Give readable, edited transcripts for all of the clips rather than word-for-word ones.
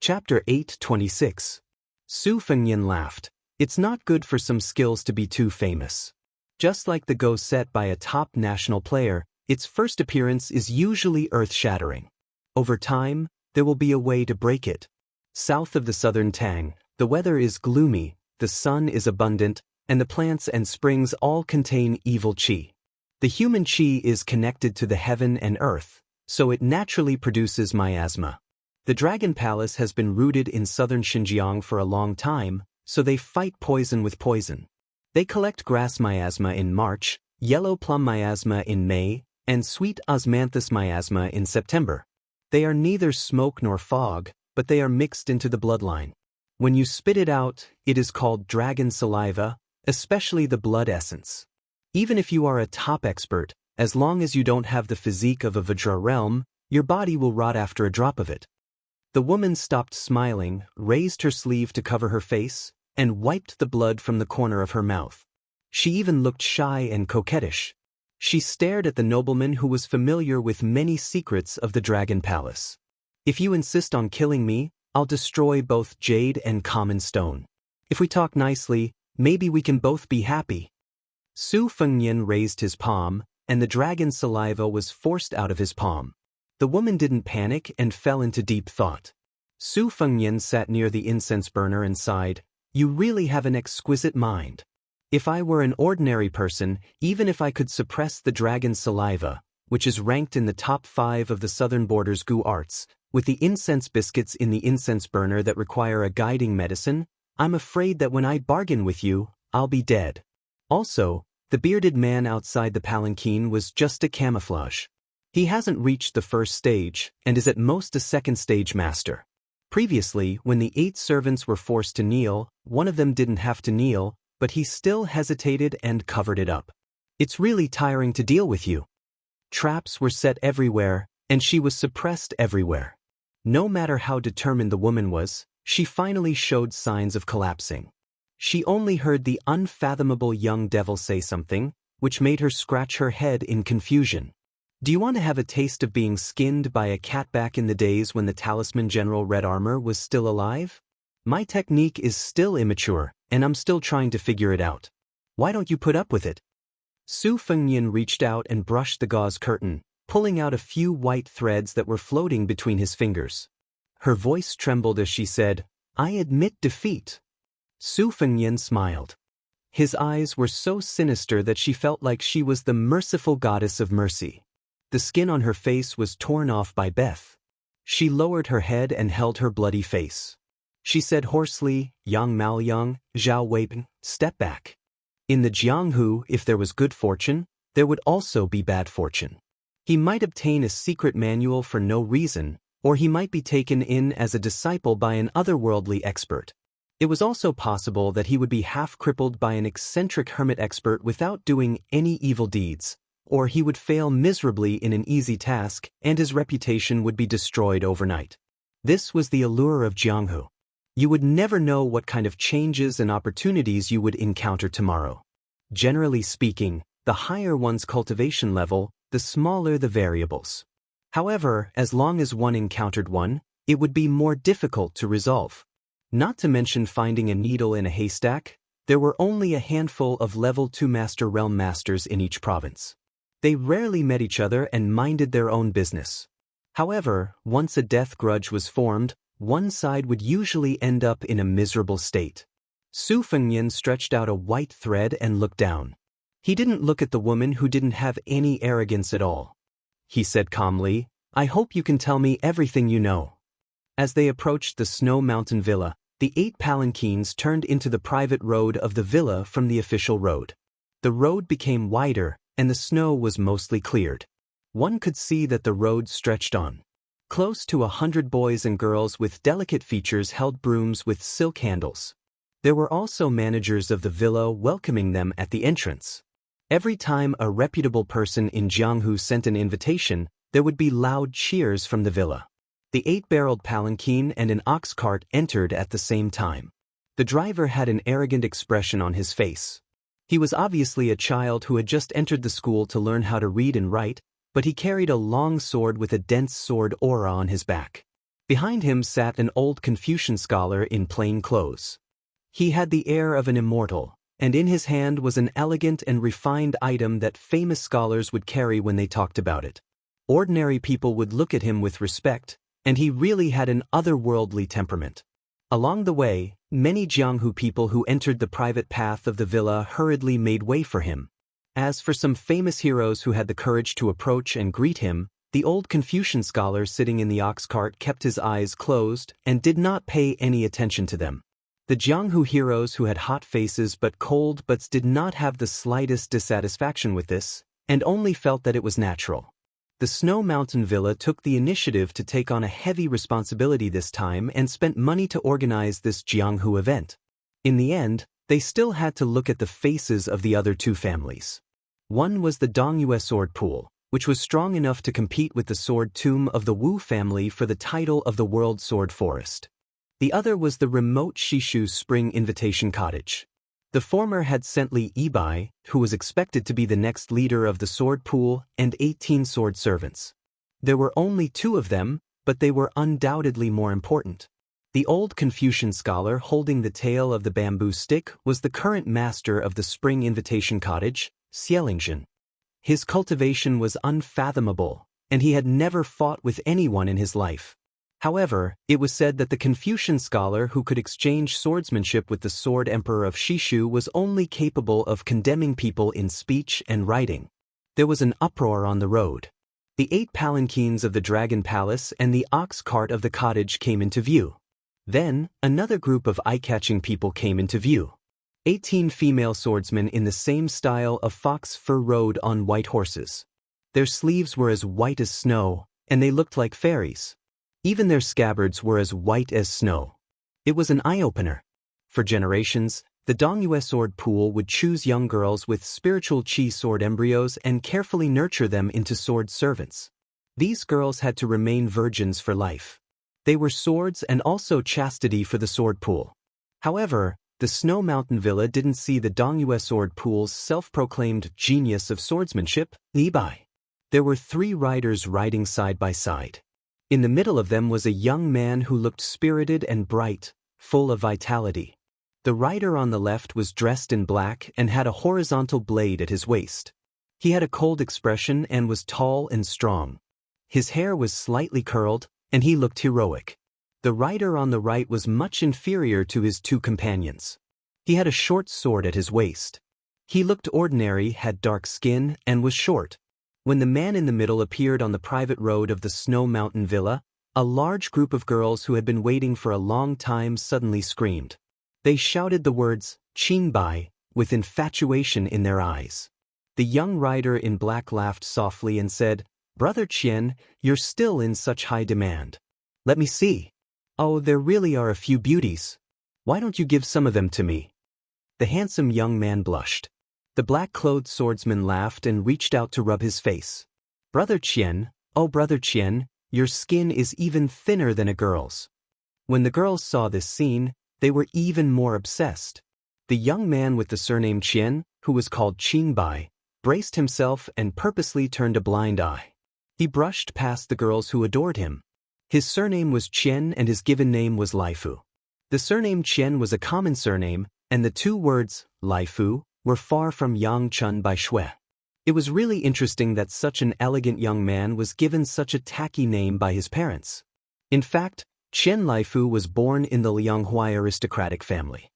Chapter 8:26. Su Fengyan laughed. It's not good for some skills to be too famous. Just like the go set by a top national player, its first appearance is usually earth-shattering. Over time, there will be a way to break it. South of the southern Tang, the weather is gloomy, the sun is abundant, and the plants and springs all contain evil qi. The human qi is connected to the heaven and earth, so it naturally produces miasma. The Dragon Palace has been rooted in southern Xinjiang for a long time, so they fight poison with poison. They collect grass miasma in March, yellow plum miasma in May, and sweet osmanthus miasma in September. They are neither smoke nor fog, but they are mixed into the bloodline. When you spit it out, it is called dragon saliva, especially the blood essence. Even if you are a top expert, as long as you don't have the physique of a Vajra realm, your body will rot after a drop of it. The woman stopped smiling, raised her sleeve to cover her face, and wiped the blood from the corner of her mouth. She even looked shy and coquettish. She stared at the nobleman who was familiar with many secrets of the Dragon Palace. If you insist on killing me, I'll destroy both jade and common stone. If we talk nicely, maybe we can both be happy. Su Fengyan raised his palm, and the dragon saliva was forced out of his palm. The woman didn't panic and fell into deep thought. Su Fengyan sat near the incense burner and sighed, "You really have an exquisite mind. If I were an ordinary person, even if I could suppress the dragon saliva, which is ranked in the top 5 of the southern border's gu arts, with the incense biscuits in the incense burner that require a guiding medicine, I'm afraid that when I bargain with you, I'll be dead." Also, the bearded man outside the palanquin was just a camouflage. He hasn't reached the first stage, and is at most a second stage master. Previously, when the 8 servants were forced to kneel, one of them didn't have to kneel, but he still hesitated and covered it up. It's really tiring to deal with you. Traps were set everywhere, and she was suppressed everywhere. No matter how determined the woman was, she finally showed signs of collapsing. She only heard the unfathomable young devil say something, which made her scratch her head in confusion. Do you want to have a taste of being skinned by a cat back in the days when the talisman General Red Armor was still alive? My technique is still immature, and I'm still trying to figure it out. Why don't you put up with it? Su Fengyan reached out and brushed the gauze curtain, pulling out a few white threads that were floating between his fingers. Her voice trembled as she said, "I admit defeat." Su Fengyan smiled. His eyes were so sinister that she felt like she was the merciful goddess of mercy. The skin on her face was torn off by Beth. She lowered her head and held her bloody face. She said hoarsely, "Yang Maoyang, Zhao Weiping, step back." In the Jianghu, if there was good fortune, there would also be bad fortune. He might obtain a secret manual for no reason, or he might be taken in as a disciple by an otherworldly expert. It was also possible that he would be half-crippled by an eccentric hermit expert without doing any evil deeds, or he would fail miserably in an easy task and his reputation would be destroyed overnight. This was the allure of Jianghu. You would never know what kind of changes and opportunities you would encounter tomorrow. Generally speaking, the higher one's cultivation level, the smaller the variables. However, as long as one encountered one, it would be more difficult to resolve. Not to mention finding a needle in a haystack, there were only a handful of level 2 Master Realm Masters in each province. They rarely met each other and minded their own business. However, once a death grudge was formed, one side would usually end up in a miserable state. Su Fengyan stretched out a white thread and looked down. He didn't look at the woman who didn't have any arrogance at all. He said calmly, "I hope you can tell me everything you know." As they approached the Snow Mountain Villa, the 8 palanquins turned into the private road of the villa from the official road. The road became wider, and the snow was mostly cleared. One could see that the road stretched on. Close to 100 boys and girls with delicate features held brooms with silk handles. There were also managers of the villa welcoming them at the entrance. Every time a reputable person in Jianghu sent an invitation, there would be loud cheers from the villa. The 8-barreled palanquin and an ox cart entered at the same time. The driver had an arrogant expression on his face. He was obviously a child who had just entered the school to learn how to read and write, but he carried a long sword with a dense sword aura on his back. Behind him sat an old Confucian scholar in plain clothes. He had the air of an immortal, and in his hand was an elegant and refined item that famous scholars would carry when they talked about it. Ordinary people would look at him with respect, and he really had an otherworldly temperament. Along the way, many Jianghu people who entered the private path of the villa hurriedly made way for him. As for some famous heroes who had the courage to approach and greet him, the old Confucian scholar sitting in the ox cart kept his eyes closed and did not pay any attention to them. The Jianghu heroes who had hot faces but cold butts did not have the slightest dissatisfaction with this, and only felt that it was natural. The Snow Mountain Villa took the initiative to take on a heavy responsibility this time and spent money to organize this Jianghu event. In the end, they still had to look at the faces of the other two families. One was the Dongyue sword pool, which was strong enough to compete with the sword tomb of the Wu family for the title of the World Sword Forest. The other was the remote Shishu Spring Invitation Cottage. The former had sent Li Yibai, who was expected to be the next leader of the sword pool, and 18 sword servants. There were only 2 of them, but they were undoubtedly more important. The old Confucian scholar holding the tail of the bamboo stick was the current master of the Spring Invitation Cottage, Xianxia. His cultivation was unfathomable, and he had never fought with anyone in his life. However, it was said that the Confucian scholar who could exchange swordsmanship with the sword emperor of Shishu was only capable of condemning people in speech and writing. There was an uproar on the road. The 8 palanquins of the dragon palace and the ox cart of the cottage came into view. Then, another group of eye-catching people came into view. 18 female swordsmen in the same style of fox fur rode on white horses. Their sleeves were as white as snow, and they looked like fairies. Even their scabbards were as white as snow. It was an eye-opener. For generations, the Dongyue sword pool would choose young girls with spiritual chi sword embryos and carefully nurture them into sword servants. These girls had to remain virgins for life. They were swords and also chastity for the sword pool. However, the Snow Mountain Villa didn't see the Dongyue sword pool's self-proclaimed genius of swordsmanship, Li Bai. There were 3 riders riding side by side. In the middle of them was a young man who looked spirited and bright, full of vitality. The rider on the left was dressed in black and had a horizontal blade at his waist. He had a cold expression and was tall and strong. His hair was slightly curled, and he looked heroic. The rider on the right was much inferior to his 2 companions. He had a short sword at his waist. He looked ordinary, had dark skin, and was short. When the man in the middle appeared on the private road of the Snow Mountain Villa, a large group of girls who had been waiting for a long time suddenly screamed. They shouted the words, "Qingbai," with infatuation in their eyes. The young rider in black laughed softly and said, "Brother Qian, you're still in such high demand. Let me see. Oh, there really are a few beauties. Why don't you give some of them to me?" The handsome young man blushed. The black-clothed swordsman laughed and reached out to rub his face. "Brother Qian, oh Brother Qian, your skin is even thinner than a girl's." When the girls saw this scene, they were even more obsessed. The young man with the surname Qian, who was called Qingbai, braced himself and purposely turned a blind eye. He brushed past the girls who adored him. His surname was Qian and his given name was Laifu. The surname Qian was a common surname, and the 2 words, Laifu, were far from Yang Chun by Shui. It was really interesting that such an elegant young man was given such a tacky name by his parents. In fact, Qian Laifu was born in the Lianghuai aristocratic family.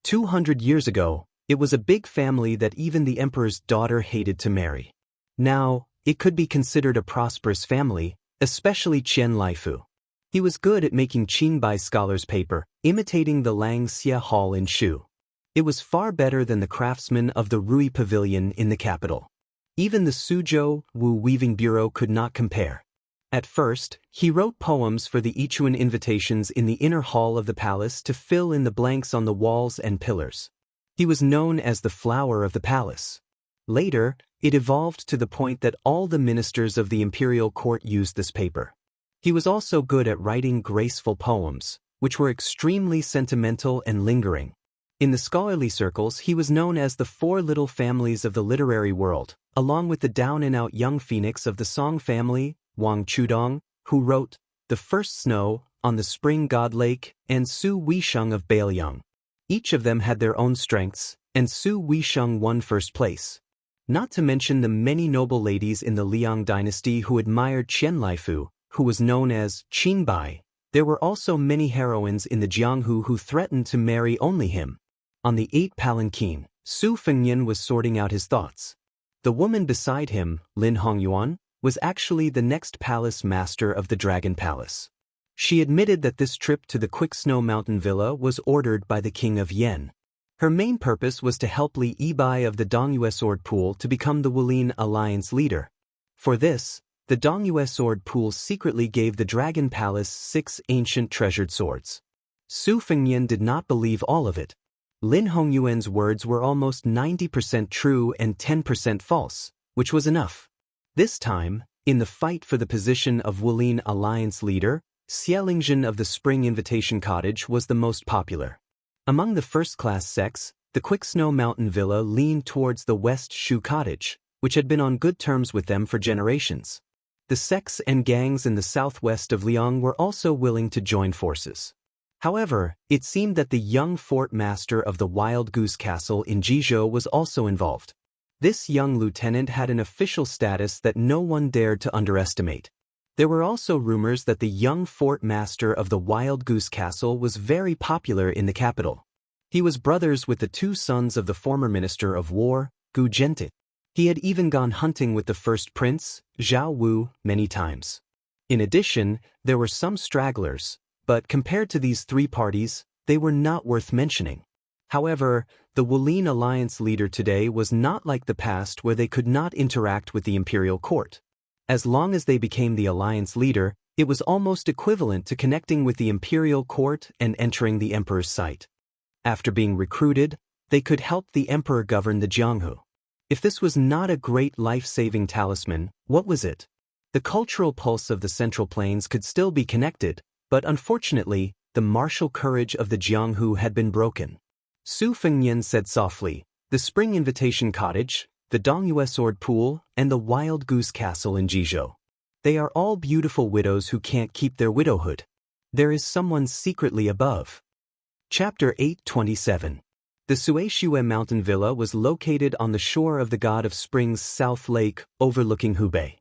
200 years ago, it was a big family that even the emperor's daughter hated to marry. Now, it could be considered a prosperous family, especially Qian Laifu. He was good at making Qingbai scholars' paper, imitating the Langxia Hall in Shu. It was far better than the craftsmen of the Rui Pavilion in the capital. Even the Suzhou Wu Weaving Bureau could not compare. At first, he wrote poems for the Ichuan invitations in the inner hall of the palace to fill in the blanks on the walls and pillars. He was known as the flower of the palace. Later, it evolved to the point that all the ministers of the imperial court used this paper. He was also good at writing graceful poems, which were extremely sentimental and lingering. In the scholarly circles, he was known as the 4 little families of the literary world, along with the down-and-out young phoenix of the Song family, Wang Chudong, who wrote, "The First Snow," on the Spring God Lake, and Su Weisheng of Bailiang. Each of them had their own strengths, and Su Weisheng won first place. Not to mention the many noble ladies in the Liang dynasty who admired Qian Laifu, who was known as Qinbai. There were also many heroines in the Jianghu who threatened to marry only him. On the 8th palanquin, Su Fengnian was sorting out his thoughts. The woman beside him, Lin Hongyuan, was actually the next palace master of the Dragon Palace. She admitted that this trip to the Quick Snow Mountain Villa was ordered by the King of Yen. Her main purpose was to help Li Yibai of the Dongyue Sword Pool to become the Wulin Alliance leader. For this, the Dongyue Sword Pool secretly gave the Dragon Palace 6 ancient treasured swords. Su Fengnian did not believe all of it. Lin Hongyuan's words were almost 90% true and 10% false, which was enough. This time, in the fight for the position of Wulin Alliance leader, Xianxia of the Spring Invitation Cottage was the most popular. Among the first-class sects, the Quick Snow Mountain Villa leaned towards the West Shu Cottage, which had been on good terms with them for generations. The sects and gangs in the southwest of Liang were also willing to join forces. However, it seemed that the young fort master of the Wild Goose Castle in Jizhou was also involved. This young lieutenant had an official status that no one dared to underestimate. There were also rumors that the young fort master of the Wild Goose Castle was very popular in the capital. He was brothers with the 2 sons of the former minister of war, Gu Zhentit. He had even gone hunting with the first prince, Zhao Wu, many times. In addition, there were some stragglers, but compared to these 3 parties, they were not worth mentioning. However, the Wulin Alliance leader today was not like the past where they could not interact with the imperial court. As long as they became the alliance leader, it was almost equivalent to connecting with the imperial court and entering the emperor's sight. After being recruited, they could help the emperor govern the Jianghu. If this was not a great life-saving talisman, what was it? The cultural pulse of the Central Plains could still be connected, but unfortunately, the martial courage of the Jianghu had been broken. Su Fengnian said softly, "The Spring Invitation Cottage, the Dongyue Sword Pool, and the Wild Goose Castle in Jizhou. They are all beautiful widows who can't keep their widowhood. There is someone secretly above." Chapter 827. The Suishue Mountain Villa was located on the shore of the God of Spring's South Lake, overlooking Hubei.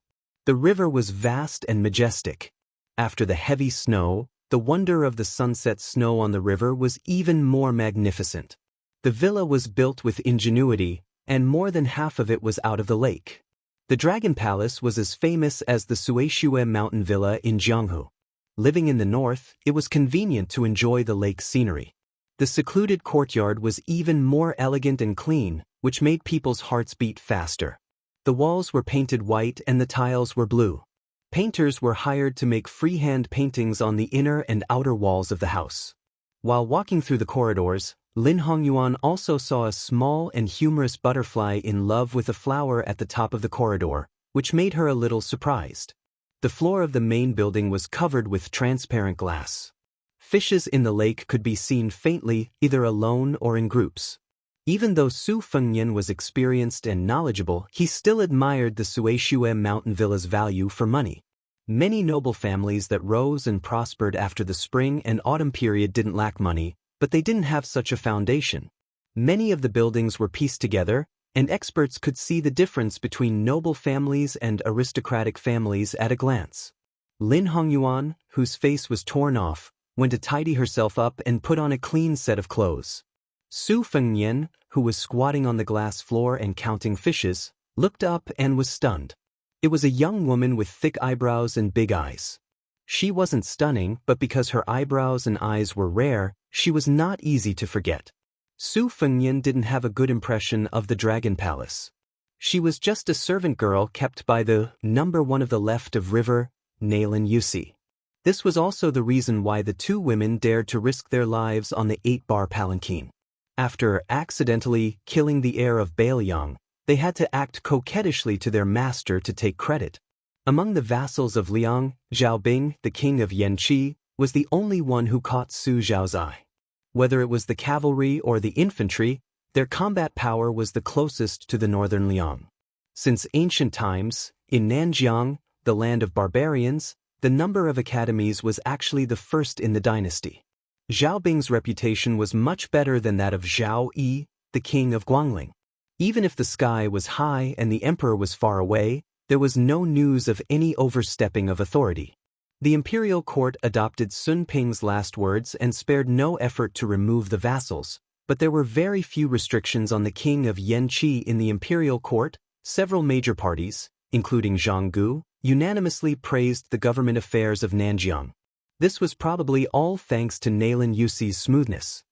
The river was vast and majestic. After the heavy snow, the wonder of the sunset snow on the river was even more magnificent. The villa was built with ingenuity, and more than half of it was out of the lake. The Dragon Palace was as famous as the Suishue Mountain Villa in Jianghu. Living in the north, it was convenient to enjoy the lake's scenery. The secluded courtyard was even more elegant and clean, which made people's hearts beat faster. The walls were painted white and the tiles were blue. Painters were hired to make freehand paintings on the inner and outer walls of the house. While walking through the corridors, Lin Hongyuan also saw a small and humorous butterfly in love with a flower at the top of the corridor, which made her a little surprised. The floor of the main building was covered with transparent glass. Fishes in the lake could be seen faintly, either alone or in groups. Even though Su Fengnian was experienced and knowledgeable, he still admired the Suishue Mountain Villa's value for money. Many noble families that rose and prospered after the spring and autumn period didn't lack money, but they didn't have such a foundation. Many of the buildings were pieced together, and experts could see the difference between noble families and aristocratic families at a glance. Lin Hongyuan, whose face was torn off, went to tidy herself up and put on a clean set of clothes. Su Fengnian, who was squatting on the glass floor and counting fishes, looked up and was stunned. It was a young woman with thick eyebrows and big eyes. She wasn't stunning, but because her eyebrows and eyes were rare, she was not easy to forget. Su Fengnian didn't have a good impression of the Dragon Palace. She was just a servant girl kept by the number 1 of the left of river, Nailan Yusi. This was also the reason why the 2 women dared to risk their lives on the 8-bar palanquin. After accidentally killing the heir of Bailiang, they had to act coquettishly to their master to take credit. Among the vassals of Liang, Zhao Bing, the king of Yanqi, was the only one who caught Su Zhao's eye. Whether it was the cavalry or the infantry, their combat power was the closest to the northern Liang. Since ancient times, in Nanjiang, the land of barbarians, the number of academies was actually the first in the dynasty. Zhao Bing's reputation was much better than that of Zhao Yi, the king of Guangling. Even if the sky was high and the emperor was far away, there was no news of any overstepping of authority. The imperial court adopted Sun Ping's last words and spared no effort to remove the vassals, but there were very few restrictions on the king of Yanqi in the imperial court. Several major parties, including Zhonggu, unanimously praised the government affairs of Nanjiang. This was probably all thanks to Nalin Yuxi's smoothness.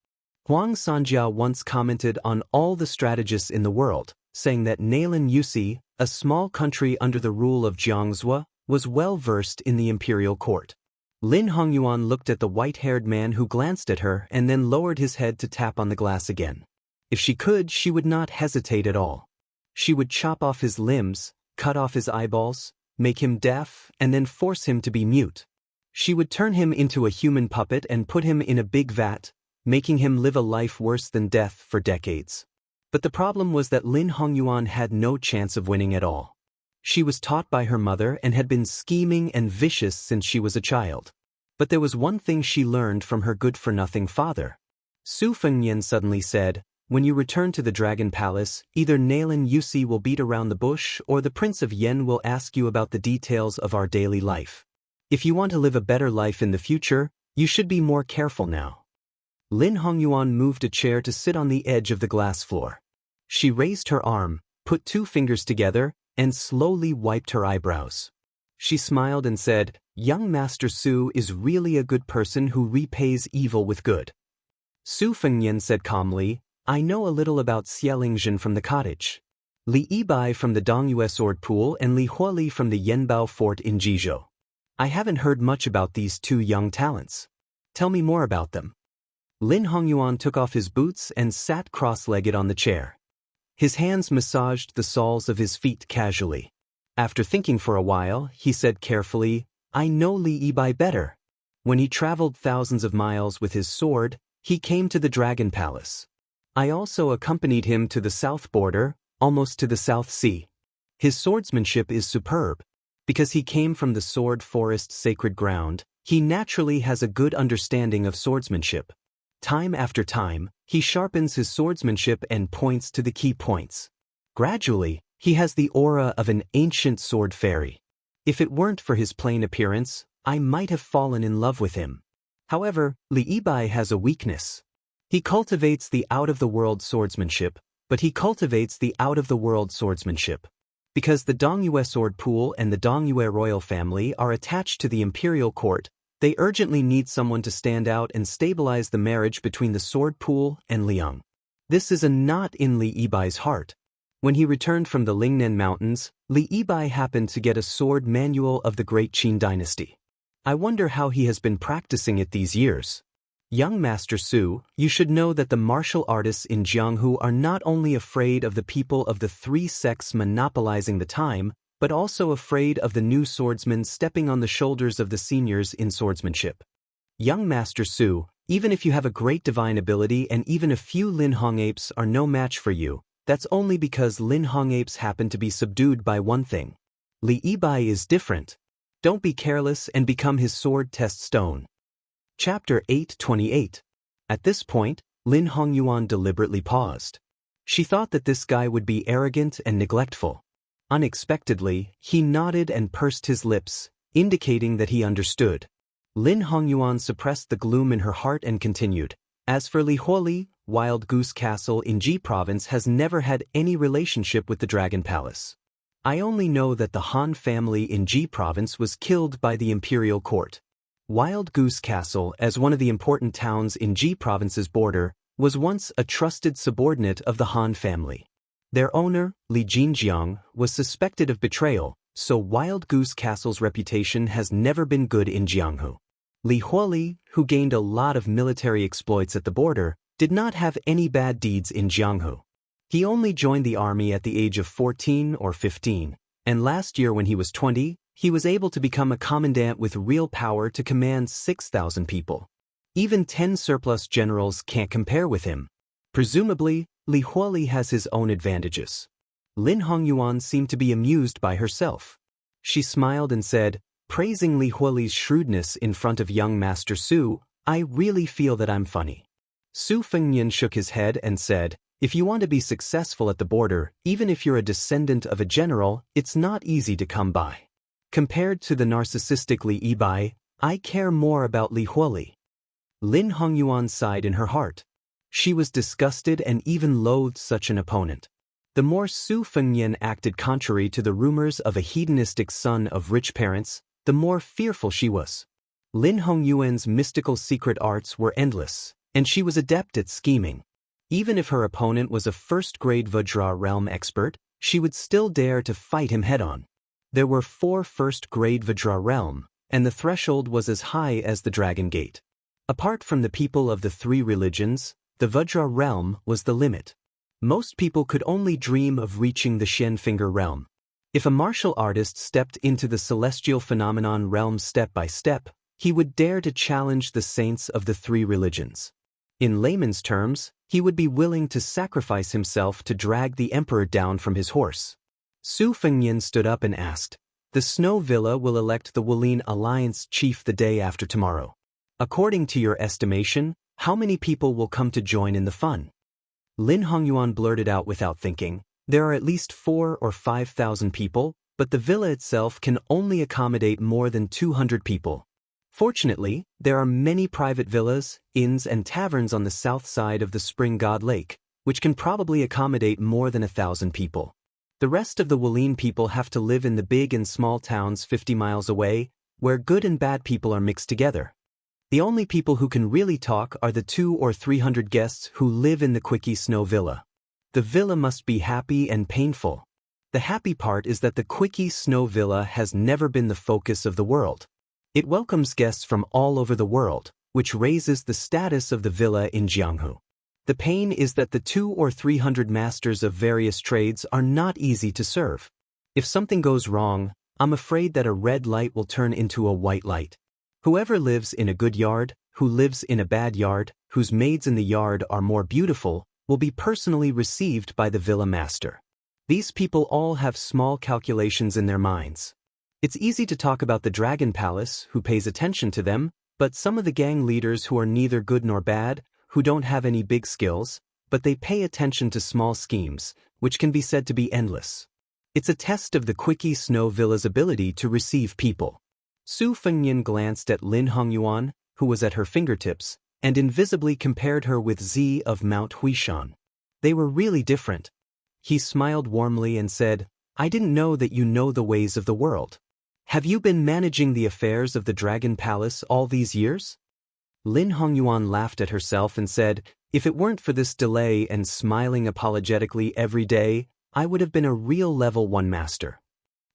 Huang Sanjia once commented on all the strategists in the world, saying that Nalin Yuxi, a small country under the rule of Jiangzhou, was well versed in the imperial court. Lin Hongyuan looked at the white-haired man who glanced at her and then lowered his head to tap on the glass again. If she could, she would not hesitate at all. She would chop off his limbs, cut off his eyeballs, make him deaf, and then force him to be mute. She would turn him into a human puppet and put him in a big vat, making him live a life worse than death for decades. But the problem was that Lin Hongyuan had no chance of winning at all. She was taught by her mother and had been scheming and vicious since she was a child. But there was one thing she learned from her good-for-nothing father. Su Fengnian suddenly said, "When you return to the Dragon Palace, either Nalin Yuxi will beat around the bush or the Prince of Yen will ask you about the details of our daily life. If you want to live a better life in the future, you should be more careful now." Lin Hongyuan moved a chair to sit on the edge of the glass floor. She raised her arm, put two fingers together, and slowly wiped her eyebrows. She smiled and said, "Young Master Su is really a good person who repays evil with good." Su Fengnian said calmly, "I know a little about Xie Lingjin from the cottage, Li Yibai from the Dongyue sword pool, and Li Huoli from the Yanbao fort in Jizhou. I haven't heard much about these two young talents. Tell me more about them." Lin Hongyuan took off his boots and sat cross-legged on the chair. His hands massaged the soles of his feet casually. After thinking for a while, he said carefully, "I know Li Yibai better. When he traveled thousands of miles with his sword, he came to the Dragon Palace. I also accompanied him to the south border, almost to the South Sea. His swordsmanship is superb. Because he came from the sword forest sacred ground, he naturally has a good understanding of swordsmanship. Time after time, he sharpens his swordsmanship and points to the key points. Gradually, he has the aura of an ancient sword fairy. If it weren't for his plain appearance, I might have fallen in love with him. However, Li Yibai has a weakness. He cultivates the out-of-the-world swordsmanship, but he cultivates the out-of-the-world swordsmanship. Because the Dongyue sword pool and the Dongyue royal family are attached to the imperial court, they urgently need someone to stand out and stabilize the marriage between the sword pool and Liang. This is a knot in Li Yibai's heart. When he returned from the Lingnan Mountains, Li Yibai happened to get a sword manual of the Great Qin dynasty. I wonder how he has been practicing it these years. Young Master Su, you should know that the martial artists in Jianghu are not only afraid of the people of the three sects monopolizing the time, but also afraid of the new swordsmen stepping on the shoulders of the seniors in swordsmanship. Young Master Su, even if you have a great divine ability and even a few Lin Hong apes are no match for you, that's only because Lin Hong apes happen to be subdued by one thing. Li Yibai is different. Don't be careless and become his sword test stone. Chapter 828. At this point, Lin Hongyuan deliberately paused. She thought that this guy would be arrogant and neglectful. Unexpectedly, he nodded and pursed his lips, indicating that he understood. Lin Hongyuan suppressed the gloom in her heart and continued, "As for Li Huoli, Wild Goose Castle in Ji Province has never had any relationship with the Dragon Palace. I only know that the Han family in Ji Province was killed by the imperial court. Wild Goose Castle, as one of the important towns in Ji Province's border, was once a trusted subordinate of the Han family. Their owner, Li Jinjiang, was suspected of betrayal, so Wild Goose Castle's reputation has never been good in Jianghu. Li Huoli, who gained a lot of military exploits at the border, did not have any bad deeds in Jianghu. He only joined the army at the age of 14 or 15, and last year when he was 20, he was able to become a commandant with real power to command 6,000 people. Even 10 surplus generals can't compare with him. Presumably, Li Huoli has his own advantages." Lin Hongyuan seemed to be amused by herself. She smiled and said, praising Li Huoli's shrewdness in front of young Master Su. "I really feel that I'm funny." Su Fengnian shook his head and said, "If you want to be successful at the border, even if you're a descendant of a general, it's not easy to come by. Compared to the narcissistic Li Yibai, I care more about Li Huoli." Lin Hongyuan sighed in her heart. She was disgusted and even loathed such an opponent. The more Su Fengnian acted contrary to the rumors of a hedonistic son of rich parents, the more fearful she was. Lin Hongyuan's mystical secret arts were endless, and she was adept at scheming. Even if her opponent was a first-grade Vajra realm expert, she would still dare to fight him head-on. There were 4 first-grade Vajra realm, and the threshold was as high as the Dragon Gate. Apart from the people of the 3 religions, the Vajra realm was the limit. Most people could only dream of reaching the Shenfinger realm. If a martial artist stepped into the celestial phenomenon realm step by step, he would dare to challenge the saints of the 3 religions. In layman's terms, he would be willing to sacrifice himself to drag the emperor down from his horse. Su Fengnian stood up and asked, "The Snow Villa will elect the Wolin Alliance chief the day after tomorrow. According to your estimation, how many people will come to join in the fun?" Lin Hongyuan blurted out without thinking, "There are at least 4,000 or 5,000 people, but the villa itself can only accommodate more than 200 people. Fortunately, there are many private villas, inns and taverns on the south side of the Spring God Lake, which can probably accommodate more than 1,000 people. The rest of the Wolin people have to live in the big and small towns 50 miles away, where good and bad people are mixed together. The only people who can really talk are the 200 or 300 guests who live in the Quickie Snow Villa. The villa must be happy and painful. The happy part is that the Quickie Snow Villa has never been the focus of the world. It welcomes guests from all over the world, which raises the status of the villa in Jianghu. The pain is that the 200 or 300 masters of various trades are not easy to serve. If something goes wrong, I'm afraid that a red light will turn into a white light. Whoever lives in a good yard, who lives in a bad yard, whose maids in the yard are more beautiful, will be personally received by the villa master. These people all have small calculations in their minds. It's easy to talk about the Dragon Palace, who pays attention to them, but some of the gang leaders who are neither good nor bad, who don't have any big skills, but they pay attention to small schemes, which can be said to be endless. It's a test of the Quickie Snow Villa's ability to receive people. Su Fengnian glanced at Lin Hongyuan, who was at her fingertips, and invisibly compared her with Zi of Mount Huishan. They were really different. He smiled warmly and said, "I didn't know that you know the ways of the world. Have you been managing the affairs of the Dragon Palace all these years?" Lin Hongyuan laughed at herself and said, "If it weren't for this delay and smiling apologetically every day, I would have been a real level 1 master."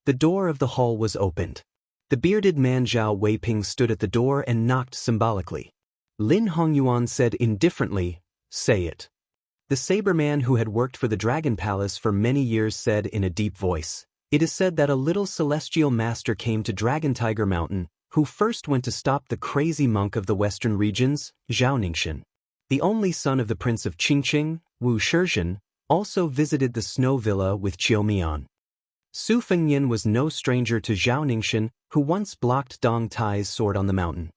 The door of the hall was opened. The bearded man Zhao Weiping stood at the door and knocked symbolically. Lin Hongyuan said indifferently, "Say it." The saber man who had worked for the Dragon Palace for many years said in a deep voice, "It is said that a little celestial master came to Dragon Tiger Mountain, who first went to stop the crazy monk of the western regions, Xianxia. The only son of the prince of Qingqing, Wuxia, also visited the snow villa with Qiumian." Su Fengnian was no stranger to Xianxia, who once blocked Dong Tai's sword on the mountain.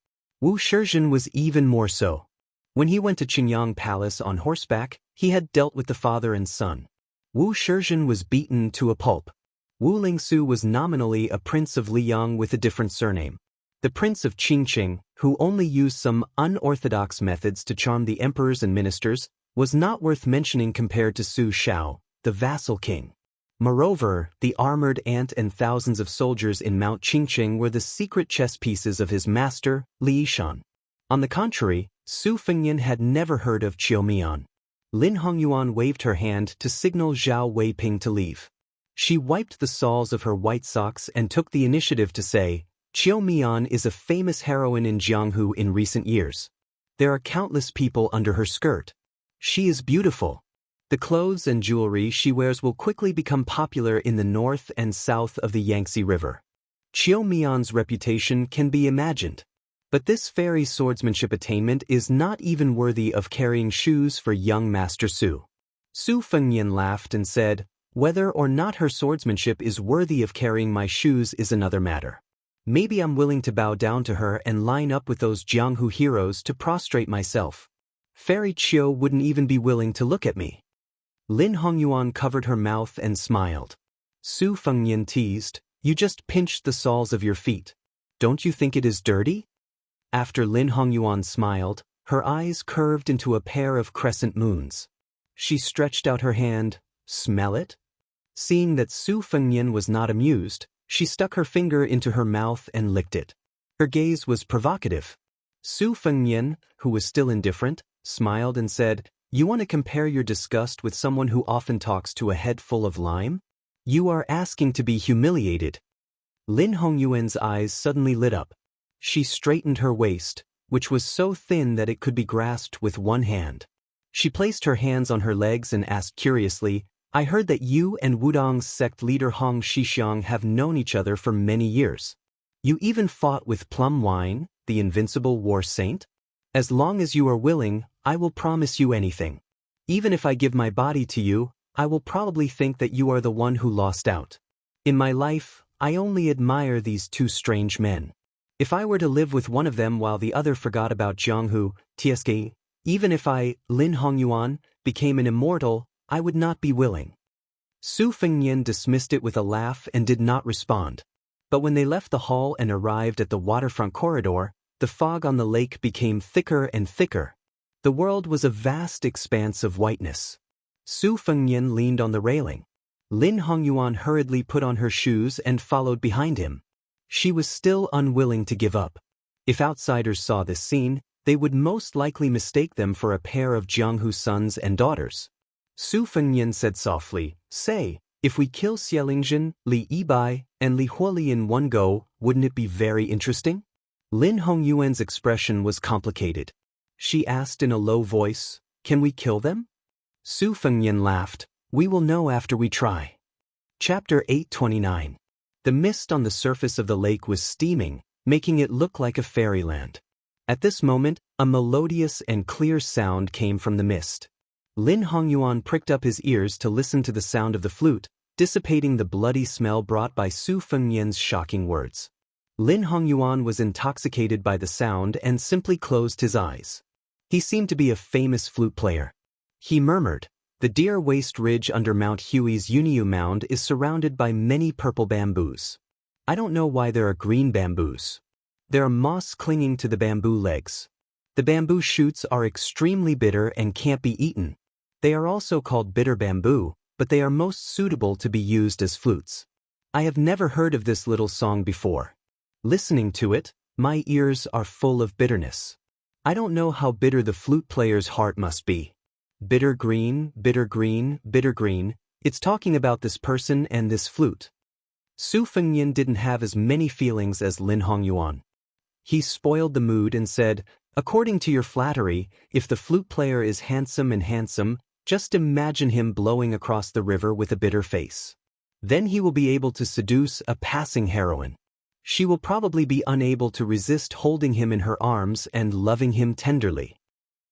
Wuxia was even more so. When he went to Qingyang Palace on horseback, he had dealt with the father and son. Wuxia was beaten to a pulp. Wu Lingsu was nominally a prince of Liyang with a different surname. The prince of Qingqing, who only used some unorthodox methods to charm the emperors and ministers, was not worth mentioning compared to Su Shao, the vassal king. Moreover, the armored ant and thousands of soldiers in Mount Qingqing were the secret chess pieces of his master, Li Yishan. On the contrary, Su Fengnian had never heard of Qiumian. Lin Hongyuan waved her hand to signal Zhao Weiping to leave. She wiped the soles of her white socks and took the initiative to say, "Qiumian is a famous heroine in Jianghu in recent years. There are countless people under her skirt. She is beautiful. The clothes and jewelry she wears will quickly become popular in the north and south of the Yangtze River. Qiumian's reputation can be imagined. But this fairy swordsmanship attainment is not even worthy of carrying shoes for young Master Su." Su Fengnian laughed and said, "Whether or not her swordsmanship is worthy of carrying my shoes is another matter. Maybe I'm willing to bow down to her and line up with those Jianghu heroes to prostrate myself. Fairy Chiu wouldn't even be willing to look at me. Lin Hongyuan covered her mouth and smiled. Su Fengnian teased, "You just pinched the soles of your feet. Don't you think it is dirty?" After Lin Hongyuan smiled, her eyes curved into a pair of crescent moons. She stretched out her hand. "Smell it?" Seeing that Su Fengnian was not amused, she stuck her finger into her mouth and licked it. Her gaze was provocative. Su Fengnian, who was still indifferent, smiled and said, "You want to compare your disgust with someone who often talks to a head full of lime? You are asking to be humiliated." Lin Hongyuan's eyes suddenly lit up. She straightened her waist, which was so thin that it could be grasped with one hand. She placed her hands on her legs and asked curiously, "I heard that you and Wudong's sect leader Hong Shixiang have known each other for many years. You even fought with Plum Wine, the invincible war saint? As long as you are willing, I will promise you anything. Even if I give my body to you, I will probably think that you are the one who lost out. In my life, I only admire these two strange men. If I were to live with one of them while the other forgot about Jianghu, TSK, even if I, Lin Hongyuan, became an immortal, I would not be willing." Su Fengnian dismissed it with a laugh and did not respond. But when they left the hall and arrived at the waterfront corridor, the fog on the lake became thicker and thicker. The world was a vast expanse of whiteness. Su Fengnian leaned on the railing. Lin Hongyuan hurriedly put on her shoes and followed behind him. She was still unwilling to give up. If outsiders saw this scene, they would most likely mistake them for a pair of Jianghu sons and daughters. Su Fengnian said softly, "Say, if we kill Xiaolingzhen, Li Yibai, and Li Huoli in one go, wouldn't it be very interesting?" Lin Hongyuan's expression was complicated. She asked in a low voice, "Can we kill them?" Su Fengnian laughed, "We will know after we try." Chapter 829. The mist on the surface of the lake was steaming, making it look like a fairyland. At this moment, a melodious and clear sound came from the mist. Lin Hongyuan pricked up his ears to listen to the sound of the flute, dissipating the bloody smell brought by Su Fengnian's shocking words. Lin Hongyuan was intoxicated by the sound and simply closed his eyes. He seemed to be a famous flute player. He murmured, "The Deer Waste Ridge under Mount Huey's Uniu Mound is surrounded by many purple bamboos. I don't know why there are green bamboos. There are moss clinging to the bamboo legs. The bamboo shoots are extremely bitter and can't be eaten. They are also called bitter bamboo, but they are most suitable to be used as flutes. I have never heard of this little song before. Listening to it, my ears are full of bitterness. I don't know how bitter the flute player's heart must be. Bitter green, bitter green, bitter green. It's talking about this person and this flute." Su Fengnian didn't have as many feelings as Lin Hongyuan. He spoiled the mood and said, "According to your flattery, if the flute player is handsome and handsome, just imagine him blowing across the river with a bitter face. Then he will be able to seduce a passing heroine. She will probably be unable to resist holding him in her arms and loving him tenderly."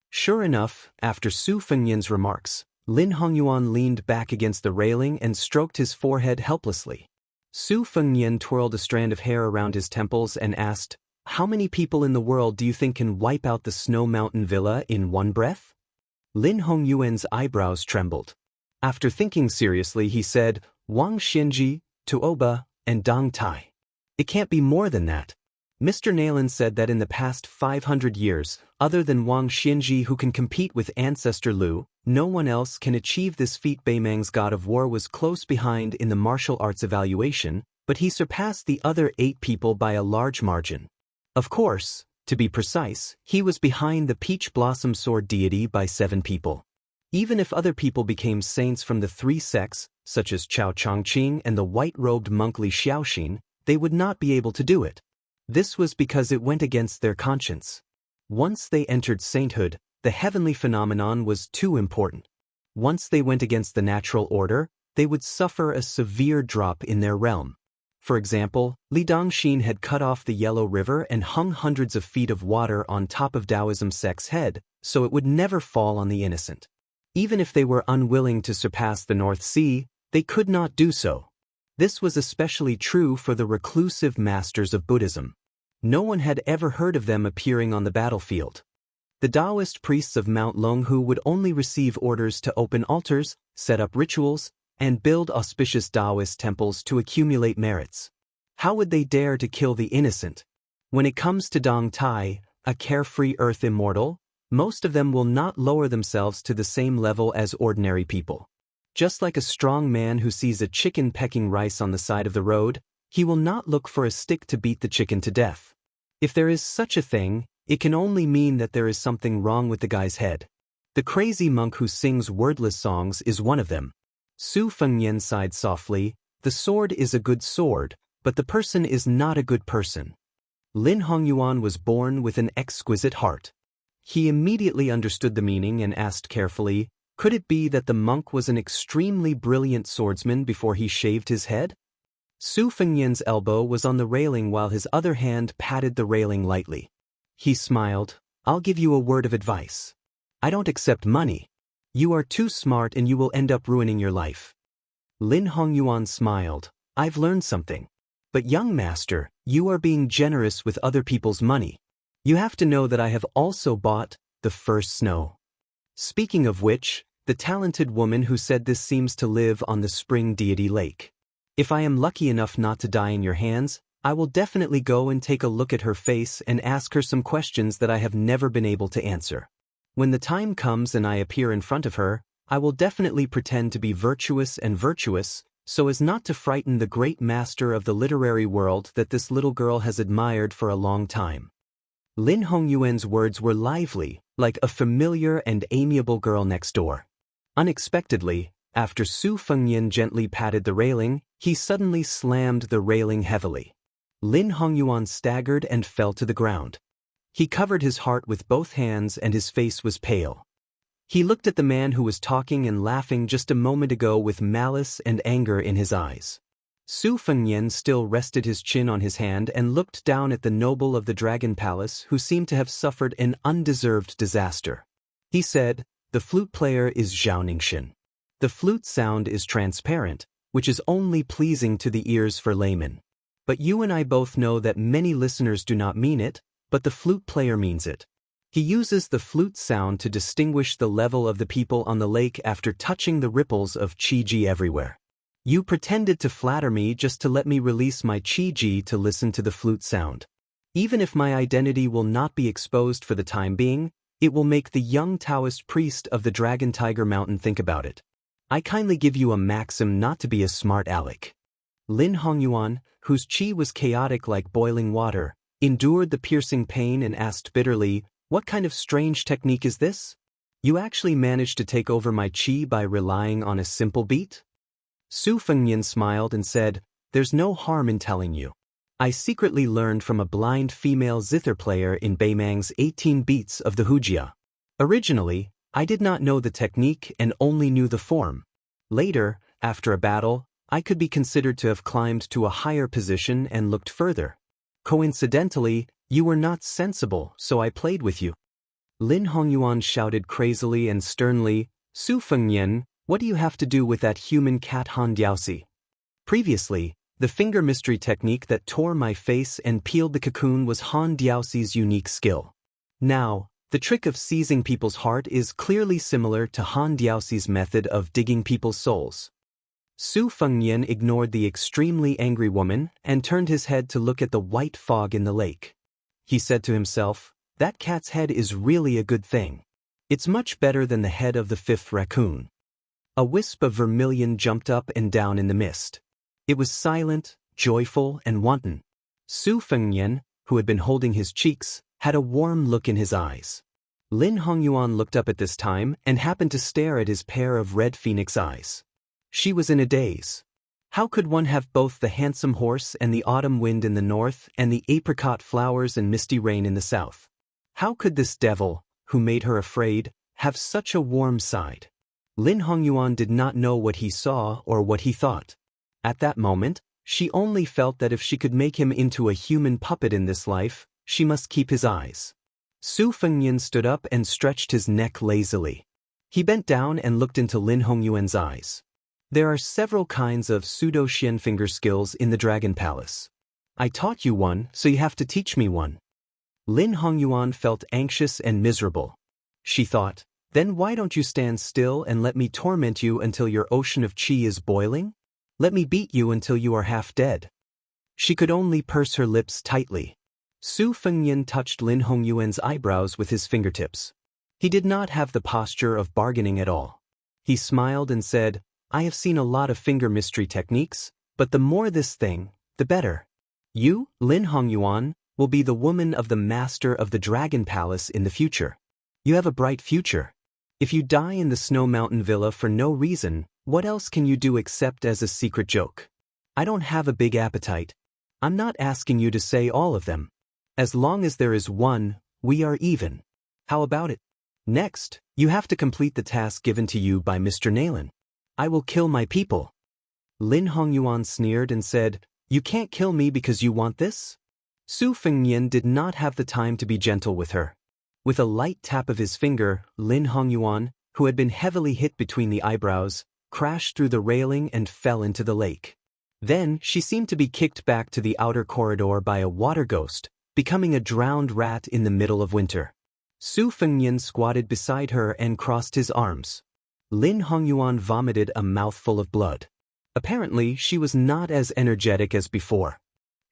Sure enough, after Su Fengnian's remarks, Lin Hongyuan leaned back against the railing and stroked his forehead helplessly. Su Fengnian twirled a strand of hair around his temples and asked, "How many people in the world do you think can wipe out the Snow Mountain Villa in one breath?" Lin Hongyuan's eyebrows trembled. After thinking seriously, he said, "Wang Xinji, Tuoba, and Dong Tai. It can't be more than that." Mr. Nalen said that in the past 500 years, other than Wang Xinji who can compete with Ancestor Lu, no one else can achieve this feat. Beimang's god of war was close behind in the martial arts evaluation, but he surpassed the other 8 people by a large margin. Of course, to be precise, he was behind the Peach Blossom Sword deity by 7 people. Even if other people became saints from the 3 sects, such as Chao Chongqing and the white-robed monk Li Xiaoxin, they would not be able to do it. This was because it went against their conscience. Once they entered sainthood, the heavenly phenomenon was too important. Once they went against the natural order, they would suffer a severe drop in their realm. For example, Li Dongxin had cut off the Yellow River and hung hundreds of feet of water on top of Taoism sect's head, so it would never fall on the innocent. Even if they were unwilling to surpass the North Sea, they could not do so. This was especially true for the reclusive masters of Buddhism. No one had ever heard of them appearing on the battlefield. The Taoist priests of Mount Longhu would only receive orders to open altars, set up rituals, and build auspicious Taoist temples to accumulate merits. How would they dare to kill the innocent? When it comes to Dong Tai, a carefree earth immortal, most of them will not lower themselves to the same level as ordinary people. Just like a strong man who sees a chicken pecking rice on the side of the road, he will not look for a stick to beat the chicken to death. If there is such a thing, it can only mean that there is something wrong with the guy's head. The crazy monk who sings wordless songs is one of them. Su Fengyan sighed softly, "The sword is a good sword, but the person is not a good person." Lin Hongyuan was born with an exquisite heart. He immediately understood the meaning and asked carefully, could it be that the monk was an extremely brilliant swordsman before he shaved his head? Su Fengyan's elbow was on the railing while his other hand patted the railing lightly. He smiled, "I'll give you a word of advice. I don't accept money. You are too smart and you will end up ruining your life." Lin Hongyuan smiled, "I've learned something. But young master, you are being generous with other people's money. You have to know that I have also bought the first snow." Speaking of which, the talented woman who said this seems to live on the spring deity lake. If I am lucky enough not to die in your hands, I will definitely go and take a look at her face and ask her some questions that I have never been able to answer. When the time comes and I appear in front of her, I will definitely pretend to be virtuous and virtuous, so as not to frighten the great master of the literary world that this little girl has admired for a long time. Lin Hongyuan's words were lively, like a familiar and amiable girl next door. Unexpectedly, after Su Fengyan gently patted the railing, he suddenly slammed the railing heavily. Lin Hongyuan staggered and fell to the ground. He covered his heart with both hands and his face was pale. He looked at the man who was talking and laughing just a moment ago with malice and anger in his eyes. Su Fengyan still rested his chin on his hand and looked down at the noble of the Dragon Palace who seemed to have suffered an undeserved disaster. He said, "The flute player is Xianxia. The flute sound is transparent, which is only pleasing to the ears for laymen. But you and I both know that many listeners do not mean it, but the flute player means it. He uses the flute sound to distinguish the level of the people on the lake after touching the ripples of Qi everywhere. You pretended to flatter me just to let me release my Qi to listen to the flute sound. Even if my identity will not be exposed for the time being, it will make the young Taoist priest of the Dragon Tiger Mountain think about it. I kindly give you a maxim not to be a smart aleck." Lin Hongyuan, whose Qi was chaotic like boiling water, endured the piercing pain and asked bitterly, "What kind of strange technique is this? You actually managed to take over my Qi by relying on a simple beat?" Su Fengyan smiled and said, "There's no harm in telling you. I secretly learned from a blind female zither player in Beimang's 18 beats of the Wuxia. Originally, I did not know the technique and only knew the form. Later, after a battle, I could be considered to have climbed to a higher position and looked further. Coincidentally, you were not sensible, so I played with you." Lin Hongyuan shouted crazily and sternly, "Su Fengyan, what do you have to do with that human cat Han Diaosi?" Previously, the finger mystery technique that tore my face and peeled the cocoon was Han Diaosi's unique skill. Now, the trick of seizing people's heart is clearly similar to Han Diaosi's method of digging people's souls. Su Fengyan ignored the extremely angry woman and turned his head to look at the white fog in the lake. He said to himself, "That cat's head is really a good thing. It's much better than the head of the fifth raccoon." A wisp of vermilion jumped up and down in the mist. It was silent, joyful, and wanton. Su Fengyan, who had been holding his cheeks, had a warm look in his eyes. Lin Hongyuan looked up at this time and happened to stare at his pair of red phoenix eyes. She was in a daze. How could one have both the handsome horse and the autumn wind in the north and the apricot flowers and misty rain in the south? How could this devil, who made her afraid, have such a warm side? Lin Hongyuan did not know what he saw or what he thought. At that moment, she only felt that if she could make him into a human puppet in this life, she must keep his eyes. Su Fengyan stood up and stretched his neck lazily. He bent down and looked into Lin Hongyuan's eyes. There are several kinds of pseudo-Xian finger skills in the Dragon Palace. I taught you one, so you have to teach me one. Lin Hongyuan felt anxious and miserable. She thought, then why don't you stand still and let me torment you until your ocean of qi is boiling? Let me beat you until you are half dead. She could only purse her lips tightly. Su Fengyan touched Lin Hongyuan's eyebrows with his fingertips. He did not have the posture of bargaining at all. He smiled and said, I have seen a lot of finger mystery techniques, but the more this thing, the better. You, Lin Hongyuan, will be the woman of the master of the Dragon Palace in the future. You have a bright future. If you die in the Snow Mountain Villa for no reason, what else can you do except as a secret joke? I don't have a big appetite. I'm not asking you to say all of them. As long as there is one, we are even. How about it? Next, you have to complete the task given to you by Mr. Nalen. I will kill my people. Lin Hongyuan sneered and said, You can't kill me because you want this? Su Fengyan did not have the time to be gentle with her. With a light tap of his finger, Lin Hongyuan, who had been heavily hit between the eyebrows, crashed through the railing and fell into the lake. Then, she seemed to be kicked back to the outer corridor by a water ghost, becoming a drowned rat in the middle of winter. Su Fengyan squatted beside her and crossed his arms. Lin Hongyuan vomited a mouthful of blood. Apparently, she was not as energetic as before.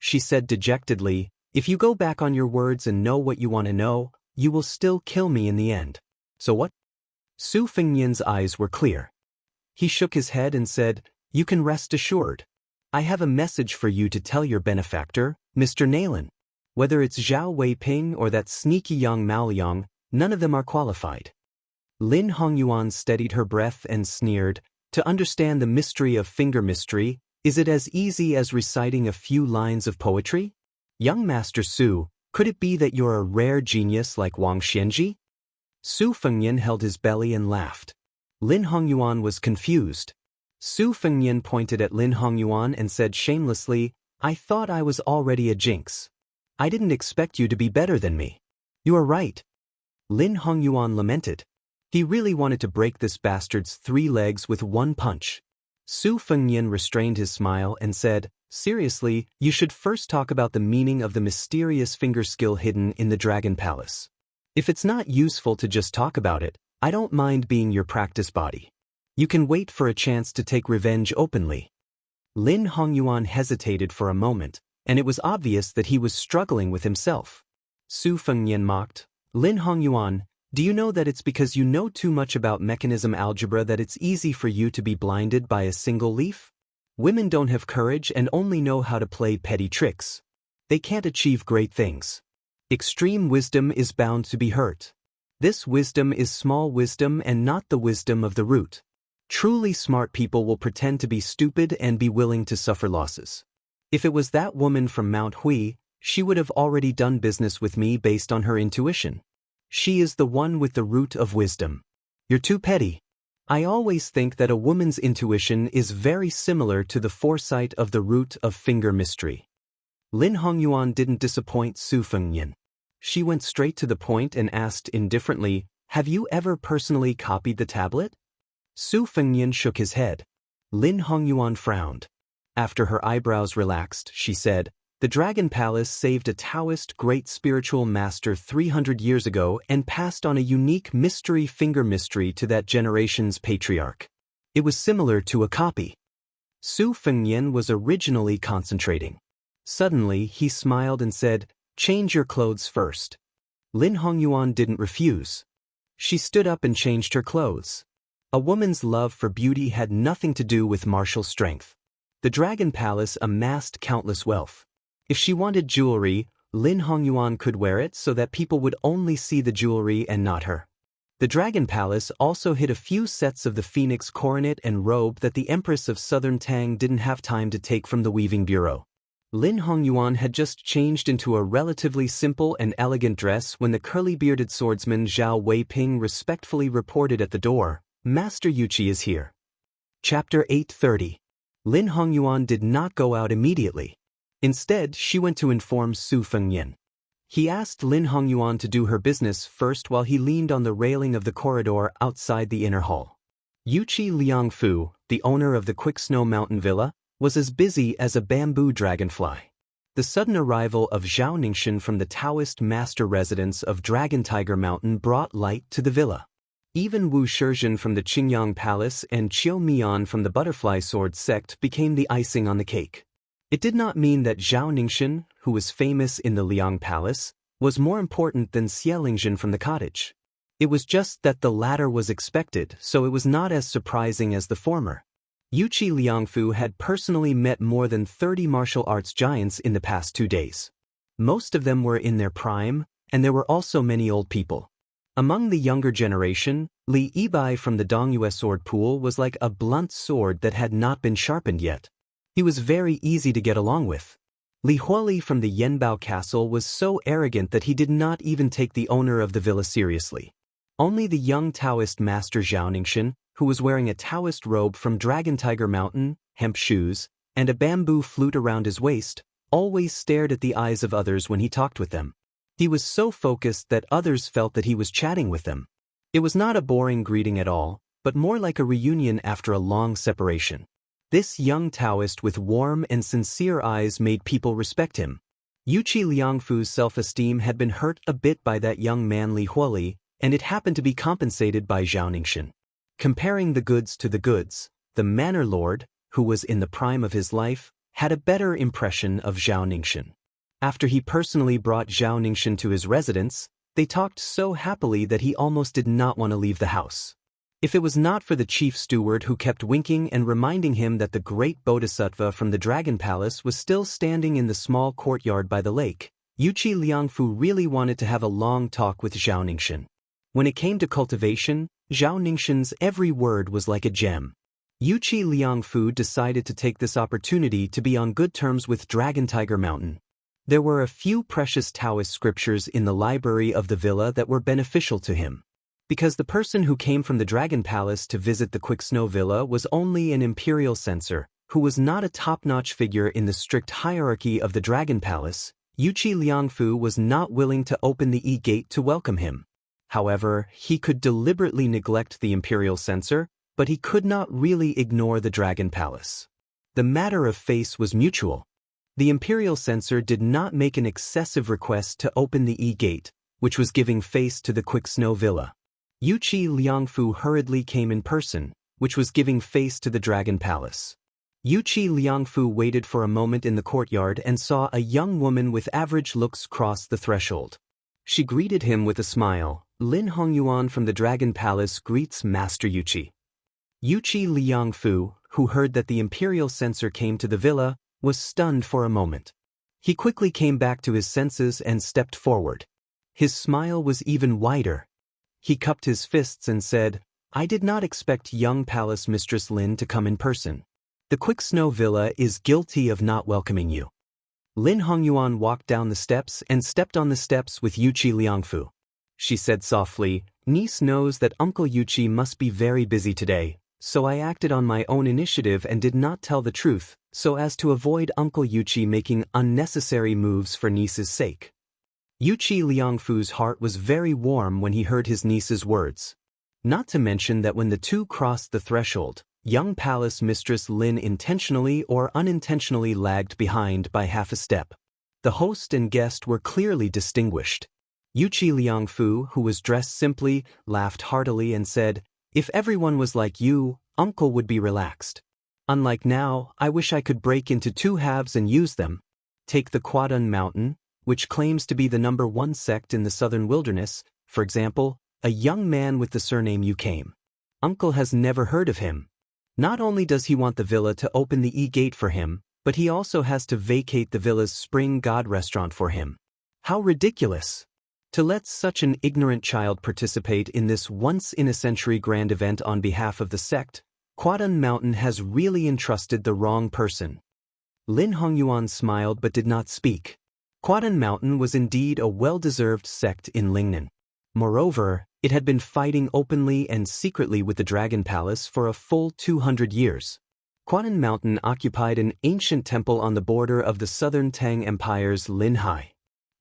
She said dejectedly, If you go back on your words and know what you want to know, you will still kill me in the end. So what? Su Fengyan's eyes were clear. He shook his head and said, You can rest assured. I have a message for you to tell your benefactor, Mr. Nalen. Whether it's Zhao Weiping or that sneaky young Maoliang, none of them are qualified. Lin Hongyuan steadied her breath and sneered, To understand the mystery of finger mystery, is it as easy as reciting a few lines of poetry? Young Master Su, could it be that you're a rare genius like Wang Xianji? Su Fengyan held his belly and laughed. Lin Hongyuan was confused. Su Fengyan pointed at Lin Hongyuan and said shamelessly, I thought I was already a jinx. I didn't expect you to be better than me. You are right. Lin Hongyuan lamented. He really wanted to break this bastard's 3 legs with one punch. Su Fengyan restrained his smile and said, Seriously, you should first talk about the meaning of the mysterious finger skill hidden in the Dragon Palace. If it's not useful to just talk about it, I don't mind being your practice body. You can wait for a chance to take revenge openly. Lin Hongyuan hesitated for a moment, and it was obvious that he was struggling with himself. Su Fengyan mocked, Lin Hongyuan, do you know that it's because you know too much about mechanism algebra that it's easy for you to be blinded by a single leaf? Women don't have courage and only know how to play petty tricks. They can't achieve great things. Extreme wisdom is bound to be hurt. This wisdom is small wisdom and not the wisdom of the root. Truly smart people will pretend to be stupid and be willing to suffer losses. If it was that woman from Mount Hui, she would have already done business with me based on her intuition. She is the one with the root of wisdom. You're too petty. I always think that a woman's intuition is very similar to the foresight of the root of finger mystery. Lin Hongyuan didn't disappoint Su Fengyan. She went straight to the point and asked indifferently, Have you ever personally copied the tablet? Su Fengyan shook his head. Lin Hongyuan frowned. After her eyebrows relaxed, she said, The Dragon Palace saved a Taoist great spiritual master 300 years ago and passed on a unique mystery finger mystery to that generation's patriarch. It was similar to a copy. Su Fengyan was originally concentrating. Suddenly, he smiled and said, Change your clothes first. Lin Hongyuan didn't refuse. She stood up and changed her clothes. A woman's love for beauty had nothing to do with martial strength. The Dragon Palace amassed countless wealth. If she wanted jewelry, Lin Hongyuan could wear it so that people would only see the jewelry and not her. The Dragon Palace also hid a few sets of the phoenix coronet and robe that the Empress of Southern Tang didn't have time to take from the weaving bureau. Lin Hongyuan had just changed into a relatively simple and elegant dress when the curly-bearded swordsman Zhao Weiping respectfully reported at the door, Master Yuqi is here. Chapter 830. Lin Hongyuan did not go out immediately. Instead, she went to inform Su Fengyan. He asked Lin Hongyuan to do her business first while he leaned on the railing of the corridor outside the inner hall. Yuchi Liangfu, the owner of the Quick Snow Mountain Villa, was as busy as a bamboo dragonfly. The sudden arrival of Zhao Ningxin from the Taoist master residence of Dragon Tiger Mountain brought light to the villa. Even Wu Shizhen from the Qingyang Palace and Qiu Mian from the Butterfly Sword sect became the icing on the cake. It did not mean that Zhao Ningxin, who was famous in the Liang Palace, was more important than Xie Lingjin from the cottage. It was just that the latter was expected, so it was not as surprising as the former. Yuchi Liangfu had personally met more than 30 martial arts giants in the past 2 days. Most of them were in their prime, and there were also many old people. Among the younger generation, Li Yibai from the Dongyue sword pool was like a blunt sword that had not been sharpened yet. He was very easy to get along with. Li Huoli from the Yanbao castle was so arrogant that he did not even take the owner of the villa seriously. Only the young Taoist master Zhao Ningxin, who was wearing a Taoist robe from Dragon Tiger Mountain, hemp shoes, and a bamboo flute around his waist, always stared at the eyes of others when he talked with them. He was so focused that others felt that he was chatting with them. It was not a boring greeting at all, but more like a reunion after a long separation. This young Taoist with warm and sincere eyes made people respect him. Yuchi Liangfu's self-esteem had been hurt a bit by that young man Li Huoli, and it happened to be compensated by Zhao Ningxin. Comparing the goods to the goods, the manor lord, who was in the prime of his life, had a better impression of Zhao Ningxin. After he personally brought Zhao Ningxin to his residence, they talked so happily that he almost did not want to leave the house. If it was not for the chief steward who kept winking and reminding him that the great bodhisattva from the Dragon Palace was still standing in the small courtyard by the lake, Yuchi Liangfu really wanted to have a long talk with Zhao Ningxin. When it came to cultivation, Zhao Ningxin's every word was like a gem. Yuchi Liangfu decided to take this opportunity to be on good terms with Dragon Tiger Mountain. There were a few precious Taoist scriptures in the library of the villa that were beneficial to him. Because the person who came from the Dragon Palace to visit the Quick Snow Villa was only an imperial censor, who was not a top-notch figure in the strict hierarchy of the Dragon Palace, Yuchi Liangfu was not willing to open the E-gate to welcome him. However, he could deliberately neglect the imperial censor, but he could not really ignore the Dragon Palace. The matter of face was mutual. The imperial censor did not make an excessive request to open the E-gate, which was giving face to the Quick Snow Villa. Yuchi Liangfu hurriedly came in person, which was giving face to the Dragon Palace. Yuchi Liangfu waited for a moment in the courtyard and saw a young woman with average looks cross the threshold. She greeted him with a smile. Lin Hongyuan from the Dragon Palace greets Master Yuchi. Yuchi Liangfu, who heard that the imperial censor came to the villa, was stunned for a moment. He quickly came back to his senses and stepped forward. His smile was even wider. He cupped his fists and said, "I did not expect young Palace Mistress Lin to come in person. The Quick Snow Villa is guilty of not welcoming you." Lin Hongyuan walked down the steps and stepped on the steps with Yuchi Liangfu. She said softly, "Niece knows that Uncle Yuchi must be very busy today, so I acted on my own initiative and did not tell the truth, so as to avoid Uncle Yuchi making unnecessary moves for niece's sake." Yuchi Liangfu's heart was very warm when he heard his niece's words. Not to mention that when the two crossed the threshold, young Palace Mistress Lin intentionally or unintentionally lagged behind by half a step. The host and guest were clearly distinguished. Yuchi Liangfu, who was dressed simply, laughed heartily and said, "If everyone was like you, Uncle would be relaxed. Unlike now, I wish I could break into 2 halves and use them. Take the Quadun Mountain, which claims to be the #1 sect in the southern wilderness, for example, a young man with the surname Yu came. Uncle has never heard of him. Not only does he want the villa to open the E-gate for him, but he also has to vacate the villa's Spring God restaurant for him. How ridiculous! To let such an ignorant child participate in this once-in-a-century grand event on behalf of the sect, Quadun Mountain has really entrusted the wrong person." Lin Hongyuan smiled but did not speak. Quadun Mountain was indeed a well-deserved sect in Lingnan. Moreover, it had been fighting openly and secretly with the Dragon Palace for a full 200 years. Quadun Mountain occupied an ancient temple on the border of the southern Tang Empire's Linhai.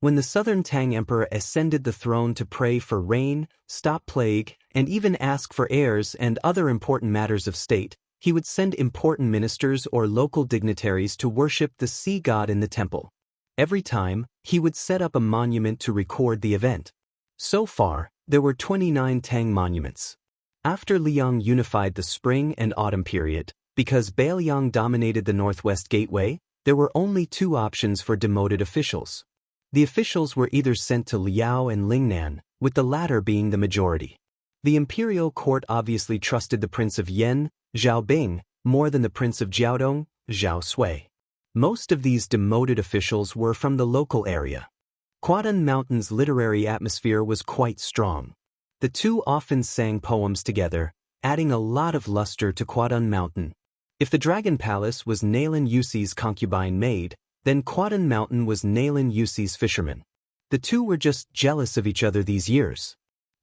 When the Southern Tang Emperor ascended the throne to pray for rain, stop plague, and even ask for heirs and other important matters of state, he would send important ministers or local dignitaries to worship the sea god in the temple. Every time, he would set up a monument to record the event. So far, there were 29 Tang monuments. After Liang unified the spring and autumn period, because Bailiang dominated the northwest gateway, there were only 2 options for demoted officials. The officials were either sent to Liao and Lingnan, with the latter being the majority. The imperial court obviously trusted the Prince of Yen, Zhao Bing, more than the Prince of Jiaodong, Zhao Sui. Most of these demoted officials were from the local area. Quadun Mountain's literary atmosphere was quite strong. The two often sang poems together, adding a lot of luster to Quadun Mountain. If the Dragon Palace was Nalin Yuxi's concubine maid, then Quadun Mountain was Nalin Yuxi's fisherman. The two were just jealous of each other these years.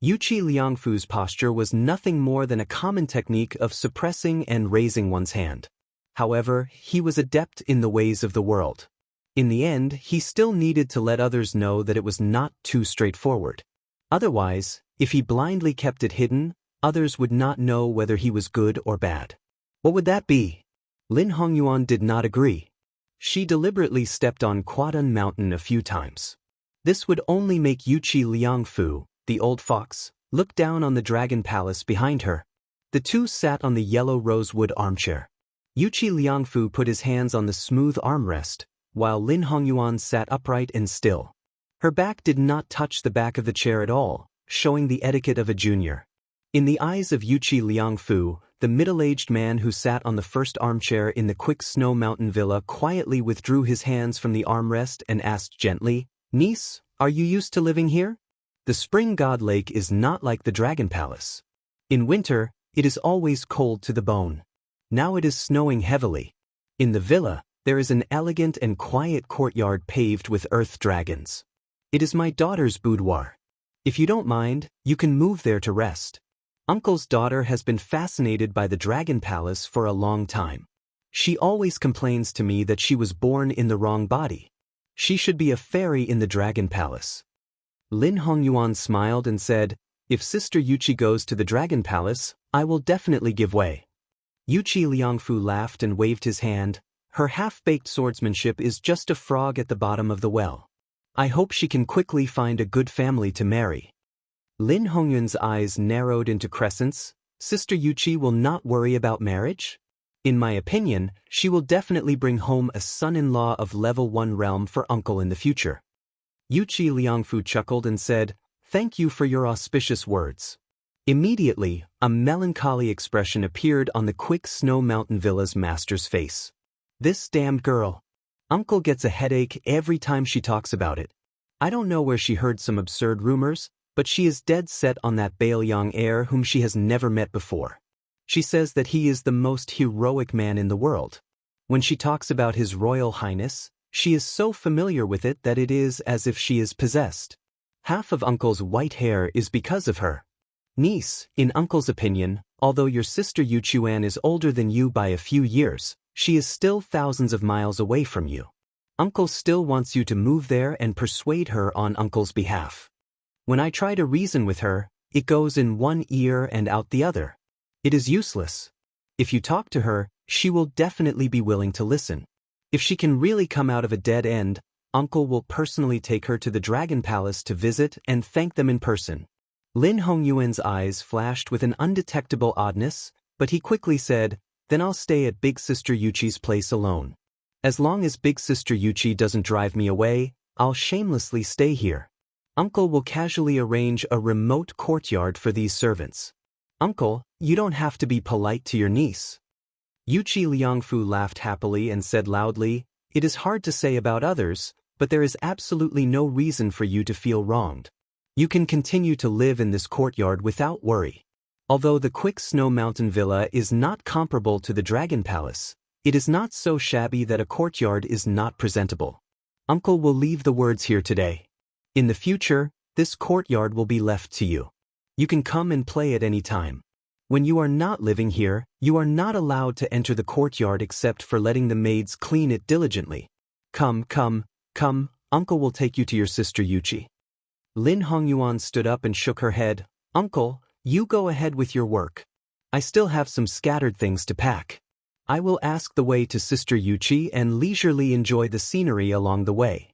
Yuqi Liangfu's posture was nothing more than a common technique of suppressing and raising one's hand. However, he was adept in the ways of the world. In the end, he still needed to let others know that it was not too straightforward. Otherwise, if he blindly kept it hidden, others would not know whether he was good or bad. What would that be? Lin Hongyuan did not agree. She deliberately stepped on Quadun Mountain a few times. This would only make Yuqi Liangfu, the old fox, look down on the Dragon Palace behind her. The two sat on the yellow rosewood armchair. Yuqi Liangfu put his hands on the smooth armrest, while Lin Hongyuan sat upright and still. Her back did not touch the back of the chair at all, showing the etiquette of a junior. In the eyes of Yuqi Liangfu, the middle-aged man who sat on the first armchair in the Quick Snow Mountain Villa quietly withdrew his hands from the armrest and asked gently, "Niece, are you used to living here? The Spring God Lake is not like the Dragon Palace. In winter, it is always cold to the bone. Now it is snowing heavily. In the villa, there is an elegant and quiet courtyard paved with earth dragons. It is my daughter's boudoir. If you don't mind, you can move there to rest. Uncle's daughter has been fascinated by the Dragon Palace for a long time. She always complains to me that she was born in the wrong body. She should be a fairy in the Dragon Palace." Lin Hongyuan smiled and said, "If Sister Yuqi goes to the Dragon Palace, I will definitely give way." Yuqi Liangfu laughed and waved his hand. "Her half-baked swordsmanship is just a frog at the bottom of the well. I hope she can quickly find a good family to marry." Lin Hongyuan's eyes narrowed into crescents. "Sister Yuqi will not worry about marriage? In my opinion, she will definitely bring home a son-in-law of level 1 realm for uncle in the future." Yuqi Liangfu chuckled and said, "Thank you for your auspicious words." Immediately, a melancholy expression appeared on the Quick Snow Mountain Villa's master's face. "This damned girl. Uncle gets a headache every time she talks about it. I don't know where she heard some absurd rumors, but she is dead set on that Bailiang heir whom she has never met before. She says that he is the most heroic man in the world. When she talks about His Royal Highness, she is so familiar with it that it is as if she is possessed. Half of Uncle's white hair is because of her. Niece, in Uncle's opinion, although your sister Yuchuan is older than you by a few years, she is still thousands of miles away from you. Uncle still wants you to move there and persuade her on Uncle's behalf. When I try to reason with her, it goes in one ear and out the other. It is useless. If you talk to her, she will definitely be willing to listen. If she can really come out of a dead end, Uncle will personally take her to the Dragon Palace to visit and thank them in person." Lin Hongyuan's eyes flashed with an undetectable oddness, but he quickly said, "Then I'll stay at Big Sister Yuchi's place alone. As long as Big Sister Yuchi doesn't drive me away, I'll shamelessly stay here. Uncle will casually arrange a remote courtyard for these servants. Uncle, you don't have to be polite to your niece." Yuqi Liangfu laughed happily and said loudly, "It is hard to say about others, but there is absolutely no reason for you to feel wronged. You can continue to live in this courtyard without worry. Although the Quick Snow Mountain Villa is not comparable to the Dragon Palace, it is not so shabby that a courtyard is not presentable. Uncle will leave the words here today. In the future, this courtyard will be left to you. You can come and play at any time. When you are not living here, you are not allowed to enter the courtyard except for letting the maids clean it diligently. Come, Uncle will take you to your sister Yuchi. Lin Hongyuan stood up and shook her head. Uncle, you go ahead with your work. I still have some scattered things to pack. I will ask the way to Sister Yuchi and leisurely enjoy the scenery along the way.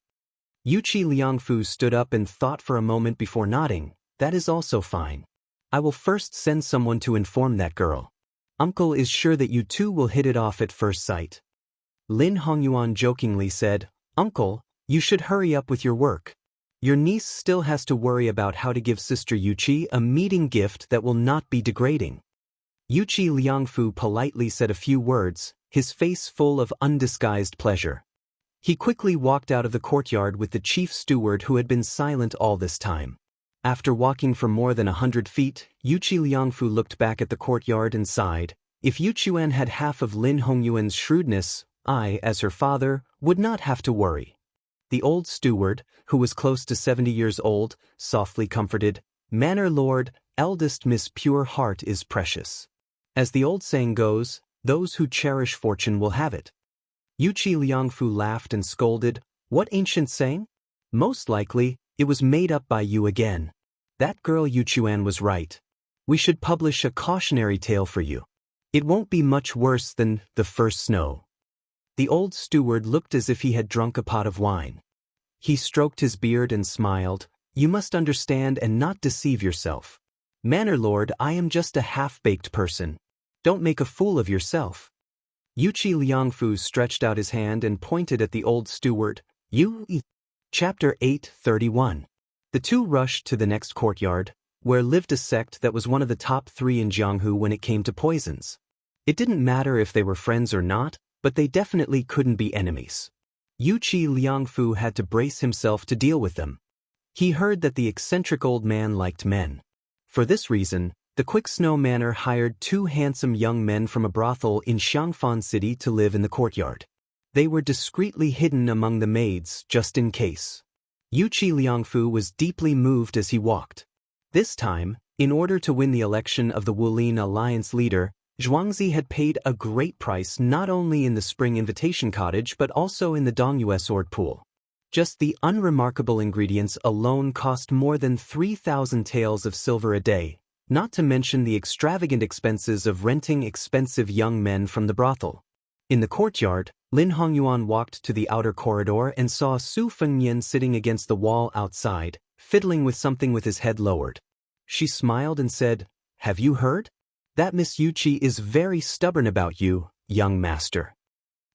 Yuchi Liangfu stood up and thought for a moment before nodding. That is also fine. I will first send someone to inform that girl. Uncle is sure that you two will hit it off at first sight. Lin Hongyuan jokingly said, Uncle, you should hurry up with your work. Your niece still has to worry about how to give Sister Yuchi a meeting gift that will not be degrading. Yuchi Liangfu politely said a few words, his face full of undisguised pleasure. He quickly walked out of the courtyard with the chief steward who had been silent all this time. After walking for more than 100 feet, Yuchi Liangfu looked back at the courtyard and sighed. If Yu Chuan had half of Lin Hongyuan's shrewdness, I, as her father, would not have to worry. The old steward, who was close to 70 years old, softly comforted, Manor Lord, eldest Miss Pure Heart is precious. As the old saying goes, those who cherish fortune will have it. Yuchi Liangfu laughed and scolded, what ancient saying? Most likely, it was made up by you again. That girl Yu Chuan was right. We should publish a cautionary tale for you. It won't be much worse than the first snow. The old steward looked as if he had drunk a pot of wine. He stroked his beard and smiled. You must understand and not deceive yourself. Manor Lord, I am just a half-baked person. Don't make a fool of yourself. Yuchi Liangfu stretched out his hand and pointed at the old steward. Chapter 8:31. The two rushed to the next courtyard, where lived a sect that was one of the top 3 in Jianghu when it came to poisons. It didn't matter if they were friends or not, but they definitely couldn't be enemies. Yuchi Liangfu had to brace himself to deal with them. He heard that the eccentric old man liked men. For this reason, the Quick Snow Manor hired 2 handsome young men from a brothel in Xianxia City to live in the courtyard. They were discreetly hidden among the maids, just in case. Yuchi Liangfu was deeply moved as he walked. This time, in order to win the election of the Wulin Alliance leader, Zhuangzi had paid a great price not only in the Spring Invitation Cottage but also in the Dongyue Sword Pool. Just the unremarkable ingredients alone cost more than 3,000 taels of silver a day, not to mention the extravagant expenses of renting expensive young men from the brothel. In the courtyard, Lin Hongyuan walked to the outer corridor and saw Su Fengyan sitting against the wall outside, fiddling with something with his head lowered. She smiled and said, Have you heard? That Miss Yuchi is very stubborn about you, young master.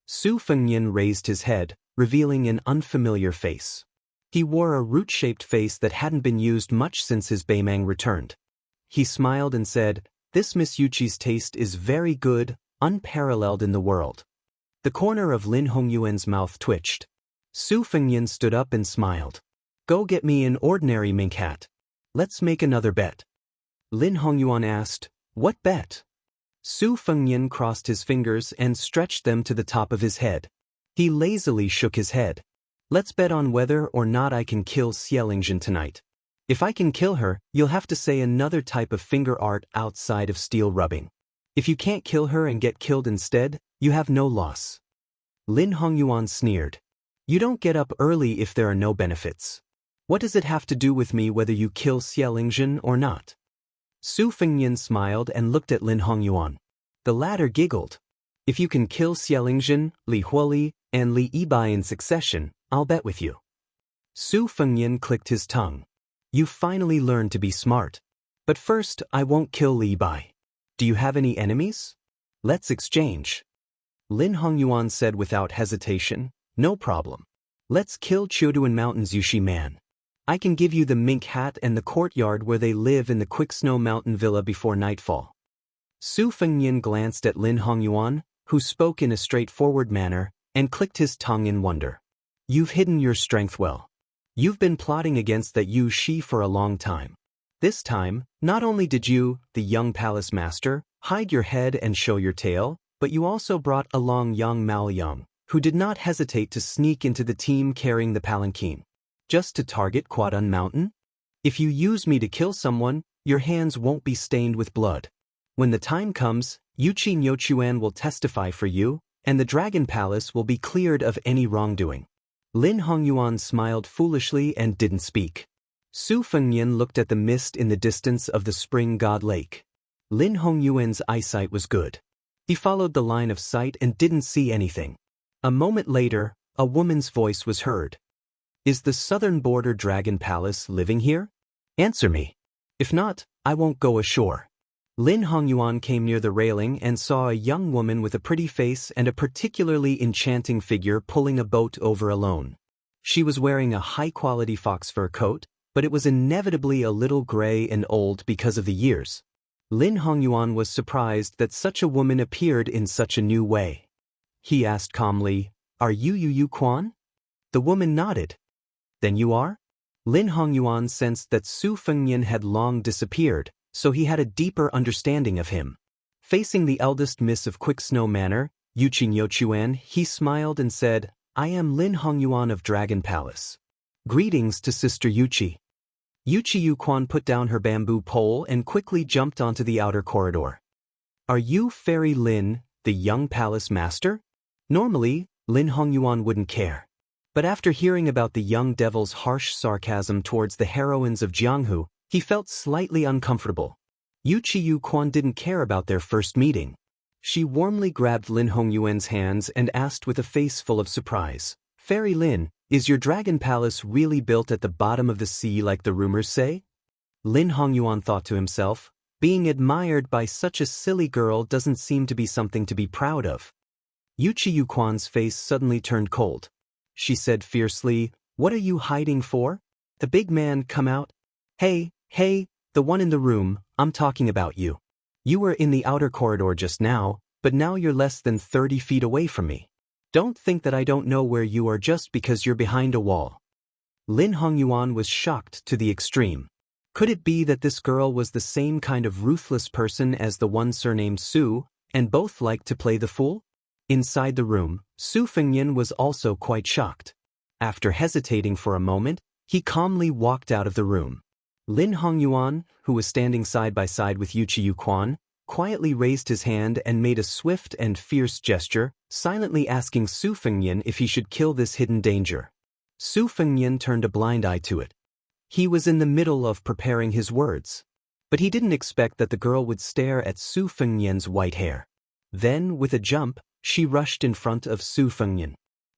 Su Fengyan raised his head, revealing an unfamiliar face. He wore a root-shaped face that hadn't been used much since his Beimang returned. He smiled and said, This Miss Yuchi's taste is very good, unparalleled in the world. The corner of Lin Hongyuan's mouth twitched. Su Fengyan stood up and smiled. Go get me an ordinary mink hat. Let's make another bet. Lin Hongyuan asked, What bet? Su Fengyan crossed his fingers and stretched them to the top of his head. He lazily shook his head. Let's bet on whether or not I can kill Xianxia tonight. If I can kill her, you'll have to say another type of finger art outside of steel rubbing. If you can't kill her and get killed instead, you have no loss. Lin Hongyuan sneered. You don't get up early if there are no benefits. What does it have to do with me whether you kill Xianxia or not? Su Fengyan smiled and looked at Lin Hongyuan. The latter giggled. If you can kill Xianxia, Li Huoli, and Li Yibai in succession, I'll bet with you. Su Fengyan clicked his tongue. You finally learned to be smart. But first, I won't kill Li Yibai. Do you have any enemies? Let's exchange. Lin Hongyuan said without hesitation, No problem. Let's kill Chioduan Mountain's Yushi man. I can give you the mink hat and the courtyard where they live in the Quick Snow Mountain Villa before nightfall. Su Fengyan glanced at Lin Hongyuan, who spoke in a straightforward manner, and clicked his tongue in wonder. You've hidden your strength well. You've been plotting against that Yu Shi for a long time. This time, not only did you, the young palace master, hide your head and show your tail, but you also brought along young Mao Yang, who did not hesitate to sneak into the team carrying the palanquin. Just to target Quadun Mountain? If you use me to kill someone, your hands won't be stained with blood. When the time comes, Yuchi Nyochuan will testify for you, and the Dragon Palace will be cleared of any wrongdoing. Lin Hongyuan smiled foolishly and didn't speak. Su Fengnian looked at the mist in the distance of the spring god lake. Lin Hongyuan's eyesight was good. He followed the line of sight and didn't see anything. A moment later, a woman's voice was heard. Is the southern border dragon palace living here? Answer me. If not, I won't go ashore. Lin Hongyuan came near the railing and saw a young woman with a pretty face and a particularly enchanting figure pulling a boat over alone. She was wearing a high-quality fox fur coat, but it was inevitably a little gray and old because of the years. Lin Hongyuan was surprised that such a woman appeared in such a new way. He asked calmly, Are you Yu Quan? The woman nodded. Then you are? Lin Hongyuan sensed that Su Fengnian had long disappeared, so he had a deeper understanding of him. Facing the eldest miss of Quick Snow Manor, Yuchi Nyochuan, he smiled and said, I am Lin Hongyuan of Dragon Palace. Greetings to Sister Yuchi. Yuchi Yu Quan put down her bamboo pole and quickly jumped onto the outer corridor. Are you Fairy Lin, the young palace master? Normally, Lin Hongyuan wouldn't care. But after hearing about the young devil's harsh sarcasm towards the heroines of Jianghu, he felt slightly uncomfortable. Yuchi Yu Quan didn't care about their first meeting. She warmly grabbed Lin Hongyuan's hands and asked with a face full of surprise, Fairy Lin, is your dragon palace really built at the bottom of the sea like the rumors say? Lin Hongyuan thought to himself, being admired by such a silly girl doesn't seem to be something to be proud of. Yuchi Yu Quan's face suddenly turned cold. She said fiercely, What are you hiding for? The big man come out. Hey, the one in the room, I'm talking about you. You were in the outer corridor just now, but now you're less than 30 feet away from me. Don't think that I don't know where you are just because you're behind a wall. Lin Hongyuan was shocked to the extreme. Could it be that this girl was the same kind of ruthless person as the one surnamed Su, and both liked to play the fool? Inside the room, Su Fengnian was also quite shocked. After hesitating for a moment, he calmly walked out of the room. Lin Hongyuan, who was standing side by side with Yuchi Yu Quan, quietly raised his hand and made a swift and fierce gesture, silently asking Su Fengnian if he should kill this hidden danger. Su Fengnian turned a blind eye to it. He was in the middle of preparing his words. But he didn't expect that the girl would stare at Su Fengnian's white hair. Then, with a jump, she rushed in front of Su Fengnian.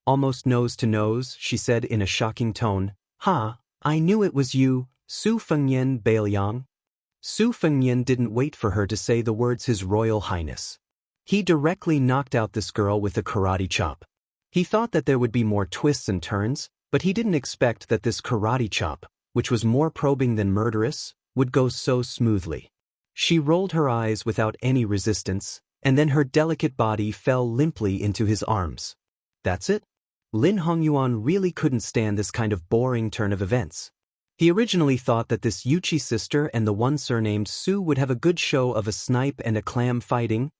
Almost nose to nose, she said in a shocking tone, Ha, I knew it was you, Su Fengnian Bailiang. Su Fengnian didn't wait for her to say the words His Royal Highness. He directly knocked out this girl with a karate chop. He thought that there would be more twists and turns, but he didn't expect that this karate chop, which was more probing than murderous, would go so smoothly. She rolled her eyes without any resistance, and then her delicate body fell limply into his arms. That's it? Lin Hongyuan really couldn't stand this kind of boring turn of events. He originally thought that this Yuchi sister and the one surnamed Su would have a good show of a snipe and a clam fighting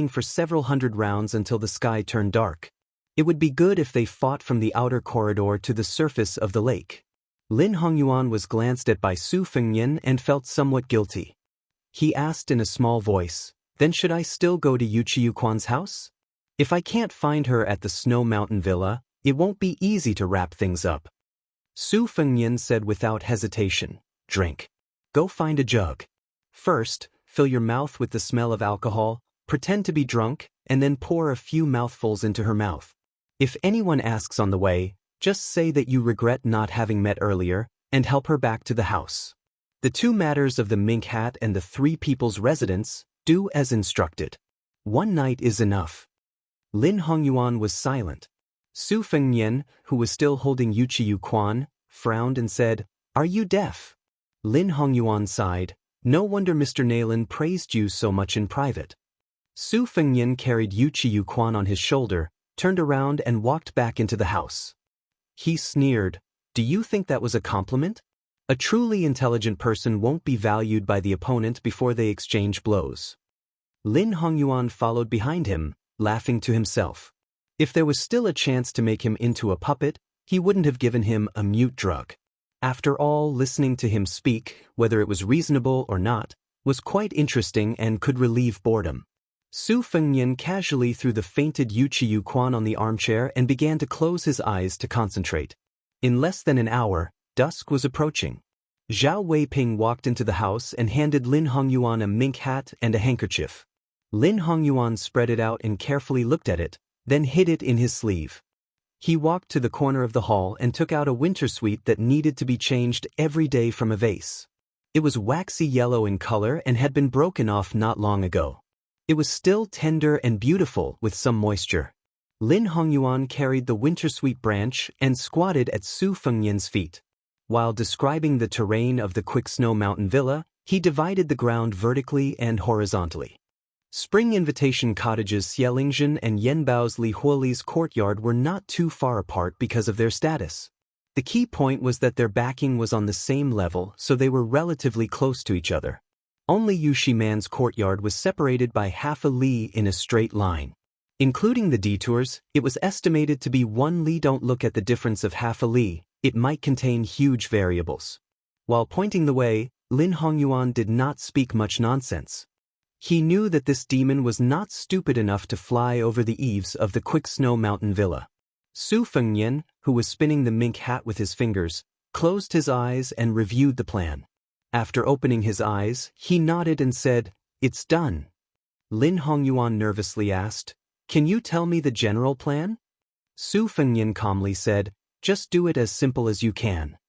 for several hundred rounds until the sky turned dark. It would be good if they fought from the outer corridor to the surface of the lake. Lin Hongyuan was glanced at by Su Fengnian and felt somewhat guilty. He asked in a small voice, Then should I still go to Yuchi Yu Quan's house? If I can't find her at the Snow Mountain Villa, it won't be easy to wrap things up. Su Fengnian said without hesitation, Drink. Go find a jug. First, fill your mouth with the smell of alcohol, pretend to be drunk, and then pour a few mouthfuls into her mouth. If anyone asks on the way, just say that you regret not having met earlier, and help her back to the house. The 2 matters of the mink hat and the 3 people's residence, do as instructed. 1 night is enough. Lin Hongyuan was silent. Su Fengnian, who was still holding Yuchi Yu Quan, frowned and said, Are you deaf? Lin Hongyuan sighed, No wonder Mr. Nalin praised you so much in private. Su Fengnian carried Yuchi Yu Quan on his shoulder, turned around and walked back into the house. He sneered, Do you think that was a compliment? A truly intelligent person won't be valued by the opponent before they exchange blows. Lin Hongyuan followed behind him, laughing to himself. If there was still a chance to make him into a puppet, he wouldn't have given him a mute drug. After all, listening to him speak, whether it was reasonable or not, was quite interesting and could relieve boredom. Su Fengnian casually threw the fainted Yu Quan on the armchair and began to close his eyes to concentrate. In less than an hour, dusk was approaching. Zhao Weiping walked into the house and handed Lin Hongyuan a mink hat and a handkerchief. Lin Hongyuan spread it out and carefully looked at it, then hid it in his sleeve. He walked to the corner of the hall and took out a winter sweet that needed to be changed every day from a vase. It was waxy yellow in color and had been broken off not long ago. It was still tender and beautiful with some moisture. Lin Hongyuan carried the wintersweet branch and squatted at Su Fengnian's feet. While describing the terrain of the Quick Snow Mountain Villa, he divided the ground vertically and horizontally. Spring Invitation Cottages Xialingzhen and Yanbao's Li Huoli's courtyard were not too far apart because of their status. The key point was that their backing was on the same level, so they were relatively close to each other. Only Yu Shiman's courtyard was separated by half a li in a straight line. Including the detours, it was estimated to be 1 li. Don't look at the difference of half a li, it might contain huge variables. While pointing the way, Lin Hongyuan did not speak much nonsense. He knew that this demon was not stupid enough to fly over the eaves of the Quick Snow Mountain Villa. Su Fengnian, who was spinning the mink hat with his fingers, closed his eyes and reviewed the plan. After opening his eyes, he nodded and said, "It's done." Lin Hongyuan nervously asked, "Can you tell me the general plan?" Su Fengnian calmly said, "Just do it as simple as you can."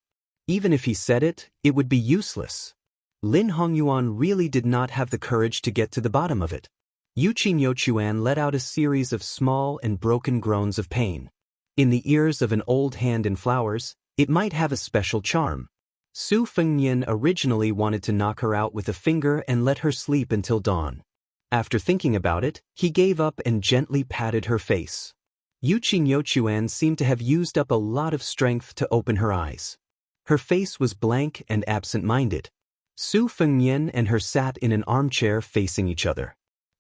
Even if he said it, it would be useless. Lin Hongyuan really did not have the courage to get to the bottom of it. Yuqin let out a series of small and broken groans of pain. In the ears of an old hand in flowers, it might have a special charm. Su Fengnian originally wanted to knock her out with a finger and let her sleep until dawn. After thinking about it, he gave up and gently patted her face. Yuqin seemed to have used up a lot of strength to open her eyes. Her face was blank and absent-minded. Su Fengnian and her sat in an armchair facing each other.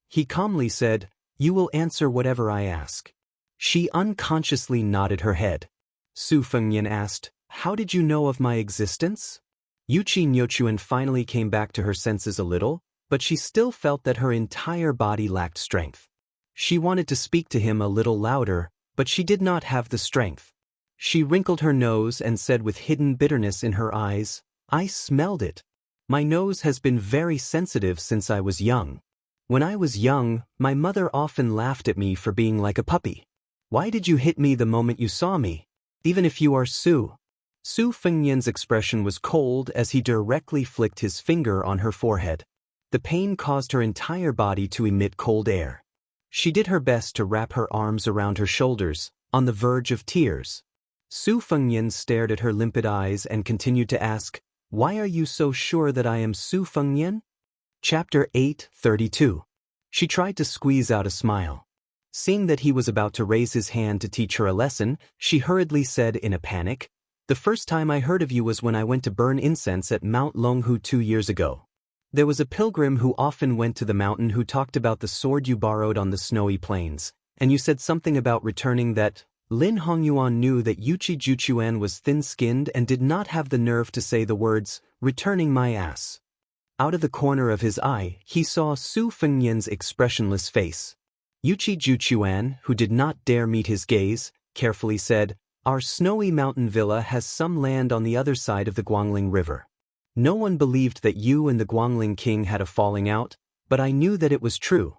He calmly said, "You will answer whatever I ask." She unconsciously nodded her head. Su Fengnian asked, "How did you know of my existence?" Yuqin finally came back to her senses a little, but she still felt that her entire body lacked strength. She wanted to speak to him a little louder, but she did not have the strength. She wrinkled her nose and said with hidden bitterness in her eyes, "I smelled it. My nose has been very sensitive since I was young. When I was young, my mother often laughed at me for being like a puppy. Why did you hit me the moment you saw me? Even if you are Su." Su Fengnian's expression was cold as he directly flicked his finger on her forehead. The pain caused her entire body to emit cold air. She did her best to wrap her arms around her shoulders, on the verge of tears. Su Fengnian stared at her limpid eyes and continued to ask, "Why are you so sure that I am Su Fengnian?" Chapter 8:32. She tried to squeeze out a smile. Seeing that he was about to raise his hand to teach her a lesson, she hurriedly said in a panic, "The first time I heard of you was when I went to burn incense at Mount Longhu 2 years ago. There was a pilgrim who often went to the mountain who talked about the sword you borrowed on the snowy plains, and you said something about returning that." Lin Hongyuan knew that Yuqin was thin-skinned and did not have the nerve to say the words, "returning my ass." Out of the corner of his eye, he saw Su Fengnian's expressionless face. Yuqin, who did not dare meet his gaze, carefully said, "Our snowy mountain villa has some land on the other side of the Guangling River. No one believed that you and the Guangling king had a falling out, but I knew that it was true.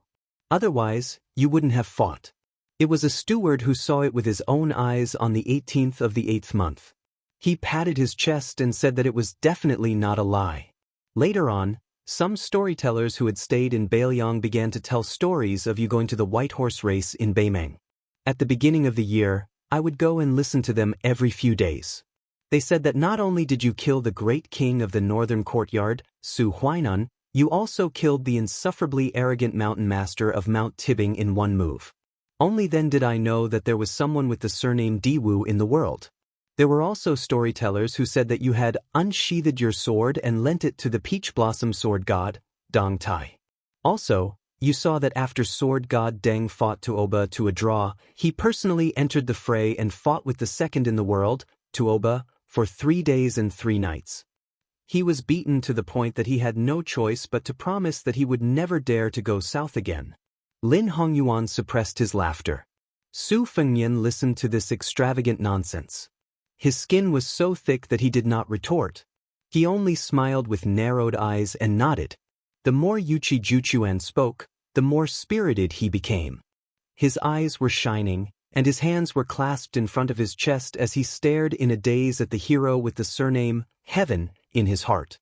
Otherwise, you wouldn't have fought. It was a steward who saw it with his own eyes on the 18th of the 8th month. He patted his chest and said that it was definitely not a lie." Later on, some storytellers who had stayed in Beiliang began to tell stories of you going to the White Horse race in Beimeng. At the beginning of the year, I would go and listen to them every few days. They said that not only did you kill the great king of the northern courtyard, Su Huainan, you also killed the insufferably arrogant mountain master of Mount Tibing in one move. Only then did I know that there was someone with the surname Diwu in the world. There were also storytellers who said that you had unsheathed your sword and lent it to the peach blossom sword god, Dong Tai. Also, you saw that after sword god Deng fought Tuoba to a draw, he personally entered the fray and fought with the second in the world, Tuoba, for 3 days and 3 nights. He was beaten to the point that he had no choice but to promise that he would never dare to go south again. Lin Hongyuan suppressed his laughter. Su Fengnian listened to this extravagant nonsense. His skin was so thick that he did not retort. He only smiled with narrowed eyes and nodded. The more Yuchi Juchuan spoke, the more spirited he became. His eyes were shining, and his hands were clasped in front of his chest as he stared in a daze at the hero with the surname Heaven in his heart.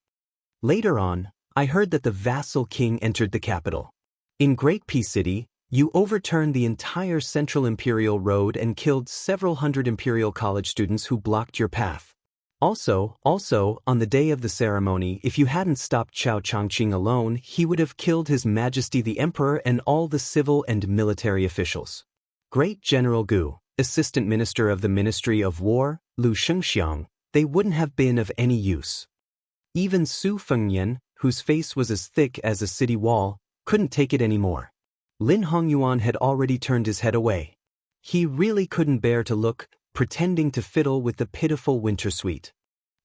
Later on, I heard that the vassal king entered the capital. In Great Peace City, you overturned the entire Central Imperial Road and killed several hundred Imperial College students who blocked your path. Also, on the day of the ceremony, if you hadn't stopped Chao Changqing alone, he would have killed His Majesty the Emperor and all the civil and military officials. Great General Gu, Assistant Minister of the Ministry of War, Lu Shengxiang, they wouldn't have been of any use. Even Su Fengnian, whose face was as thick as a city wall, couldn't take it anymore. Lin Hongyuan had already turned his head away. He really couldn't bear to look, pretending to fiddle with the pitiful winter suite.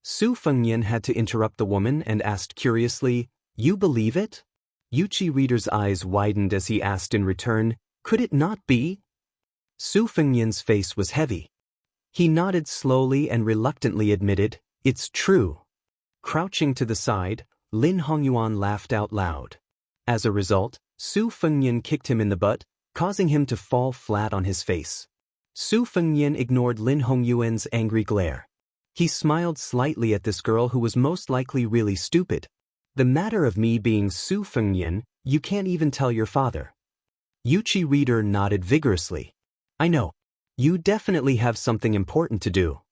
Su Fengnian had to interrupt the woman and asked curiously, "You believe it?" Yuchi Reader's eyes widened as he asked in return, "Could it not be?" Su Fengnian's face was heavy. He nodded slowly and reluctantly admitted, "It's true." Crouching to the side, Lin Hongyuan laughed out loud. As a result, Su Fengnian kicked him in the butt, causing him to fall flat on his face. Su Fengnian ignored Lin Hongyuan's angry glare. He smiled slightly at this girl who was most likely really stupid. "The matter of me being Su Fengnian, you can't even tell your father." Yuchi Reader nodded vigorously. "I know. You definitely have something important to do.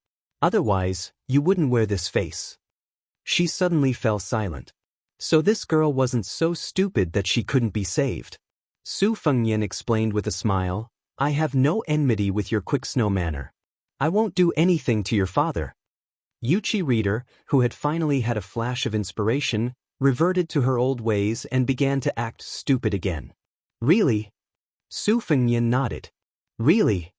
Otherwise, you wouldn't wear this face." She suddenly fell silent. So this girl wasn't so stupid that she couldn't be saved. Su Fengnian explained with a smile, "I have no enmity with your quick snow manner. I won't do anything to your father." Yuchi Reader, who had finally had a flash of inspiration, reverted to her old ways and began to act stupid again. "Really?" Su Fengnian nodded. "Really?"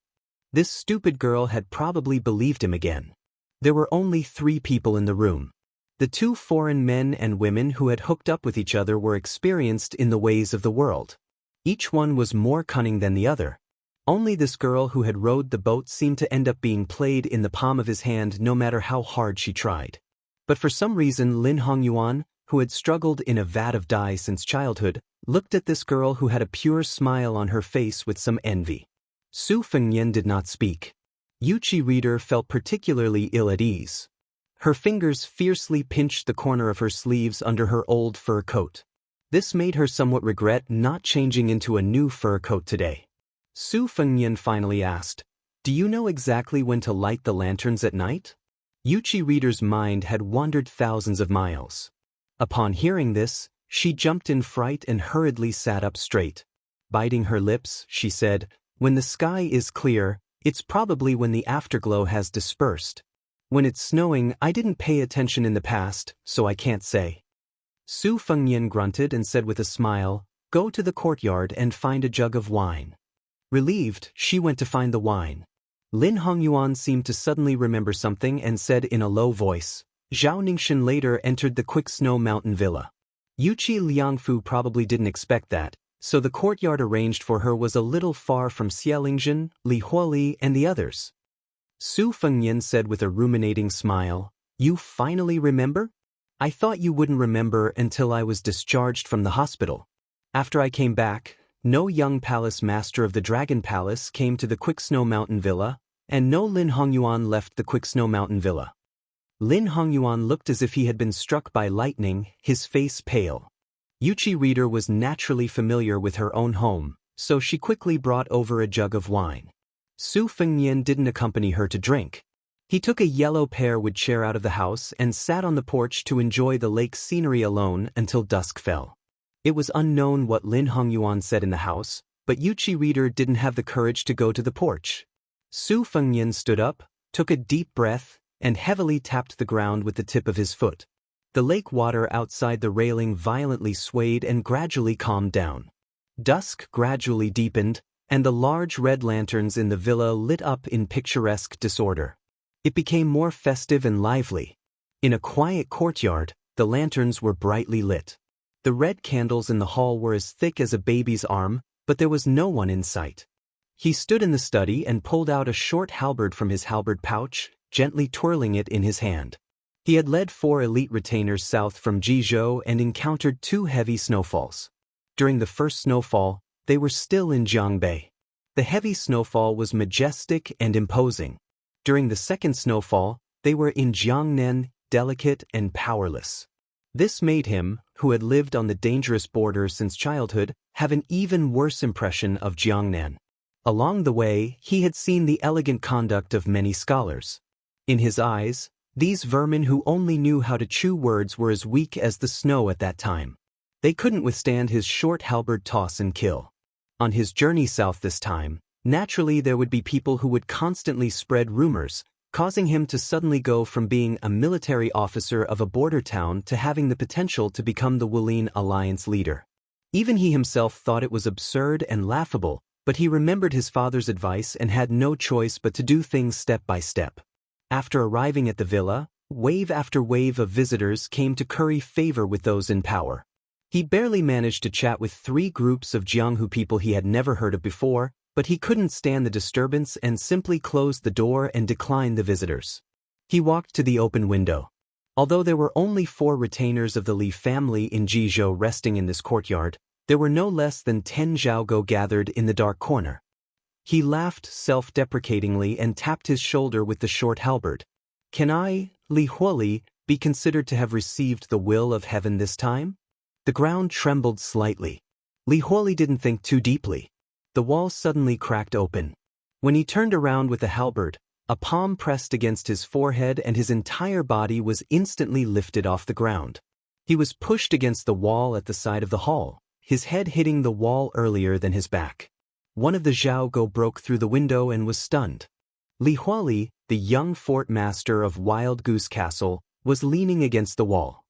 This stupid girl had probably believed him again. There were only 3 people in the room. The 2 foreign men and women who had hooked up with each other were experienced in the ways of the world. Each one was more cunning than the other. Only this girl who had rowed the boat seemed to end up being played in the palm of his hand no matter how hard she tried. But for some reason Lin Hongyuan, who had struggled in a vat of dye since childhood, looked at this girl who had a pure smile on her face with some envy. Su Fengnian did not speak. Yuchi Reader felt particularly ill at ease. Her fingers fiercely pinched the corner of her sleeves under her old fur coat. This made her somewhat regret not changing into a new fur coat today. Su Fengnian finally asked, "Do you know exactly when to light the lanterns at night?" Yuchi Reader's mind had wandered thousands of miles. Upon hearing this, she jumped in fright and hurriedly sat up straight. Biting her lips, she said, "When the sky is clear, it's probably when the afterglow has dispersed. When it's snowing, I didn't pay attention in the past, so I can't say." Su Fengnian grunted and said with a smile, "Go to the courtyard and find a jug of wine." Relieved, she went to find the wine. Lin Hongyuan seemed to suddenly remember something and said in a low voice, "Zhao Ningxin later entered the Quick Snow Mountain Villa." Yuchi Liangfu probably didn't expect that, so the courtyard arranged for her was a little far from Xianxia, Li Huoli, and the others. Su Fengnian said with a ruminating smile, "You finally remember? I thought you wouldn't remember until I was discharged from the hospital. After I came back, no young palace master of the Dragon Palace came to the Quick Snow Mountain Villa, and no Lin Hongyuan left the Quick Snow Mountain Villa." Lin Hongyuan looked as if he had been struck by lightning, his face pale. Yuchi Reader was naturally familiar with her own home, so she quickly brought over a jug of wine. Su Fengnian didn't accompany her to drink. He took a yellow pearwood chair out of the house and sat on the porch to enjoy the lake scenery alone until dusk fell. It was unknown what Lin Hongyuan said in the house, but Yuchi Reader didn't have the courage to go to the porch. Su Fengnian stood up, took a deep breath, and heavily tapped the ground with the tip of his foot. The lake water outside the railing violently swayed and gradually calmed down. Dusk gradually deepened, and the large red lanterns in the villa lit up in picturesque disorder. It became more festive and lively. In a quiet courtyard, the lanterns were brightly lit. The red candles in the hall were as thick as a baby's arm, but there was no one in sight. He stood in the study and pulled out a short halberd from his halberd pouch, gently twirling it in his hand. He had led 4 elite retainers south from Jizhou and encountered 2 heavy snowfalls. During the first snowfall, they were still in Jiangbei. The heavy snowfall was majestic and imposing. During the second snowfall, they were in Jiangnan, delicate and powerless. This made him, who had lived on the dangerous border since childhood, have an even worse impression of Jiangnan. Along the way, he had seen the elegant conduct of many scholars. In his eyes, these vermin who only knew how to chew words were as weak as the snow at that time. They couldn't withstand his short halberd toss and kill. On his journey south this time, naturally there would be people who would constantly spread rumors, causing him to suddenly go from being a military officer of a border town to having the potential to become the Wulin Alliance leader. Even he himself thought it was absurd and laughable, but he remembered his father's advice and had no choice but to do things step by step. After arriving at the villa, wave after wave of visitors came to curry favor with those in power. He barely managed to chat with 3 groups of Jianghu people he had never heard of before, but he couldn't stand the disturbance and simply closed the door and declined the visitors. He walked to the open window. Although there were only 4 retainers of the Li family in Jizhou resting in this courtyard, there were no less than 10 Zhaogo gathered in the dark corner. He laughed self-deprecatingly and tapped his shoulder with the short halberd. "Can I, Li Huoli, be considered to have received the will of heaven this time?" The ground trembled slightly. Li Huoli didn't think too deeply. The wall suddenly cracked open. When he turned around with the halberd, a palm pressed against his forehead and his entire body was instantly lifted off the ground. He was pushed against the wall at the side of the hall, his head hitting the wall earlier than his back. One of the Zhaogo broke through the window and was stunned. Li Huoli, the young fort master of Wild Goose Castle, was leaning against the wall.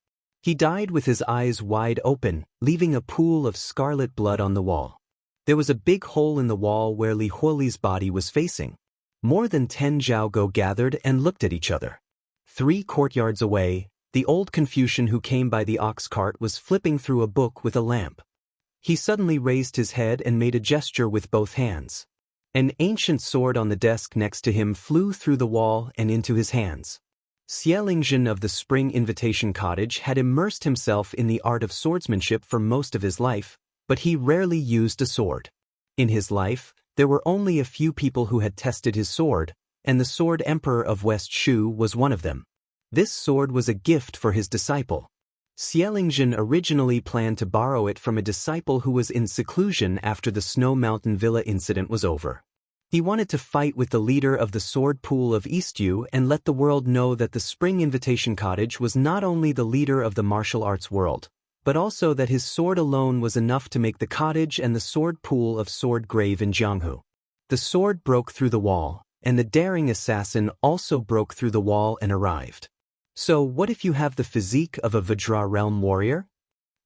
He died with his eyes wide open, leaving a pool of scarlet blood on the wall. There was a big hole in the wall where Li Huoli's body was facing. More than 10 Zhaogo gathered and looked at each other. 3 courtyards away, the old Confucian who came by the ox cart was flipping through a book with a lamp. He suddenly raised his head and made a gesture with both hands. An ancient sword on the desk next to him flew through the wall and into his hands. Xianxia of the Spring Invitation Cottage had immersed himself in the art of swordsmanship for most of his life, but he rarely used a sword. In his life, there were only a few people who had tested his sword, and the Sword Emperor of West Shu was one of them. This sword was a gift for his disciple. Xianxia originally planned to borrow it from a disciple who was in seclusion after the Snow Mountain Villa incident was over. He wanted to fight with the leader of the Sword Pool of Eastyu and let the world know that the Spring Invitation Cottage was not only the leader of the martial arts world, but also that his sword alone was enough to make the cottage and the Sword Pool of Sword grave in Jianghu. The sword broke through the wall, and the daring assassin also broke through the wall and arrived. So what if you have the physique of a Vajra realm warrior?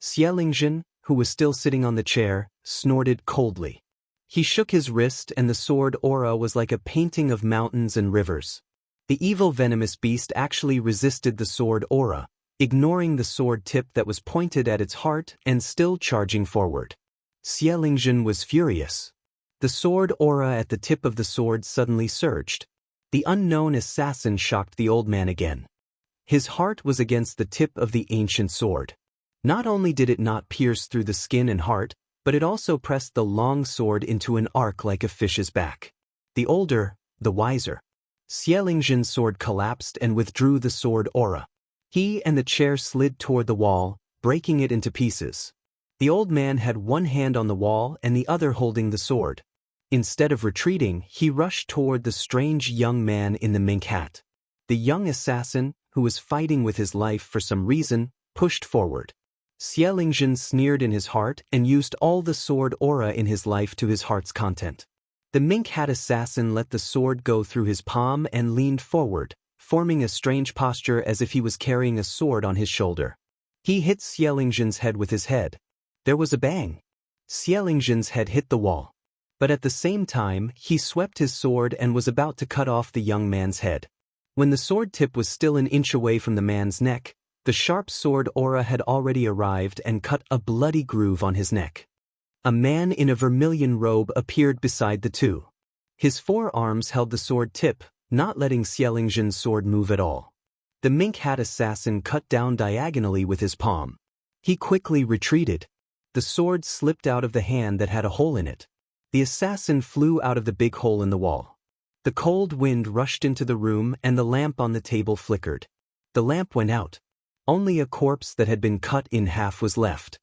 Xianxia, who was still sitting on the chair, snorted coldly. He shook his wrist and the sword aura was like a painting of mountains and rivers. The evil venomous beast actually resisted the sword aura, ignoring the sword tip that was pointed at its heart and still charging forward. Xianxia was furious. The sword aura at the tip of the sword suddenly surged. The unknown assassin shocked the old man again. His heart was against the tip of the ancient sword. Not only did it not pierce through the skin and heart, but it also pressed the long sword into an arc like a fish's back. The older, the wiser. Xianxia's sword collapsed and withdrew the sword aura. He and the chair slid toward the wall, breaking it into pieces. The old man had one hand on the wall and the other holding the sword. Instead of retreating, he rushed toward the strange young man in the mink hat. The young assassin, who was fighting with his life for some reason, pushed forward. Xianxia sneered in his heart and used all the sword aura in his life to his heart's content. The mink hat assassin let the sword go through his palm and leaned forward, forming a strange posture as if he was carrying a sword on his shoulder. He hit Xianxia's head with his head. There was a bang. Xianxia's head hit the wall. But at the same time, he swept his sword and was about to cut off the young man's head. When the sword tip was still an inch away from the man's neck, the sharp sword aura had already arrived and cut a bloody groove on his neck. A man in a vermilion robe appeared beside the two. His forearms held the sword tip, not letting Xianxia's sword move at all. The mink hat assassin cut down diagonally with his palm. He quickly retreated. The sword slipped out of the hand that had a hole in it. The assassin flew out of the big hole in the wall. The cold wind rushed into the room and the lamp on the table flickered. The lamp went out. Only a corpse that had been cut in half was left.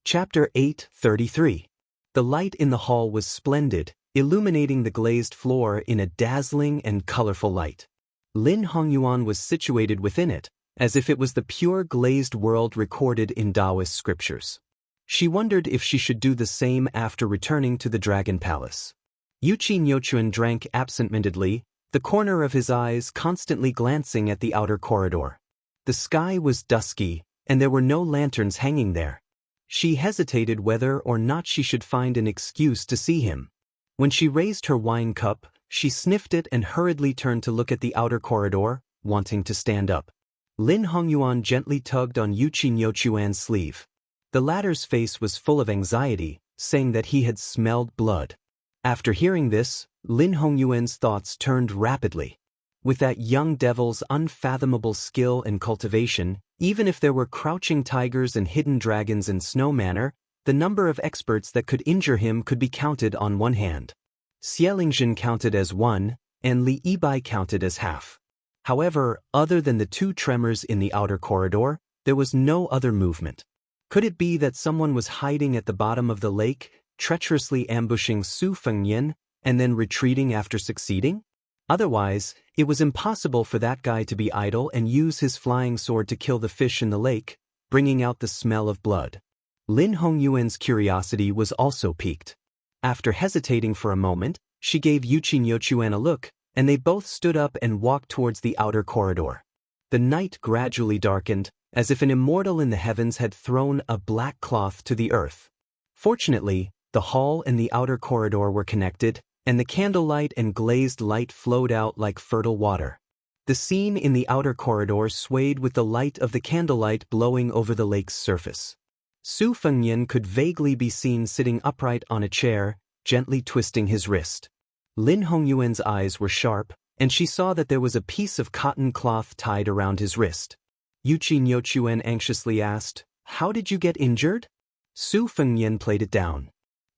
Chapter 8:33. The light in the hall was splendid, illuminating the glazed floor in a dazzling and colorful light. Lin Hongyuan was situated within it, as if it was the pure glazed world recorded in Taoist scriptures. She wondered if she should do the same after returning to the Dragon Palace. Yuqi Nyochuan drank absent-mindedly, the corner of his eyes constantly glancing at the outer corridor. The sky was dusky, and there were no lanterns hanging there. She hesitated whether or not she should find an excuse to see him. When she raised her wine cup, she sniffed it and hurriedly turned to look at the outer corridor, wanting to stand up. Lin Hongyuan gently tugged on Yuqi Nyochuan's sleeve. The latter's face was full of anxiety, saying that he had smelled blood. After hearing this, Lin Hongyuan's thoughts turned rapidly. With that young devil's unfathomable skill and cultivation, even if there were crouching tigers and hidden dragons in Snow Manor, the number of experts that could injure him could be counted on one hand. Xianxia counted as one, and Li Yibai counted as half. However, other than the two tremors in the outer corridor, there was no other movement. Could it be that someone was hiding at the bottom of the lake, treacherously ambushing Su Fengnian, and then retreating after succeeding? Otherwise, it was impossible for that guy to be idle and use his flying sword to kill the fish in the lake, bringing out the smell of blood. Lin Hongyuan's curiosity was also piqued. After hesitating for a moment, she gave Yuqi Nyochuan a look, and they both stood up and walked towards the outer corridor. The night gradually darkened, as if an immortal in the heavens had thrown a black cloth to the earth. Fortunately, the hall and the outer corridor were connected, and the candlelight and glazed light flowed out like fertile water. The scene in the outer corridor swayed with the light of the candlelight blowing over the lake's surface. Su Fengnian could vaguely be seen sitting upright on a chair, gently twisting his wrist. Lin Hongyuan's eyes were sharp, and she saw that there was a piece of cotton cloth tied around his wrist. Yuqi Nyochuan anxiously asked, "How did you get injured?" Su Fengnian played it down.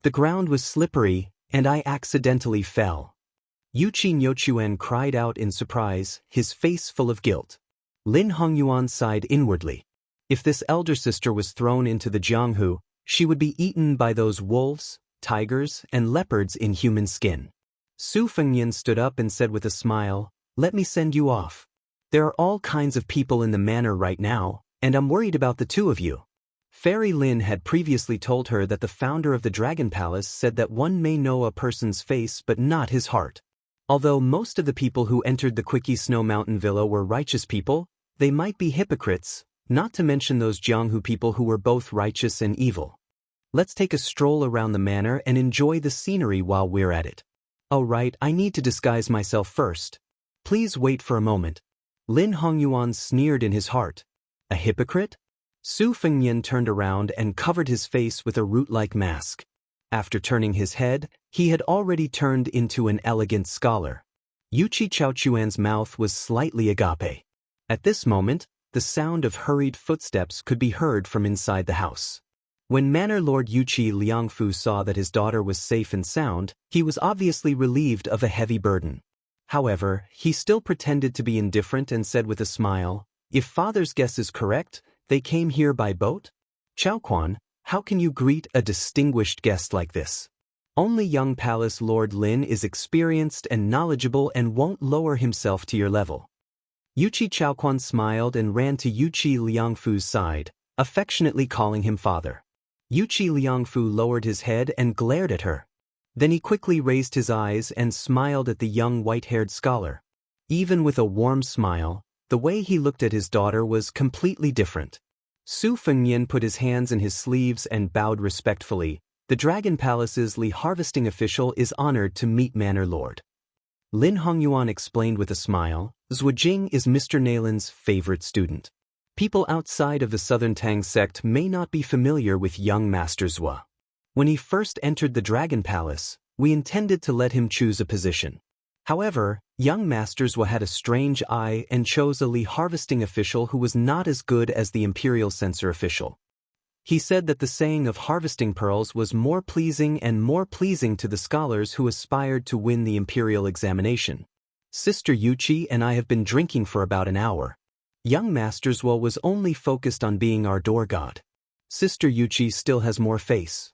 "The ground was slippery, and I accidentally fell." Yuqi Nyochuan cried out in surprise, his face full of guilt. Lin Hongyuan sighed inwardly. If this elder sister was thrown into the Jianghu, she would be eaten by those wolves, tigers, and leopards in human skin. Su Fengnian stood up and said with a smile, "Let me send you off. There are all kinds of people in the manor right now, and I'm worried about the two of you." Fairy Lin had previously told her that the founder of the Dragon Palace said that one may know a person's face but not his heart. Although most of the people who entered the Quickie Snow Mountain Villa were righteous people, they might be hypocrites, not to mention those Jianghu people who were both righteous and evil. "Let's take a stroll around the manor and enjoy the scenery while we're at it." "Oh right, I need to disguise myself first. Please wait for a moment." Lin Hongyuan sneered in his heart. A hypocrite? Su Fengnian turned around and covered his face with a root-like mask. After turning his head, he had already turned into an elegant scholar. Yuqi Chaochuan's mouth was slightly agape. At this moment, the sound of hurried footsteps could be heard from inside the house. When Manor Lord Yuqi Liangfu saw that his daughter was safe and sound, he was obviously relieved of a heavy burden. However, he still pretended to be indifferent and said with a smile, "If father's guess is correct, they came here by boat? Chaoquan, how can you greet a distinguished guest like this? Only young Palace Lord Lin is experienced and knowledgeable and won't lower himself to your level." Yuqi Chaoquan smiled and ran to Yuqi Liangfu's side, affectionately calling him father. Yuqi Liangfu lowered his head and glared at her. Then he quickly raised his eyes and smiled at the young white-haired scholar. Even with a warm smile, the way he looked at his daughter was completely different. Su Fengnian put his hands in his sleeves and bowed respectfully. "The Dragon Palace's Li harvesting official is honored to meet Manor Lord." Lin Hongyuan explained with a smile, "Zhuojing is Mr. Nalin's favorite student. People outside of the Southern Tang sect may not be familiar with young Master Zhua. When he first entered the Dragon Palace, we intended to let him choose a position. However, young Masterswa had a strange eye and chose a harvesting official who was not as good as the imperial censor official. He said that the saying of harvesting pearls was more pleasing to the scholars who aspired to win the imperial examination. Sister Yuchi and I have been drinking for about an hour. Young Masterswa was only focused on being our door god. Sister Yuchi still has more face.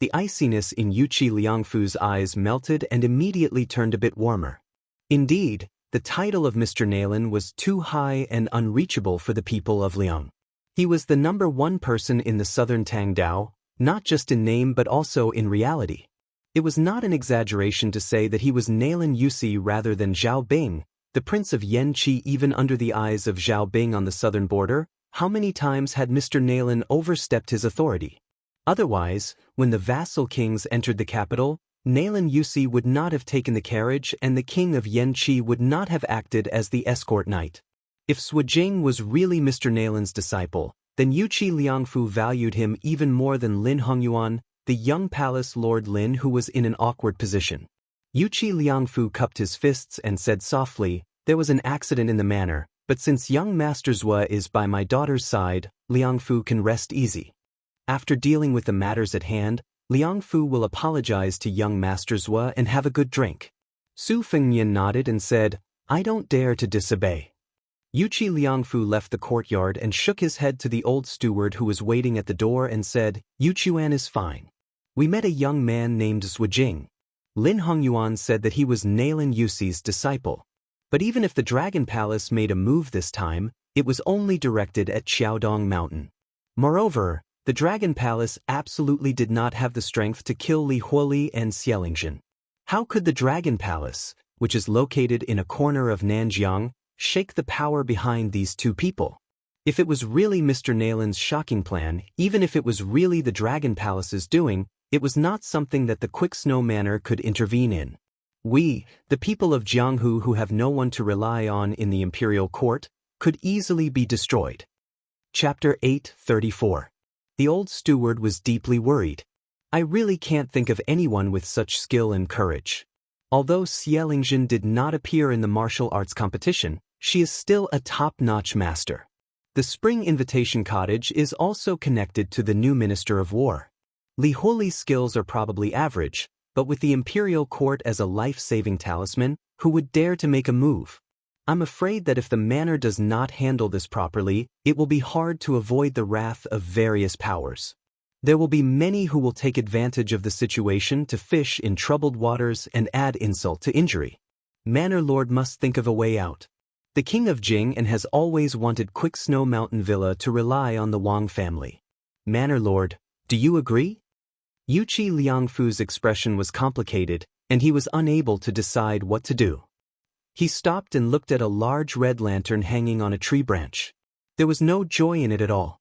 The iciness in Yuchi Liangfu's eyes melted and immediately turned a bit warmer. Indeed, the title of Mr. Nailan was too high and unreachable for the people of Liang. He was the number one person in the southern Tangdao, not just in name but also in reality. It was not an exaggeration to say that he was Nailan Yusi rather than Zhao Bing, the prince of Yanqi. Even under the eyes of Zhao Bing on the southern border, how many times had Mr. Nailan overstepped his authority? Otherwise, when the vassal kings entered the capital, Nailan Yusi would not have taken the carriage and the king of Yanqi would not have acted as the escort knight. If Swijing was really Mr. Nailan's disciple, then Yuchi Liangfu valued him even more than Lin Hongyuan, the young palace lord Lin, who was in an awkward position. Yuchi Liangfu cupped his fists and said softly, "There was an accident in the manor, but since young Masterswa is by my daughter's side, Liangfu can rest easy. After dealing with the matters at hand, Liangfu will apologize to young Masterswa and have a good drink." Su Fengnian nodded and said, "I don't dare to disobey." Yuchi Liangfu left the courtyard and shook his head to the old steward who was waiting at the door and said, "Yuchuan is fine. We met a young man named Swijing." Lin Hongyuan said that he was Nailan Yusi's disciple. But even if the Dragon Palace made a move this time, it was only directed at Xiaodong Mountain. Moreover, the Dragon Palace absolutely did not have the strength to kill Li Huoli and Xianxia. How could the Dragon Palace, which is located in a corner of Nanjiang, shake the power behind these two people? If it was really Mr. Nailan's shocking plan, even if it was really the Dragon Palace's doing, it was not something that the Quick Snow Manor could intervene in. We, the people of Jianghu who have no one to rely on in the imperial court, could easily be destroyed. Chapter 8:34. The old steward was deeply worried. "I really can't think of anyone with such skill and courage. Although Xianxia did not appear in the martial arts competition, she is still a top-notch master." The Spring Invitation Cottage is also connected to the new Minister of War. Li Huoli's skills are probably average, but with the imperial court as a life-saving talisman, who would dare to make a move? I'm afraid that if the manor does not handle this properly, it will be hard to avoid the wrath of various powers. There will be many who will take advantage of the situation to fish in troubled waters and add insult to injury. Manor Lord must think of a way out. The king of Jing and has always wanted Quick Snow Mountain Villa to rely on the Wang family. Manor Lord, do you agree? Yuchi Liangfu's expression was complicated, and he was unable to decide what to do. He stopped and looked at a large red lantern hanging on a tree branch. There was no joy in it at all.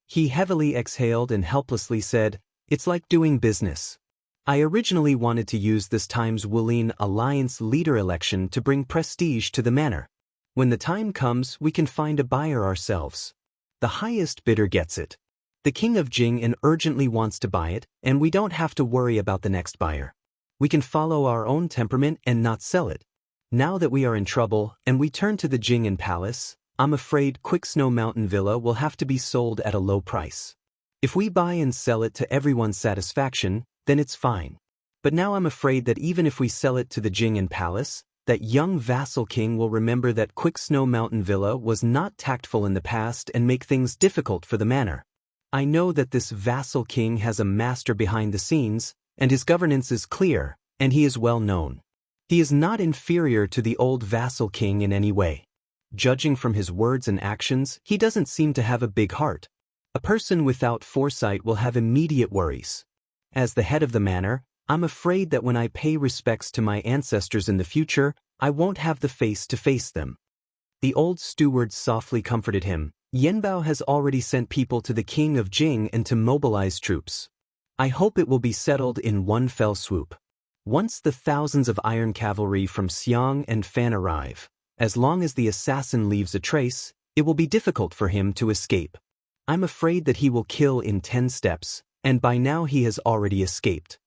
He heavily exhaled and helplessly said, "It's like doing business. I originally wanted to use this time's Wulin Alliance leader election to bring prestige to the manor. When the time comes, we can find a buyer ourselves. The highest bidder gets it. The king of Jing urgently wants to buy it, and we don't have to worry about the next buyer. We can follow our own temperament and not sell it. Now that we are in trouble and we turn to the Jing'an Palace, I'm afraid Quick Snow Mountain Villa will have to be sold at a low price. If we buy and sell it to everyone's satisfaction, then it's fine. But now I'm afraid that even if we sell it to the Jing'an Palace, that young vassal king will remember that Quick Snow Mountain Villa was not tactful in the past and make things difficult for the manor. I know that this vassal king has a master behind the scenes, and his governance is clear, and he is well known. He is not inferior to the old vassal king in any way. Judging from his words and actions, he doesn't seem to have a big heart. A person without foresight will have immediate worries. As the head of the manor, I'm afraid that when I pay respects to my ancestors in the future, I won't have the face to face them." The old steward softly comforted him. "Yenbao has already sent people to the king of Jing and to mobilize troops. I hope it will be settled in one fell swoop. Once the thousands of iron cavalry from Xiang and Fan arrive, as long as the assassin leaves a trace, it will be difficult for him to escape. I'm afraid that he will kill in 10 steps, and by now he has already escaped.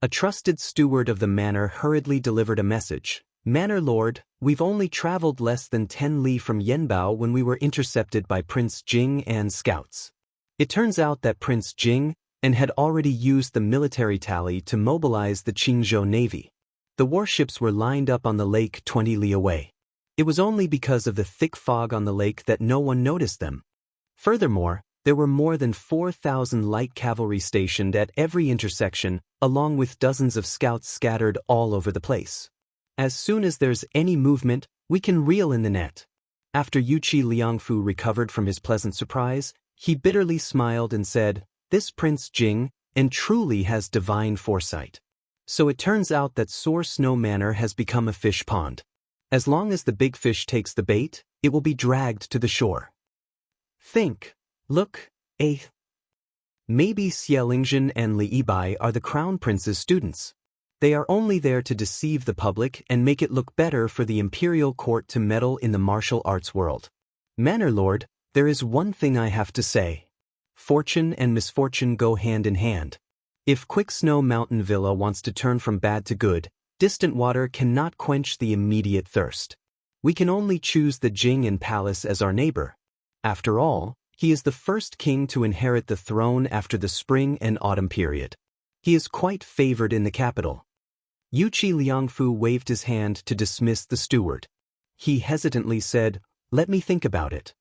A trusted steward of the manor hurriedly delivered a message. "Manor Lord, we've only traveled less than 10 li from Yanbao when we were intercepted by Prince Jing and scouts. It turns out that Prince Jing had already used the military tally to mobilize the Qingzhou Navy. The warships were lined up on the lake 20 li away. It was only because of the thick fog on the lake that no one noticed them. Furthermore, there were more than 4,000 light cavalry stationed at every intersection, along with dozens of scouts scattered all over the place. As soon as there's any movement, we can reel in the net." After Yuqi Liangfu recovered from his pleasant surprise, he bitterly smiled and said, "This Prince Jing truly has divine foresight. So it turns out that Soar Snow Manor has become a fish pond. As long as the big fish takes the bait, it will be dragged to the shore. Think. Look, maybe Xianxia and Li Yibai are the crown prince's students. They are only there to deceive the public and make it look better for the imperial court to meddle in the martial arts world. Manor Lord, there is one thing I have to say. Fortune and misfortune go hand in hand. If Quick Snow Mountain Villa wants to turn from bad to good, distant water cannot quench the immediate thirst. We can only choose the Jing Palace as our neighbor. After all, he is the first king to inherit the throne after the spring and autumn period. He is quite favored in the capital." Yuqi Liangfu waved his hand to dismiss the steward. He hesitantly said, "Let me think about it."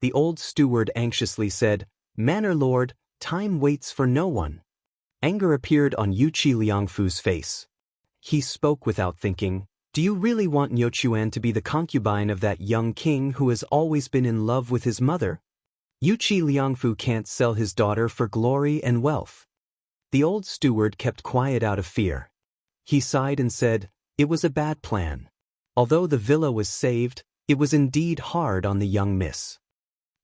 The old steward anxiously said, "Manor Lord, time waits for no one." Anger appeared on Yuqi Liangfu's face. He spoke without thinking. "Do you really want Nyochuan to be the concubine of that young king who has always been in love with his mother? Yuqi Liangfu can't sell his daughter for glory and wealth." The old steward kept quiet out of fear. He sighed and said, "It was a bad plan. Although the villa was saved, it was indeed hard on the young miss."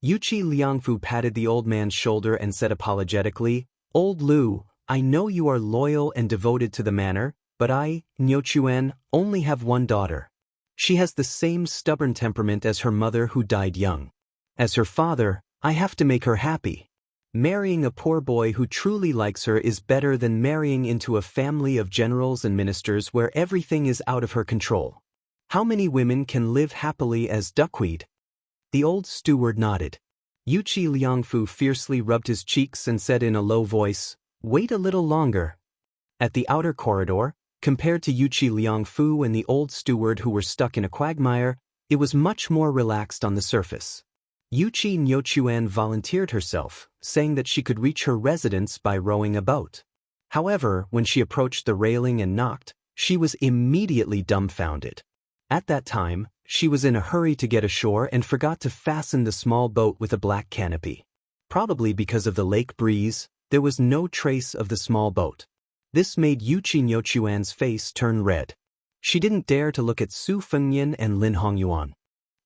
Yuqi Liangfu patted the old man's shoulder and said apologetically, "Old Lu, I know you are loyal and devoted to the manor, but I, Nyochuan, only have one daughter. She has the same stubborn temperament as her mother who died young. As her father, I have to make her happy. Marrying a poor boy who truly likes her is better than marrying into a family of generals and ministers where everything is out of her control. How many women can live happily as duckweed?" The old steward nodded. Yuqi Liangfu fiercely rubbed his cheeks and said in a low voice, "Wait a little longer." At the outer corridor, compared to Yuqi Liangfu and the old steward who were stuck in a quagmire, it was much more relaxed on the surface. Yuqi Nyochuan volunteered herself, saying that she could reach her residence by rowing a boat. However, when she approached the railing and knocked, she was immediately dumbfounded. At that time, she was in a hurry to get ashore and forgot to fasten the small boat with a black canopy. Probably because of the lake breeze, there was no trace of the small boat. This made Yuqi Nyochuan's face turn red. She didn't dare to look at Su Fengyan and Lin Hongyuan.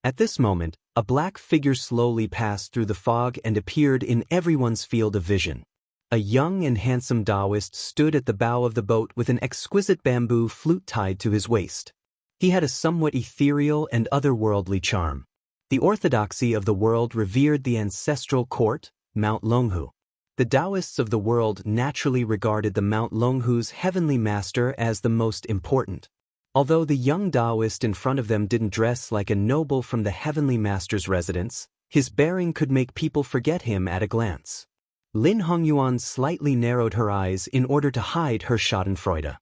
At this moment, a black figure slowly passed through the fog and appeared in everyone's field of vision. A young and handsome Taoist stood at the bow of the boat with an exquisite bamboo flute tied to his waist. He had a somewhat ethereal and otherworldly charm. The orthodoxy of the world revered the ancestral court, Mount Longhu. The Taoists of the world naturally regarded the Mount Longhu's heavenly master as the most important. Although the young Taoist in front of them didn't dress like a noble from the heavenly master's residence, his bearing could make people forget him at a glance. Lin Hongyuan slightly narrowed her eyes in order to hide her schadenfreude.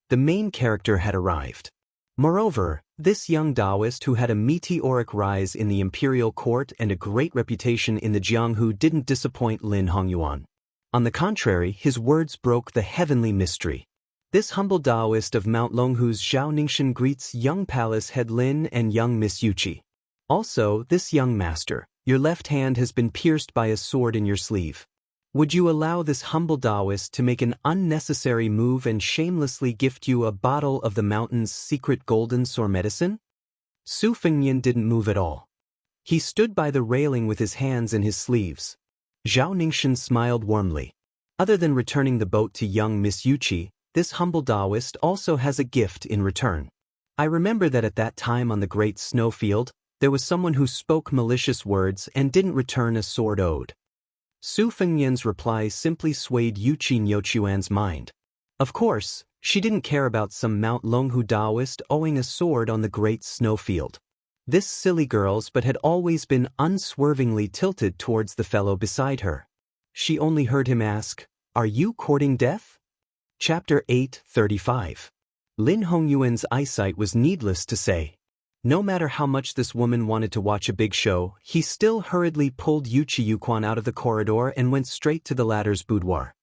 The main character had arrived. Moreover, this young Taoist who had a meteoric rise in the imperial court and a great reputation in the Jianghu didn't disappoint Lin Hongyuan. On the contrary, his words broke the heavenly mystery. This humble Taoist of Mount Longhu's Zhao Ningxian greets young palace head Lin and young Miss Yuqi. Also, this young master, your left hand has been pierced by a sword in your sleeve. Would you allow this humble Taoist to make an unnecessary move and shamelessly gift you a bottle of the mountain's secret golden sore medicine? Su Fengyan didn't move at all. He stood by the railing with his hands in his sleeves. Zhao Ningxian smiled warmly. Other than returning the boat to young Miss Yuqi, this humble Taoist also has a gift in return. I remember that at that time on the great snowfield, there was someone who spoke malicious words and didn't return a sword ode. Su Fengnian's reply simply swayed Yuqi Nyochuan's mind. Of course, she didn't care about some Mount Longhu Taoist owing a sword on the great snowfield. This silly girl's but had always been unswervingly tilted towards the fellow beside her. She only heard him ask, "Are you courting death?" Chapter 8:35. Lin Hongyuan's eyesight was needless to say. No matter how much this woman wanted to watch a big show, he still hurriedly pulled Yuqi Yuquan out of the corridor and went straight to the latter's boudoir.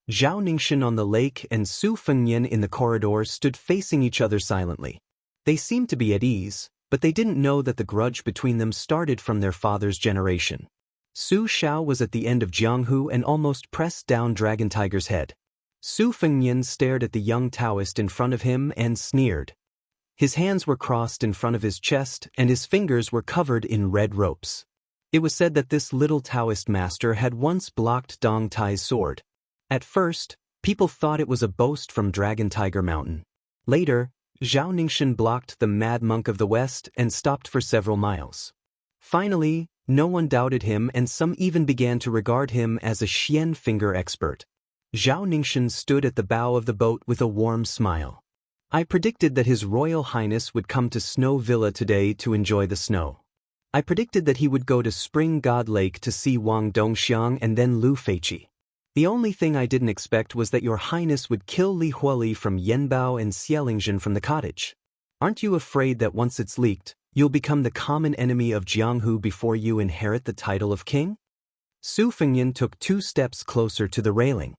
Zhao Ningxin on the lake and Su Fengnian in the corridor stood facing each other silently. They seemed to be at ease, but they didn't know that the grudge between them started from their father's generation. Su Xiao was at the end of Jianghu and almost pressed down Dragon Tiger's head. Su Fengnian stared at the young Taoist in front of him and sneered. His hands were crossed in front of his chest and his fingers were covered in red ropes. It was said that this little Taoist master had once blocked Dong Tai's sword. At first, people thought it was a boast from Dragon Tiger Mountain. Later, Zhao Ningxin blocked the Mad Monk of the West and stopped for several miles. Finally, no one doubted him and some even began to regard him as a Xian finger expert. Zhao Ningxin stood at the bow of the boat with a warm smile. I predicted that His Royal Highness would come to Snow Villa today to enjoy the snow. I predicted that he would go to Spring God Lake to see Wang Dongxiang and then Lu Feiqi. The only thing I didn't expect was that Your Highness would kill Li Huoli from Yanbao and Xialingzhen from the cottage. Aren't you afraid that once it's leaked, you'll become the common enemy of Jianghu before you inherit the title of king? Su Fengnian took 2 steps closer to the railing.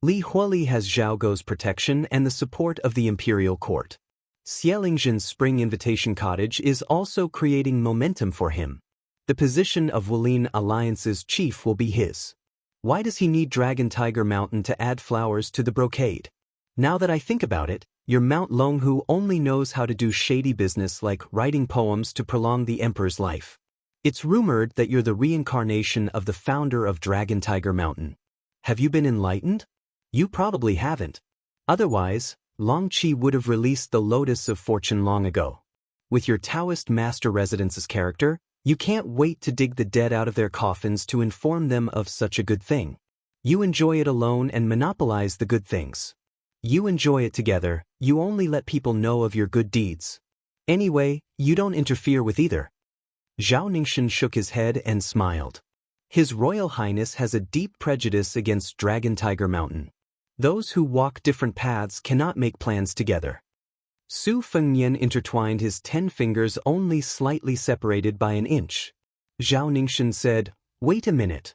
Li Huoli has Zhao Gou's protection and the support of the imperial court. Xialingzhen's spring invitation cottage is also creating momentum for him. The position of Wulin Alliance's chief will be his. Why does he need Dragon Tiger Mountain to add flowers to the brocade? Now that I think about it, your Mount Longhu only knows how to do shady business like writing poems to prolong the emperor's life. It's rumored that you're the reincarnation of the founder of Dragon Tiger Mountain. Have you been enlightened? You probably haven't. Otherwise, Long Qi would have released the Lotus of Fortune long ago. With your Taoist master residence's character, you can't wait to dig the dead out of their coffins to inform them of such a good thing. You enjoy it alone and monopolize the good things. You enjoy it together, you only let people know of your good deeds. Anyway, you don't interfere with either. Zhao Ningxin shook his head and smiled. His Royal Highness has a deep prejudice against Dragon Tiger Mountain. Those who walk different paths cannot make plans together. Su Fengnian intertwined his 10 fingers only slightly separated by an inch. Zhao Ningxin said, "Wait a minute."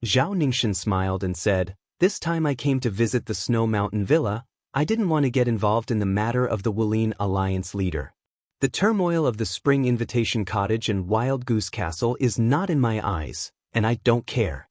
Zhao Ningxin smiled and said, "This time I came to visit the Snow Mountain Villa, I didn't want to get involved in the matter of the Wulin Alliance leader. The turmoil of the Spring Invitation Cottage and Wild Goose Castle is not in my eyes, and I don't care."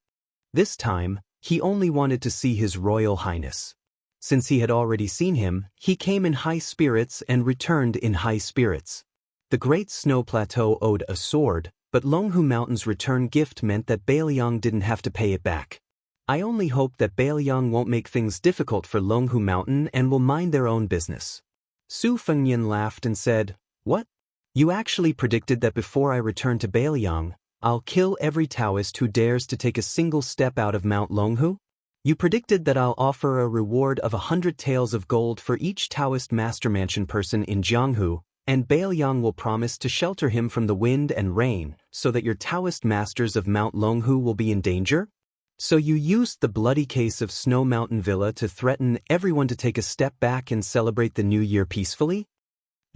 This time, he only wanted to see His Royal Highness. Since he had already seen him, he came in high spirits and returned in high spirits. The Great Snow Plateau owed a sword, but Longhu Mountain's return gift meant that Bailiang didn't have to pay it back. I only hope that Bailiang won't make things difficult for Longhu Mountain and will mind their own business. Su Fengnian laughed and said, "What? You actually predicted that before I return to Bailiang, I'll kill every Taoist who dares to take a single step out of Mount Longhu? You predicted that I'll offer a reward of 100 taels of gold for each Taoist master mansion person in Jianghu, and Bailiang will promise to shelter him from the wind and rain so that your Taoist masters of Mount Longhu will be in danger? So you used the bloody case of Snow Mountain Villa to threaten everyone to take a step back and celebrate the new year peacefully?"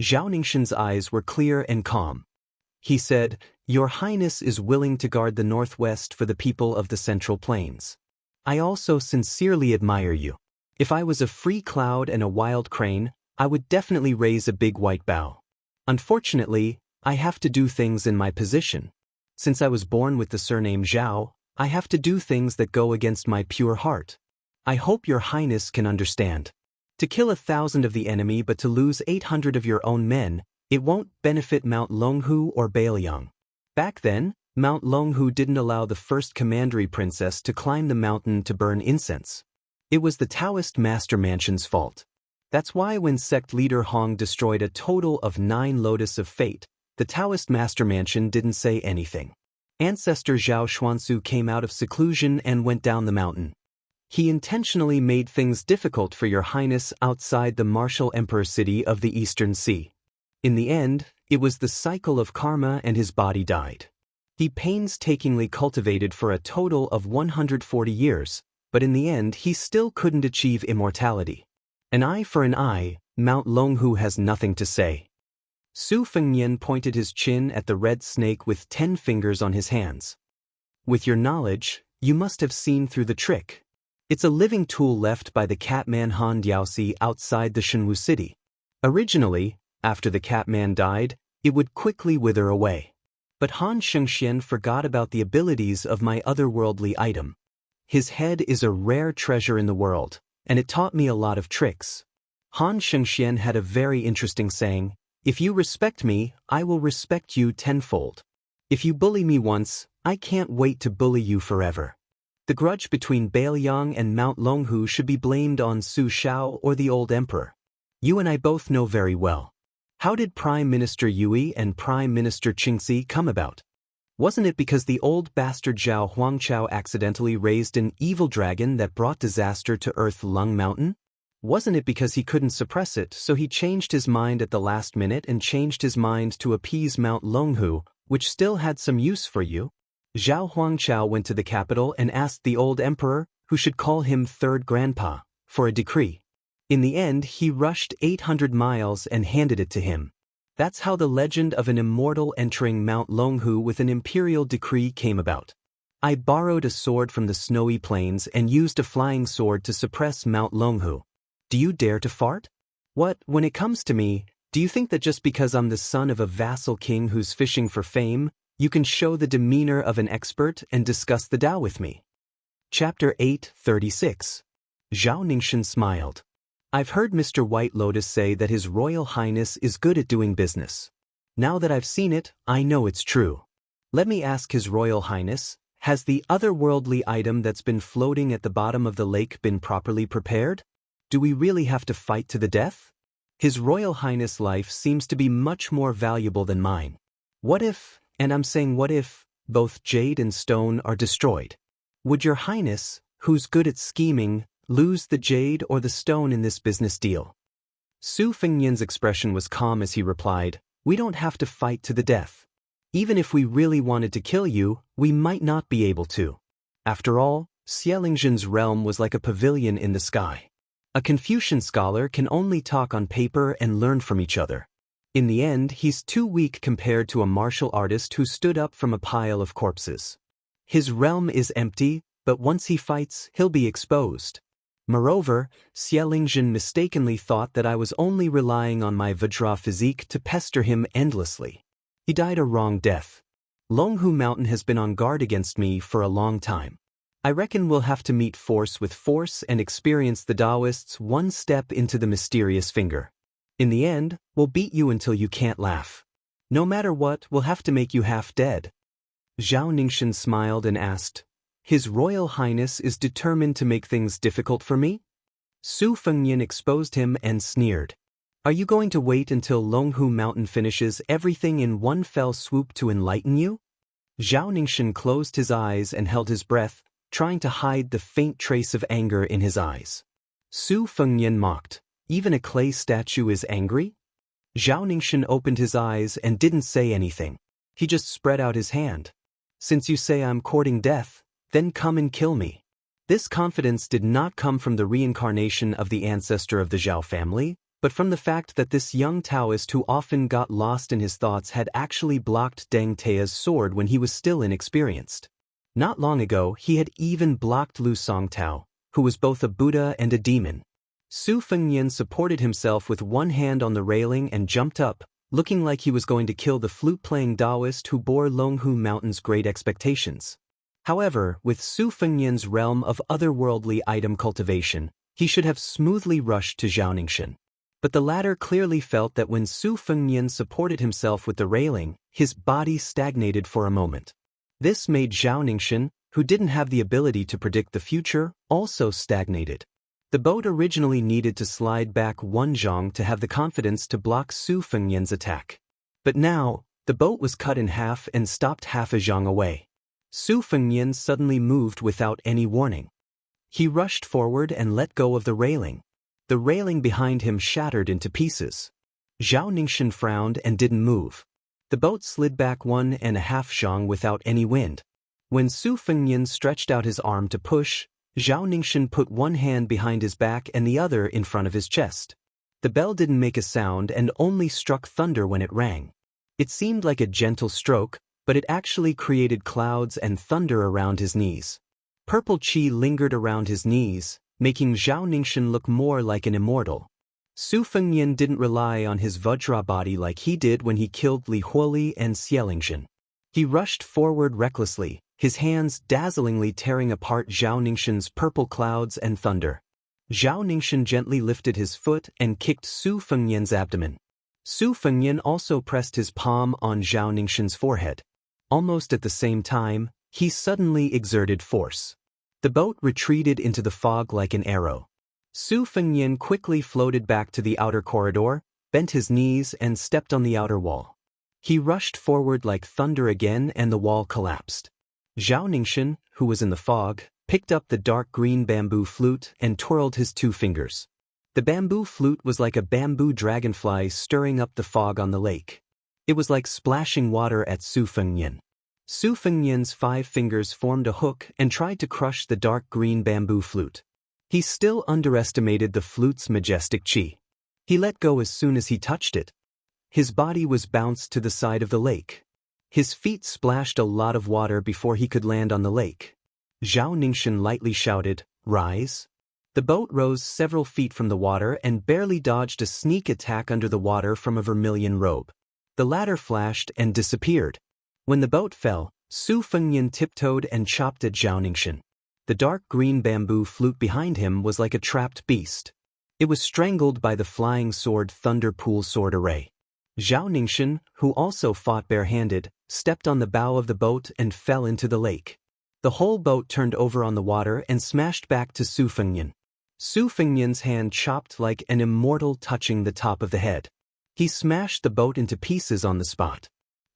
Zhao Ningxin's eyes were clear and calm. He said, "Your Highness is willing to guard the northwest for the people of the Central Plains. I also sincerely admire you. If I was a free cloud and a wild crane, I would definitely raise a big white bough. Unfortunately, I have to do things in my position. Since I was born with the surname Zhao, I have to do things that go against my pure heart. I hope your Highness can understand. To kill 1,000 of the enemy but to lose 800 of your own men, it won't benefit Mount Longhu or Bailiang. Back then, Mount Longhu didn't allow the first commandery princess to climb the mountain to burn incense. It was the Taoist Master Mansion's fault. That's why when sect leader Hong destroyed a total of 9 Lotus of Fate, the Taoist Master Mansion didn't say anything. Ancestor Zhao Xuansu came out of seclusion and went down the mountain. He intentionally made things difficult for your highness outside the martial emperor city of the Eastern Sea. In the end, it was the cycle of karma and his body died. He painstakingly cultivated for a total of 140 years, but in the end he still couldn't achieve immortality. An eye for an eye, Mount Longhu has nothing to say. Su Fengnian pointed his chin at the red snake with 10 fingers on his hands. With your knowledge, you must have seen through the trick. It's a living tool left by the Catman Han Diaosi outside the Shenwu city. Originally, after the Catman died, it would quickly wither away. But Han Xianxia forgot about the abilities of my otherworldly item. His head is a rare treasure in the world, and it taught me a lot of tricks. Han Xianxia had a very interesting saying, "If you respect me, I will respect you tenfold. If you bully me once, I can't wait to bully you forever." The grudge between Bailiang and Mount Longhu should be blamed on Su Shao or the old emperor. You and I both know very well. How did Prime Minister Yui and Prime Minister Qingxi come about? Wasn't it because the old bastard Zhao Huangqiao accidentally raised an evil dragon that brought disaster to Earth Lung Mountain? Wasn't it because he couldn't suppress it, so he changed his mind at the last minute and changed his mind to appease Mount Longhu, which still had some use for you? Zhao Huangqiao went to the capital and asked the old emperor, who should call him third grandpa, for a decree. In the end, he rushed 800 miles and handed it to him. That's how the legend of an immortal entering Mount Longhu with an imperial decree came about. I borrowed a sword from the snowy plains and used a flying sword to suppress Mount Longhu. Do you dare to fart? When it comes to me, do you think that just because I'm the son of a vassal king who's fishing for fame, you can show the demeanor of an expert and discuss the Tao with me? Chapter 8:36. Zhao Ningxin smiled. I've heard Mr. White Lotus say that His Royal Highness is good at doing business. Now that I've seen it, I know it's true. Let me ask His Royal Highness, has the otherworldly item that's been floating at the bottom of the lake been properly prepared? Do we really have to fight to the death? His Royal Highness' life seems to be much more valuable than mine. What if, and I'm saying what if, both jade and stone are destroyed? Would your Highness, who's good at scheming, lose the jade or the stone in this business deal? Su Fengnian's expression was calm as he replied, we don't have to fight to the death. Even if we really wanted to kill you, we might not be able to. After all, Xianxin's realm was like a pavilion in the sky. A Confucian scholar can only talk on paper and learn from each other. In the end, he's too weak compared to a martial artist who stood up from a pile of corpses. His realm is empty, but once he fights, he'll be exposed. Moreover, Xianxin mistakenly thought that I was only relying on my Vajra physique to pester him endlessly. He died a wrong death. Longhu Mountain has been on guard against me for a long time. I reckon we'll have to meet force with force and experience the Taoists one step into the mysterious finger. In the end, we'll beat you until you can't laugh. No matter what, we'll have to make you half dead. Zhao Ningxin smiled and asked, His Royal Highness is determined to make things difficult for me? Su Fengnian exposed him and sneered. Are you going to wait until Longhu Mountain finishes everything in one fell swoop to enlighten you? Zhao Ningxin closed his eyes and held his breath, trying to hide the faint trace of anger in his eyes. Su Fengnian mocked. Even a clay statue is angry? Zhao Ningxin opened his eyes and didn't say anything. He just spread out his hand. Since you say I'm courting death, then come and kill me. This confidence did not come from the reincarnation of the ancestor of the Zhao family, but from the fact that this young Taoist who often got lost in his thoughts had actually blocked Deng Tea's sword when he was still inexperienced. Not long ago, he had even blocked Lu Songtao, who was both a Buddha and a demon. Su Fengnian supported himself with one hand on the railing and jumped up, looking like he was going to kill the flute-playing Taoist who bore Longhu Mountain's great expectations. However, with Su Fengnian's realm of otherworldly item cultivation, he should have smoothly rushed to Zhao Ningxin. But the latter clearly felt that when Su Fengnian supported himself with the railing, his body stagnated for a moment. This made Zhao Ningxin, who didn't have the ability to predict the future, also stagnated. The boat originally needed to slide back one zhang to have the confidence to block Su Fengnian's attack. But now, the boat was cut in half and stopped half a zhang away. Su Fengnian suddenly moved without any warning. He rushed forward and let go of the railing. The railing behind him shattered into pieces. Zhao Ningxin frowned and didn't move. The boat slid back 1.5 xiang without any wind. When Su Fengnian stretched out his arm to push, Zhao Ningxin put one hand behind his back and the other in front of his chest. The bell didn't make a sound and only struck thunder when it rang. It seemed like a gentle stroke, but it actually created clouds and thunder around his knees. Purple qi lingered around his knees, making Zhao Ningxin look more like an immortal. Su Fengnian didn't rely on his Vajra body like he did when he killed Li Huoli and Xianxia. He rushed forward recklessly, his hands dazzlingly tearing apart Zhao Ningxin's purple clouds and thunder. Zhao Ningxin gently lifted his foot and kicked Su Fengnian's abdomen. Su Fengnian also pressed his palm on Zhao Ningxin's forehead. Almost at the same time, he suddenly exerted force. The boat retreated into the fog like an arrow. Su Fengnian quickly floated back to the outer corridor, bent his knees and stepped on the outer wall. He rushed forward like thunder again and the wall collapsed. Zhao Ningxin, who was in the fog, picked up the dark green bamboo flute and twirled his 2 fingers. The bamboo flute was like a bamboo dragonfly stirring up the fog on the lake. It was like splashing water at Su Fengnian. Su Fengnian's 5 fingers formed a hook and tried to crush the dark green bamboo flute. He still underestimated the flute's majestic qi. He let go as soon as he touched it. His body was bounced to the side of the lake. His feet splashed a lot of water before he could land on the lake. Zhao Ningxin lightly shouted, "Rise." The boat rose several feet from the water and barely dodged a sneak attack under the water from a vermilion robe. The latter flashed and disappeared. When the boat fell, Su Fengnian tiptoed and chopped at Zhao Ningxin. The dark green bamboo flute behind him was like a trapped beast. It was strangled by the flying sword Thunder Pool sword array. Zhao Ningxin, who also fought barehanded, stepped on the bow of the boat and fell into the lake. The whole boat turned over on the water and smashed back to Su Fengnian. Su Fengnian's hand chopped like an immortal touching the top of the head. He smashed the boat into pieces on the spot.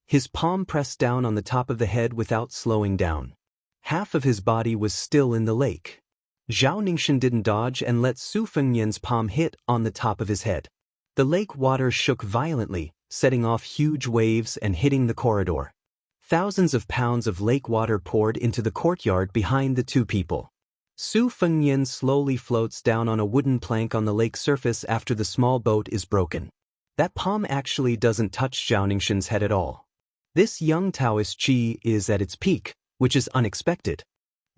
His palm pressed down on the top of the head without slowing down. Half of his body was still in the lake. Zhao Ningxin didn't dodge and let Su Fengnian's palm hit on the top of his head. The lake water shook violently, setting off huge waves and hitting the corridor. Thousands of pounds of lake water poured into the courtyard behind the 2 people. Su Fengnian slowly floats down on a wooden plank on the lake surface after the small boat is broken. That palm actually doesn't touch Zhao Ningxin's head at all. This young Taoist qi is at its peak, which is unexpected.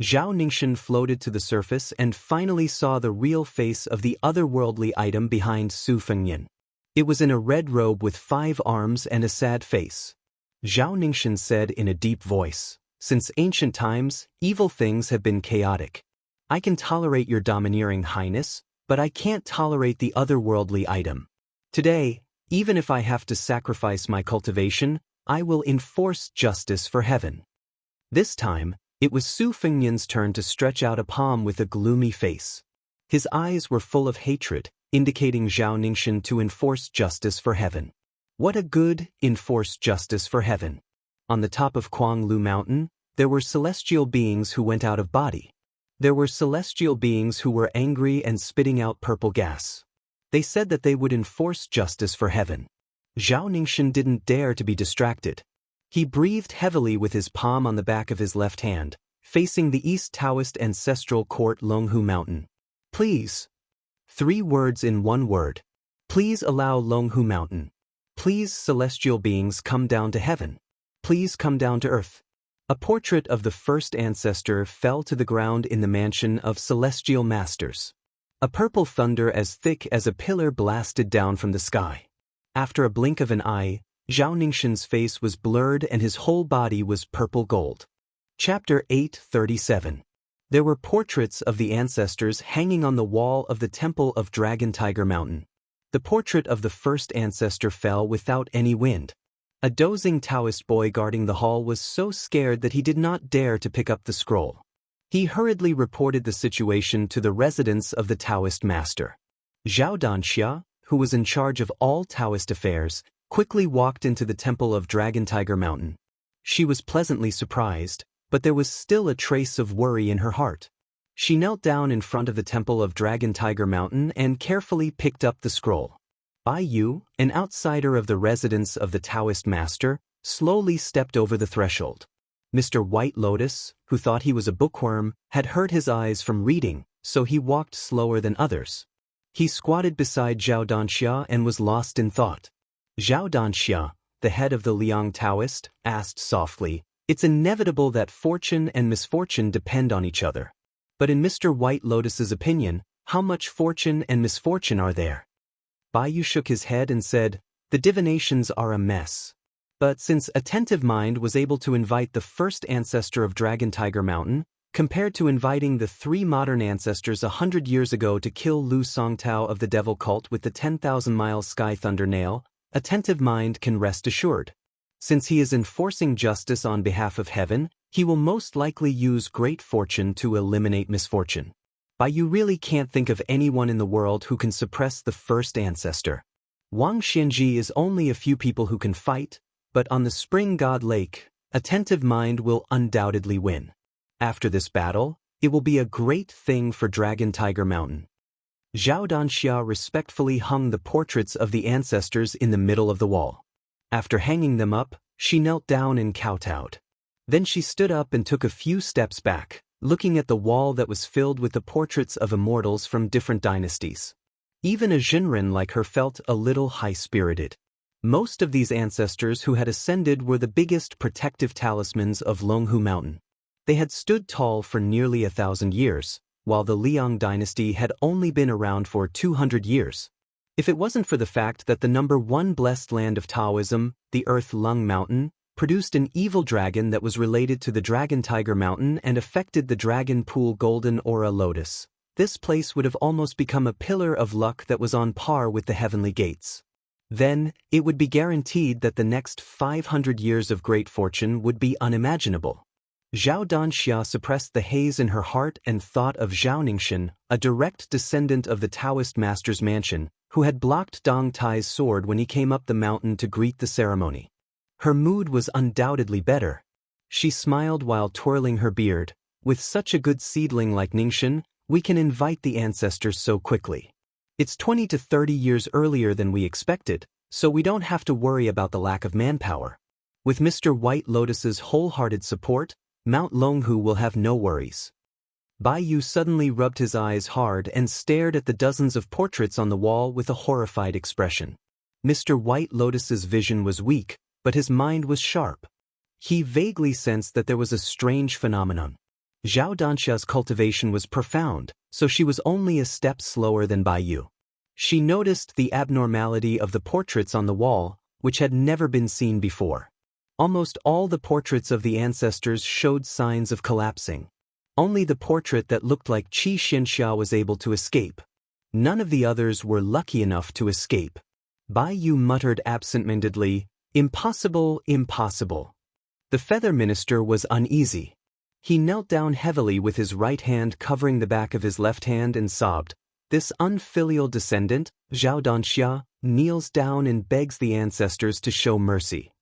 Zhao Ningxin floated to the surface and finally saw the real face of the otherworldly item behind Su Fengnian. It was in a red robe with 5 arms and a sad face. Zhao Ningxin said in a deep voice, "Since ancient times, evil things have been chaotic. I can tolerate your domineering highness, but I can't tolerate the otherworldly item. Today, even if I have to sacrifice my cultivation, I will enforce justice for heaven." This time, it was Su Fengnian's turn to stretch out a palm with a gloomy face. His eyes were full of hatred, indicating Zhao Ningxin to enforce justice for heaven. What a good, enforce justice for heaven. On the top of Kuanglu Mountain, there were celestial beings who went out of body. There were celestial beings who were angry and spitting out purple gas. They said that they would enforce justice for heaven. Zhao Ningxin didn't dare to be distracted. He breathed heavily with his palm on the back of his left hand, facing the East Taoist ancestral court Longhu Mountain. "Please." 3 words in 1 word. "Please allow Longhu Mountain. Please celestial beings come down to heaven. Please come down to earth." A portrait of the first ancestor fell to the ground in the mansion of celestial masters. A purple thunder as thick as a pillar blasted down from the sky. After a blink of an eye, Zhao Ningxin's face was blurred and his whole body was purple gold. Chapter 837. There were portraits of the ancestors hanging on the wall of the temple of Dragon Tiger Mountain. The portrait of the first ancestor fell without any wind. A dozing Taoist boy guarding the hall was so scared that he did not dare to pick up the scroll. He hurriedly reported the situation to the residence of the Taoist master. Xianxia, who was in charge of all Taoist affairs, quickly walked into the temple of Dragon Tiger Mountain. She was pleasantly surprised, but there was still a trace of worry in her heart. She knelt down in front of the temple of Dragon Tiger Mountain and carefully picked up the scroll. Bai Yu, an outsider of the residence of the Taoist master, slowly stepped over the threshold. Mr. White Lotus, who thought he was a bookworm, had hurt his eyes from reading, so he walked slower than others. He squatted beside Zhao Danxia and was lost in thought. Zhao Danxia, the head of the Liang Taoist, asked softly, "It's inevitable that fortune and misfortune depend on each other. But in Mr. White Lotus's opinion, how much fortune and misfortune are there?" Bai Yu shook his head and said, "The divinations are a mess. But since Attentive Mind was able to invite the first ancestor of Dragon Tiger Mountain, compared to inviting the 3 modern ancestors 100 years ago to kill Lu Songtao of the devil cult with the 10,000-mile sky thunder nail, Attentive Mind can rest assured. Since he is enforcing justice on behalf of heaven, he will most likely use great fortune to eliminate misfortune. But you really can't think of anyone in the world who can suppress the first ancestor. Wang Xianji is only a few people who can fight, but on the Spring God Lake, Attentive Mind will undoubtedly win. After this battle, it will be a great thing for Dragon Tiger Mountain." Zhao Danxia respectfully hung the portraits of the ancestors in the middle of the wall. After hanging them up, she knelt down and kowtowed. Then she stood up and took a few steps back, looking at the wall that was filled with the portraits of immortals from different dynasties. Even a Jinren like her felt a little high-spirited. Most of these ancestors who had ascended were the biggest protective talismans of Longhu Mountain. They had stood tall for nearly 1,000 years, while the Liang dynasty had only been around for 200 years. If it wasn't for the fact that the #1 blessed land of Taoism, the Earth Lung Mountain, produced an evil dragon that was related to the Dragon Tiger Mountain and affected the Dragon Pool Golden Aura Lotus, this place would have almost become a pillar of luck that was on par with the heavenly gates. Then, it would be guaranteed that the next 500 years of great fortune would be unimaginable. Zhao Danxia suppressed the haze in her heart and thought of Zhao Ningxin, a direct descendant of the Taoist master's mansion, who had blocked Dong Tai's sword when he came up the mountain to greet the ceremony. Her mood was undoubtedly better. She smiled while twirling her beard. "With such a good seedling like Ningxin, we can invite the ancestors so quickly. It's 20 to 30 years earlier than we expected, so we don't have to worry about the lack of manpower. With Mr. White Lotus's wholehearted support, Mount Longhu will have no worries." Bai Yu suddenly rubbed his eyes hard and stared at the dozens of portraits on the wall with a horrified expression. Mr. White Lotus's vision was weak, but his mind was sharp. He vaguely sensed that there was a strange phenomenon. Zhao Danxia's cultivation was profound, so she was only a step slower than Bai Yu. She noticed the abnormality of the portraits on the wall, which had never been seen before. Almost all the portraits of the ancestors showed signs of collapsing. Only the portrait that looked like Xianxia was able to escape. None of the others were lucky enough to escape. Bai Yu muttered absent-mindedly, "Impossible, impossible." The feather minister was uneasy. He knelt down heavily with his right hand covering the back of his left hand and sobbed. This unfilial descendant, Zhao Danxia, kneels down and begs the ancestors to show mercy.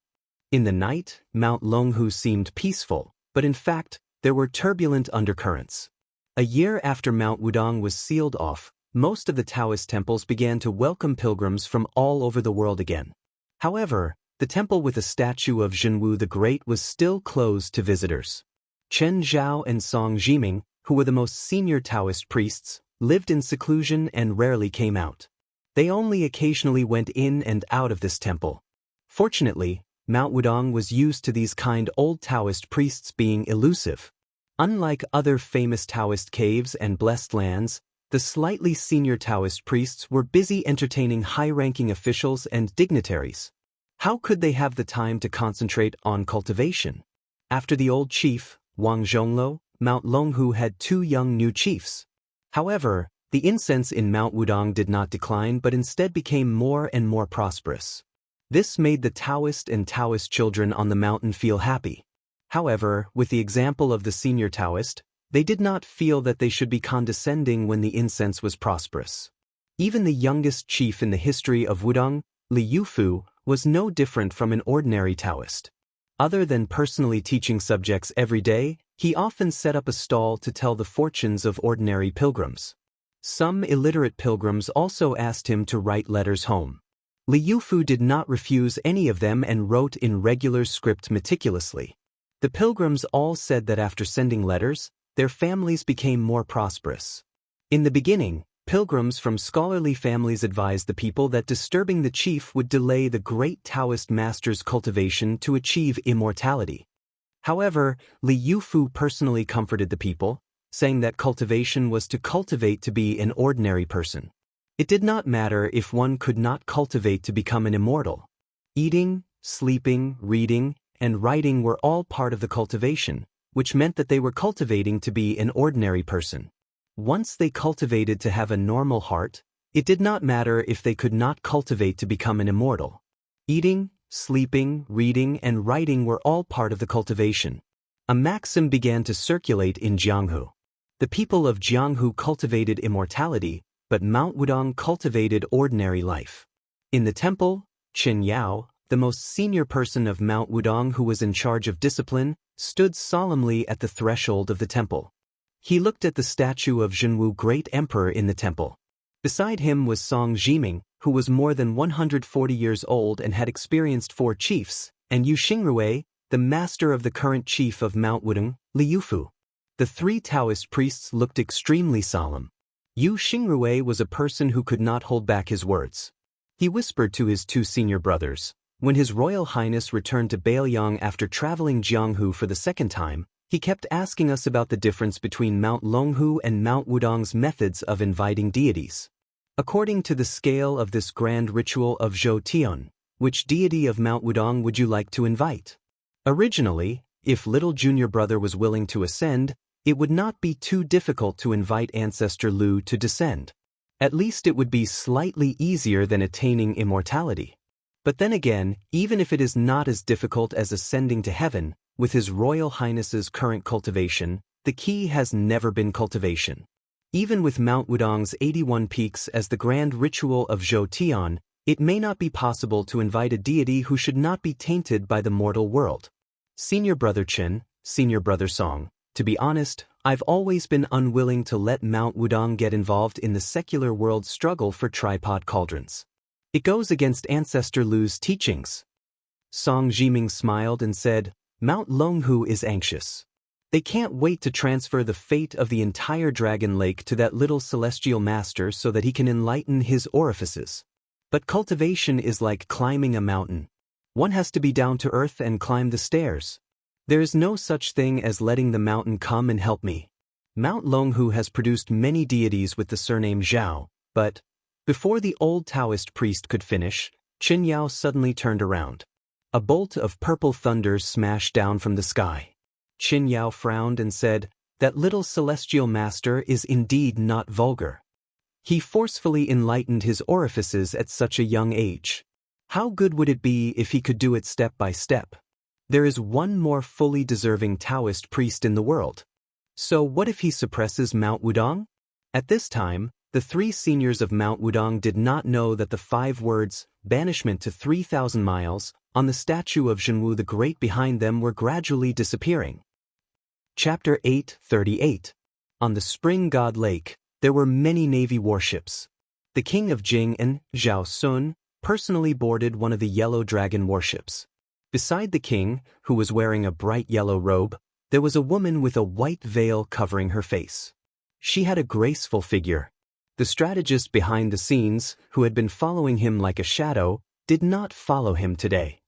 In the night, Mount Longhu seemed peaceful, but in fact, there were turbulent undercurrents. A year after Mount Wudong was sealed off, most of the Taoist temples began to welcome pilgrims from all over the world again. However, the temple with a statue of Zhenwu the Great was still closed to visitors. Chen Zhao and Song Zhiming, who were the most senior Taoist priests, lived in seclusion and rarely came out. They only occasionally went in and out of this temple. Fortunately, Mount Wudong was used to these kind old Taoist priests being elusive. Unlike other famous Taoist caves and blessed lands, the slightly senior Taoist priests were busy entertaining high-ranking officials and dignitaries. How could they have the time to concentrate on cultivation? After the old chief, Wang Zhonglo, Mount Longhu had 2 young new chiefs. However, the incense in Mount Wudong did not decline but instead became more and more prosperous. This made the Taoist and Taoist children on the mountain feel happy. However, with the example of the senior Taoist, they did not feel that they should be condescending when the incense was prosperous. Even the youngest chief in the history of Wudong, Li Yufu, was no different from an ordinary Taoist. Other than personally teaching subjects every day, he often set up a stall to tell the fortunes of ordinary pilgrims. Some illiterate pilgrims also asked him to write letters home. Li Yufu did not refuse any of them and wrote in regular script meticulously. The pilgrims all said that after sending letters, their families became more prosperous. In the beginning, pilgrims from scholarly families advised the people that disturbing the chief would delay the great Taoist master's cultivation to achieve immortality. However, Li Yufu personally comforted the people, saying that cultivation was to cultivate to be an ordinary person. It did not matter if one could not cultivate to become an immortal. Eating, sleeping, reading, and writing were all part of the cultivation, which meant that they were cultivating to be an ordinary person. Once they cultivated to have a normal heart, it did not matter if they could not cultivate to become an immortal. Eating, sleeping, reading, and writing were all part of the cultivation. A maxim began to circulate in Jianghu. The people of Jianghu cultivated immortality, but Mount Wudong cultivated ordinary life. In the temple, Qin Yao, the most senior person of Mount Wudong who was in charge of discipline, stood solemnly at the threshold of the temple. He looked at the statue of Zhenwu, great emperor in the temple. Beside him was Song Jiming, who was more than 140 years old and had experienced 4 chiefs, and Yu Xingrui, the master of the current chief of Mount Wudong, Li Yufu. The 3 Taoist priests looked extremely solemn. Yu Xingrui was a person who could not hold back his words. He whispered to his 2 senior brothers. When His Royal Highness returned to Bailiang after traveling Jianghu for the 2nd time, he kept asking us about the difference between Mount Longhu and Mount Wudong's methods of inviting deities. According to the scale of this grand ritual of Zhou Tian, which deity of Mount Wudong would you like to invite? Originally, if little junior brother was willing to ascend, it would not be too difficult to invite ancestor Lu to descend. At least it would be slightly easier than attaining immortality. But then again, even if it is not as difficult as ascending to heaven, with His Royal Highness's current cultivation, the key has never been cultivation. Even with Mount Wudong's 81 peaks as the grand ritual of Zhou Tian, it may not be possible to invite a deity who should not be tainted by the mortal world. Senior Brother Chen, Senior Brother Song, to be honest, I've always been unwilling to let Mount Wudong get involved in the secular world's struggle for tripod cauldrons. It goes against Ancestor Lu's teachings. Song Jiming smiled and said, Mount Longhu is anxious. They can't wait to transfer the fate of the entire Dragon Lake to that little celestial master so that he can enlighten his orifices. But cultivation is like climbing a mountain. One has to be down to earth and climb the stairs. There is no such thing as letting the mountain come and help me. Mount Longhu has produced many deities with the surname Zhao, but before the old Taoist priest could finish, Qin Yao suddenly turned around. A bolt of purple thunder smashed down from the sky. Qin Yao frowned and said, that little celestial master is indeed not vulgar. He forcefully enlightened his orifices at such a young age. How good would it be if he could do it step by step? There is one more fully deserving Taoist priest in the world. So what if he suppresses Mount Wudong? At this time, the 3 seniors of Mount Wudong did not know that the 5 words, banishment to 3,000 miles, on the statue of Zhenwu the Great behind them were gradually disappearing. Chapter 8:38. On the Spring God Lake, there were many navy warships. The king of Jing and Zhao Sun personally boarded one of the yellow dragon warships. Beside the king, who was wearing a bright yellow robe, there was a woman with a white veil covering her face. She had a graceful figure. The strategist behind the scenes, who had been following him like a shadow, did not follow him today.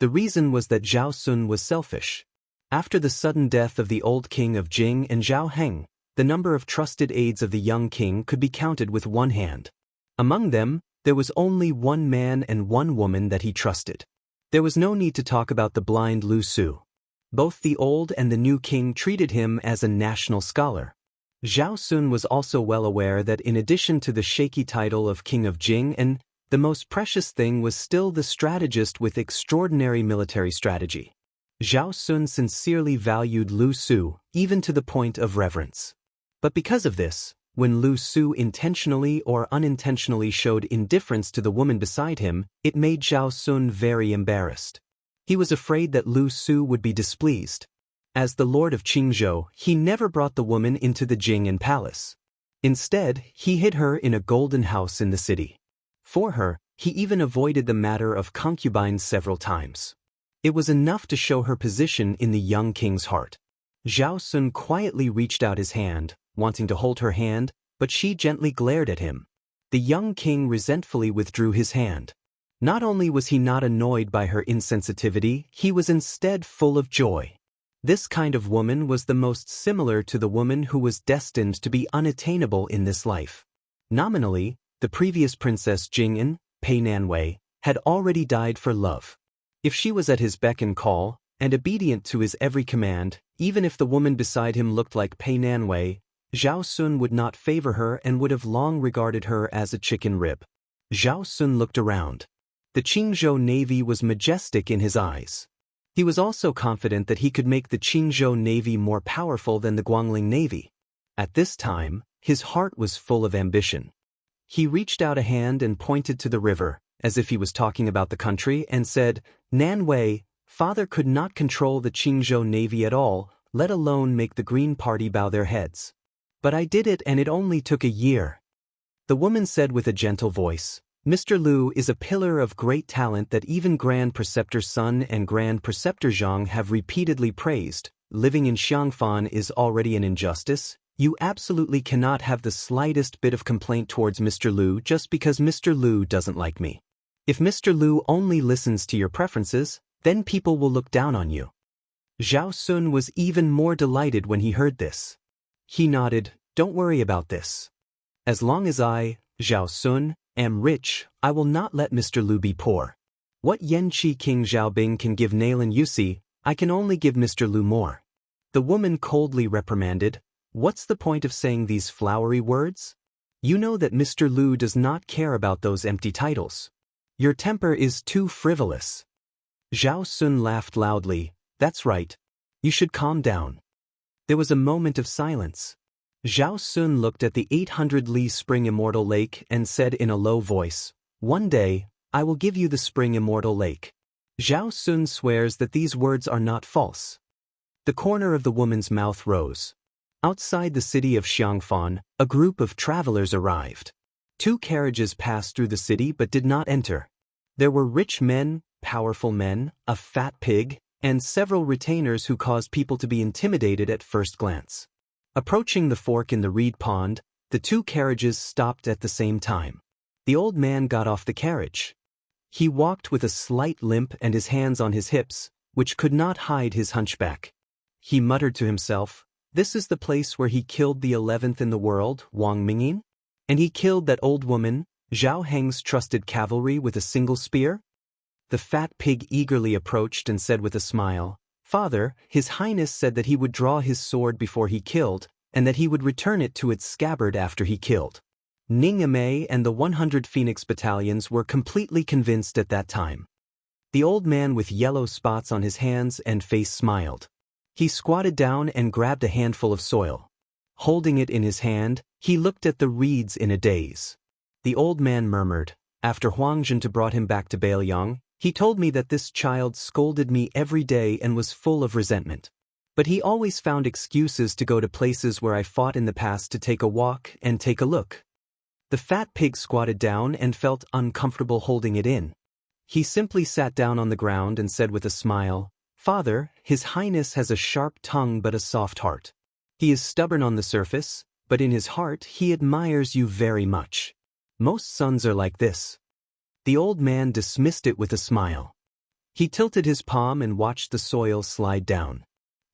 The reason was that Zhao Sun was selfish. After the sudden death of the old king of Jing and Zhao Heng, the number of trusted aides of the young king could be counted with one hand. Among them, there was only one man and one woman that he trusted. There was no need to talk about the blind Lu Su. Both the old and the new king treated him as a national scholar. Zhao Sun was also well aware that in addition to the shaky title of King of Jing, and the most precious thing was still the strategist with extraordinary military strategy. Zhao Sun sincerely valued Lu Su, even to the point of reverence. But because of this, when Lu Su intentionally or unintentionally showed indifference to the woman beside him, it made Zhao Sun very embarrassed. He was afraid that Lu Su would be displeased. As the Lord of Qingzhou, he never brought the woman into the Jing'an palace. Instead, he hid her in a golden house in the city. For her, he even avoided the matter of concubines several times. It was enough to show her position in the young king's heart. Zhao Sun quietly reached out his hand, wanting to hold her hand, but she gently glared at him. The young king resentfully withdrew his hand. Not only was he not annoyed by her insensitivity, he was instead full of joy. This kind of woman was the most similar to the woman who was destined to be unattainable in this life. Nominally, the previous Princess Jing'an, Pei Nanwei, had already died for love. If she was at his beck and call, and obedient to his every command, even if the woman beside him looked like Pei Nanwei, Zhao Sun would not favor her and would have long regarded her as a chicken rib. Zhao Sun looked around. The Qingzhou Navy was majestic in his eyes. He was also confident that he could make the Qingzhou Navy more powerful than the Guangling Navy. At this time, his heart was full of ambition. He reached out a hand and pointed to the river, as if he was talking about the country, and said, "Nanwei, father could not control the Qingzhou Navy at all, let alone make the Green Party bow their heads. But I did it, and it only took a year." The woman said with a gentle voice, "Mr. Lu is a pillar of great talent that even Grand Preceptor Sun and Grand Preceptor Zhang have repeatedly praised. Living in Xianxia is already an injustice. You absolutely cannot have the slightest bit of complaint towards Mr. Lu just because Mr. Lu doesn't like me. If Mr. Lu only listens to your preferences, then people will look down on you." Zhao Sun was even more delighted when he heard this. He nodded, "Don't worry about this. As long as I, Zhao Sun, am rich, I will not let Mr. Lu be poor. What Yanqi King Xiaobing can give Nailan Yusi, I can only give Mr. Lu more." The woman coldly reprimanded, "What's the point of saying these flowery words? You know that Mr. Lu does not care about those empty titles. Your temper is too frivolous." Zhao Sun laughed loudly, "That's right. You should calm down." There was a moment of silence. Zhao Sun looked at the 800-li Spring Immortal Lake and said in a low voice, "One day, I will give you the Spring Immortal Lake." Zhao Sun swears that these words are not false. The corner of the woman's mouth rose. Outside the city of Xianxia, a group of travelers arrived. 2 carriages passed through the city but did not enter. There were rich men, powerful men, a fat pig, and several retainers who caused people to be intimidated at first glance. Approaching the fork in the reed pond, the 2 carriages stopped at the same time. The old man got off the carriage. He walked with a slight limp and his hands on his hips, which could not hide his hunchback. He muttered to himself, "This is the place where he killed the 11th in the world, Wang Mingyin? And he killed that old woman, Zhao Heng's trusted cavalry, with a single spear?" The fat pig eagerly approached and said with a smile, "Father, His Highness said that he would draw his sword before he killed, and that he would return it to its scabbard after he killed." Ning Amei and the 100 Phoenix battalions were completely convinced at that time. The old man with yellow spots on his hands and face smiled. He squatted down and grabbed a handful of soil. Holding it in his hand, he looked at the reeds in a daze. The old man murmured, "After Huang Zhenta brought him back to Bailiang, he told me that this child scolded me every day and was full of resentment. But he always found excuses to go to places where I fought in the past to take a walk and take a look." The fat pig squatted down and felt uncomfortable holding it in. He simply sat down on the ground and said with a smile, "Father, His Highness has a sharp tongue but a soft heart. He is stubborn on the surface, but in his heart he admires you very much. Most sons are like this." The old man dismissed it with a smile. He tilted his palm and watched the soil slide down.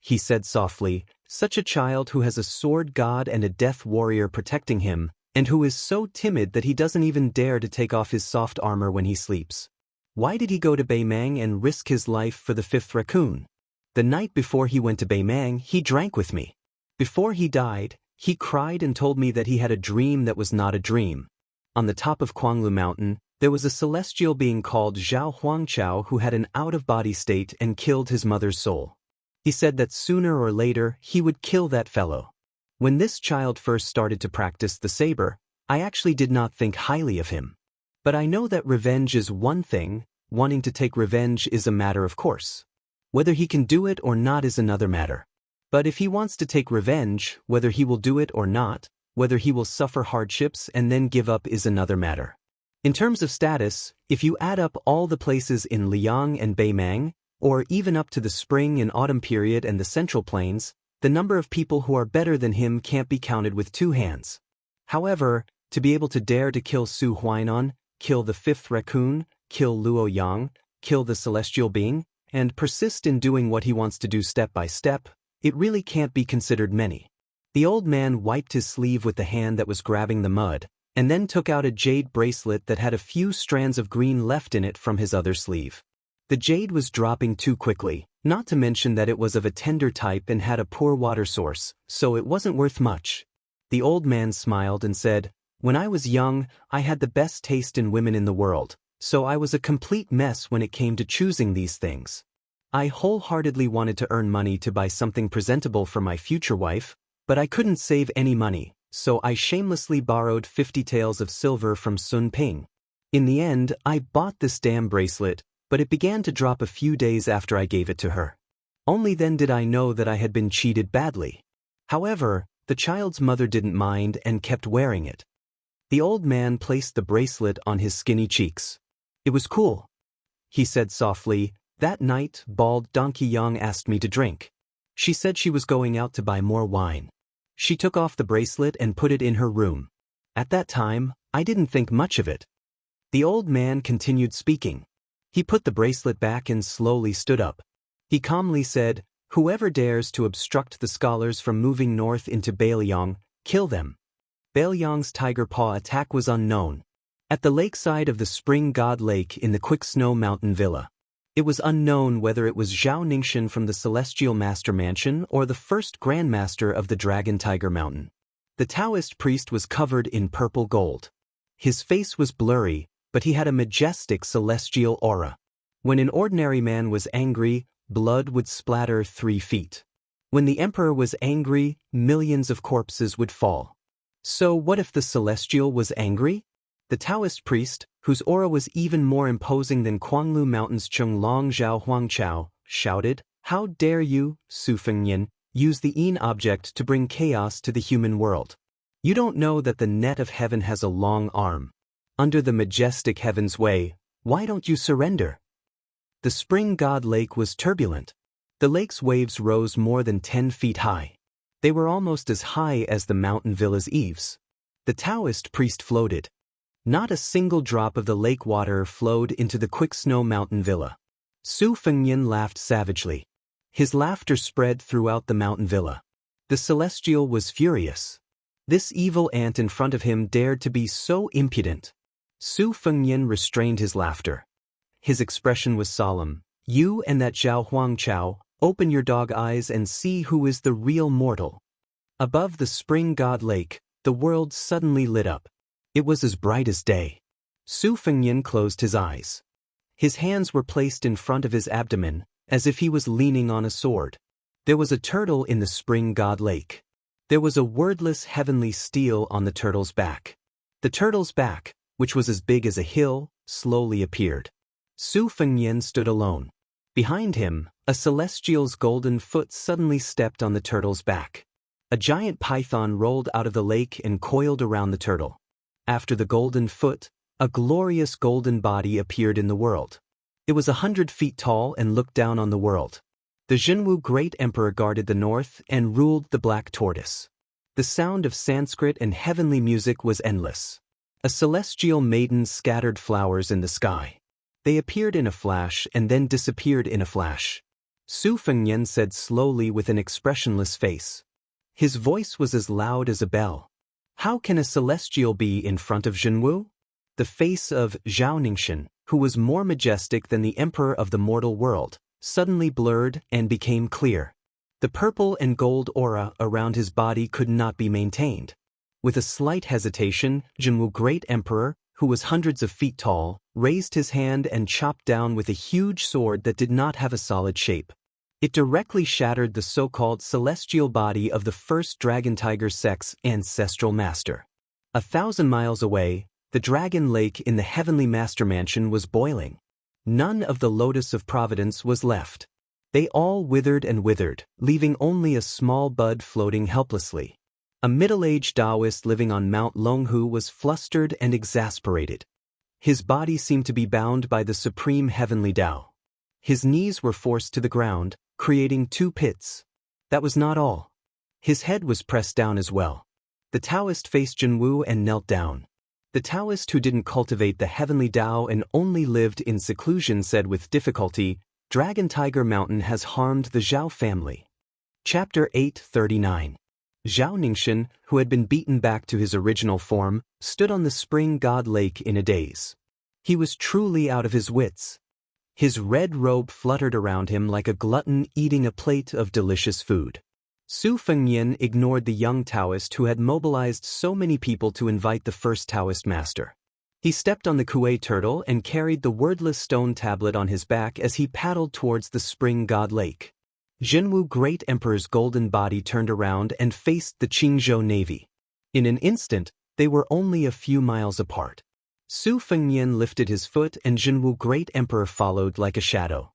He said softly, "Such a child who has a sword god and a death warrior protecting him, and who is so timid that he doesn't even dare to take off his soft armor when he sleeps. Why did he go to Beimang and risk his life for the 5th raccoon? The night before he went to Beimang, he drank with me. Before he died, he cried and told me that he had a dream that was not a dream. On the top of Kuanglu Mountain, there was a celestial being called Zhao Huangchao who had an out-of-body state and killed his mother's soul. He said that sooner or later he would kill that fellow. When this child first started to practice the saber, I actually did not think highly of him. But I know that revenge is one thing, wanting to take revenge is a matter of course. Whether he can do it or not is another matter. But if he wants to take revenge, whether he will do it or not, whether he will suffer hardships and then give up is another matter. In terms of status, if you add up all the places in Liang and Beimang, or even up to the spring and autumn period and the Central Plains, the number of people who are better than him can't be counted with two hands. However, to be able to dare to kill Su Huainan, kill the fifth raccoon, kill Luo Yang, kill the celestial being, and persist in doing what he wants to do step by step, it really can't be considered many. The old man wiped his sleeve with the hand that was grabbing the mud, and then took out a jade bracelet that had a few strands of green left in it from his other sleeve. The jade was dropping too quickly, not to mention that it was of a tender type and had a poor water source, so it wasn't worth much. The old man smiled and said, "When I was young, I had the best taste in women in the world, so I was a complete mess when it came to choosing these things. I wholeheartedly wanted to earn money to buy something presentable for my future wife, but I couldn't save any money, so I shamelessly borrowed 50 taels of silver from Sun Ping. In the end, I bought this damn bracelet, but it began to drop a few days after I gave it to her. Only then did I know that I had been cheated badly." However, the child's mother didn't mind and kept wearing it. The old man placed the bracelet on his skinny cheeks. "It was cool," he said softly. "That night, bald Donkey Yang asked me to drink. She said she was going out to buy more wine. She took off the bracelet and put it in her room. At that time, I didn't think much of it." The old man continued speaking. He put the bracelet back and slowly stood up. He calmly said, "Whoever dares to obstruct the scholars from moving north into Bailiang, kill them." Bailiang's tiger paw attack was unknown. At the lakeside of the Spring God Lake in the Quick Snow Mountain Villa, it was unknown whether it was Zhao Ningxian from the Celestial Master Mansion or the first Grandmaster of the Dragon Tiger Mountain. The Taoist priest was covered in purple gold. His face was blurry, but he had a majestic celestial aura. When an ordinary man was angry, blood would splatter 3 feet. When the emperor was angry, millions of corpses would fall. So what if the celestial was angry? The Taoist priest, whose aura was even more imposing than Guanglu Mountain's Chunglong Zhao Huangchao, shouted, "How dare you, Su Fengyan, use the Yin object to bring chaos to the human world? You don't know that the net of heaven has a long arm. Under the majestic heaven's way, why don't you surrender?" The Spring God Lake was turbulent. The lake's waves rose more than 10 feet high. They were almost as high as the mountain villa's eaves. The Taoist priest floated. Not a single drop of the lake water flowed into the Quick Snow Mountain Villa. Su Fengyan laughed savagely. His laughter spread throughout the mountain villa. The celestial was furious. This evil ant in front of him dared to be so impudent. Su Fengyan restrained his laughter. His expression was solemn. "You and that Zhao Huangchao, open your dog eyes and see who is the real mortal." Above the Spring God Lake, the world suddenly lit up. It was as bright as day. Su Fengyan closed his eyes. His hands were placed in front of his abdomen, as if he was leaning on a sword. There was a turtle in the Spring God Lake. There was a wordless heavenly steel on the turtle's back. The turtle's back, which was as big as a hill, slowly appeared. Su Fengyan stood alone. Behind him, a celestial's golden foot suddenly stepped on the turtle's back. A giant python rolled out of the lake and coiled around the turtle. After the golden foot, a glorious golden body appeared in the world. It was 100 feet tall and looked down on the world. The Zhenwu Great Emperor guarded the north and ruled the Black Tortoise. The sound of Sanskrit and heavenly music was endless. A celestial maiden scattered flowers in the sky. They appeared in a flash and then disappeared in a flash. Su Fengyan said slowly with an expressionless face. His voice was as loud as a bell. "How can a celestial be in front of Zhenwu?" The face of Zhao Ningxian, who was more majestic than the emperor of the mortal world, suddenly blurred and became clear. The purple and gold aura around his body could not be maintained. With a slight hesitation, Zhenwu Great Emperor, who was hundreds of feet tall, raised his hand and chopped down with a huge sword that did not have a solid shape. It directly shattered the so-called celestial body of the first Dragon Tiger sect's ancestral master. 1,000 miles away, the Dragon Lake in the Heavenly Master Mansion was boiling. None of the lotus of providence was left. They all withered and withered, leaving only a small bud floating helplessly. A middle-aged Taoist living on Mount Longhu was flustered and exasperated. His body seemed to be bound by the supreme heavenly Tao. His knees were forced to the ground, creating 2 pits. That was not all. His head was pressed down as well. The Taoist faced Jinwu and knelt down. The Taoist who didn't cultivate the heavenly Tao and only lived in seclusion said with difficulty, "Dragon Tiger Mountain has harmed the Zhao family." Chapter 839. Zhao Ningxin, who had been beaten back to his original form, stood on the spring god lake in a daze. He was truly out of his wits. His red robe fluttered around him like a glutton eating a plate of delicious food. Su Fengnian ignored the young Taoist who had mobilized so many people to invite the first Taoist master. He stepped on the Kuei turtle and carried the wordless stone tablet on his back as he paddled towards the spring god lake. Jinwu Great Emperor's golden body turned around and faced the Qingzhou navy. In an instant, they were only a few miles apart. Su Fengnian lifted his foot and Jinwu Great Emperor followed like a shadow.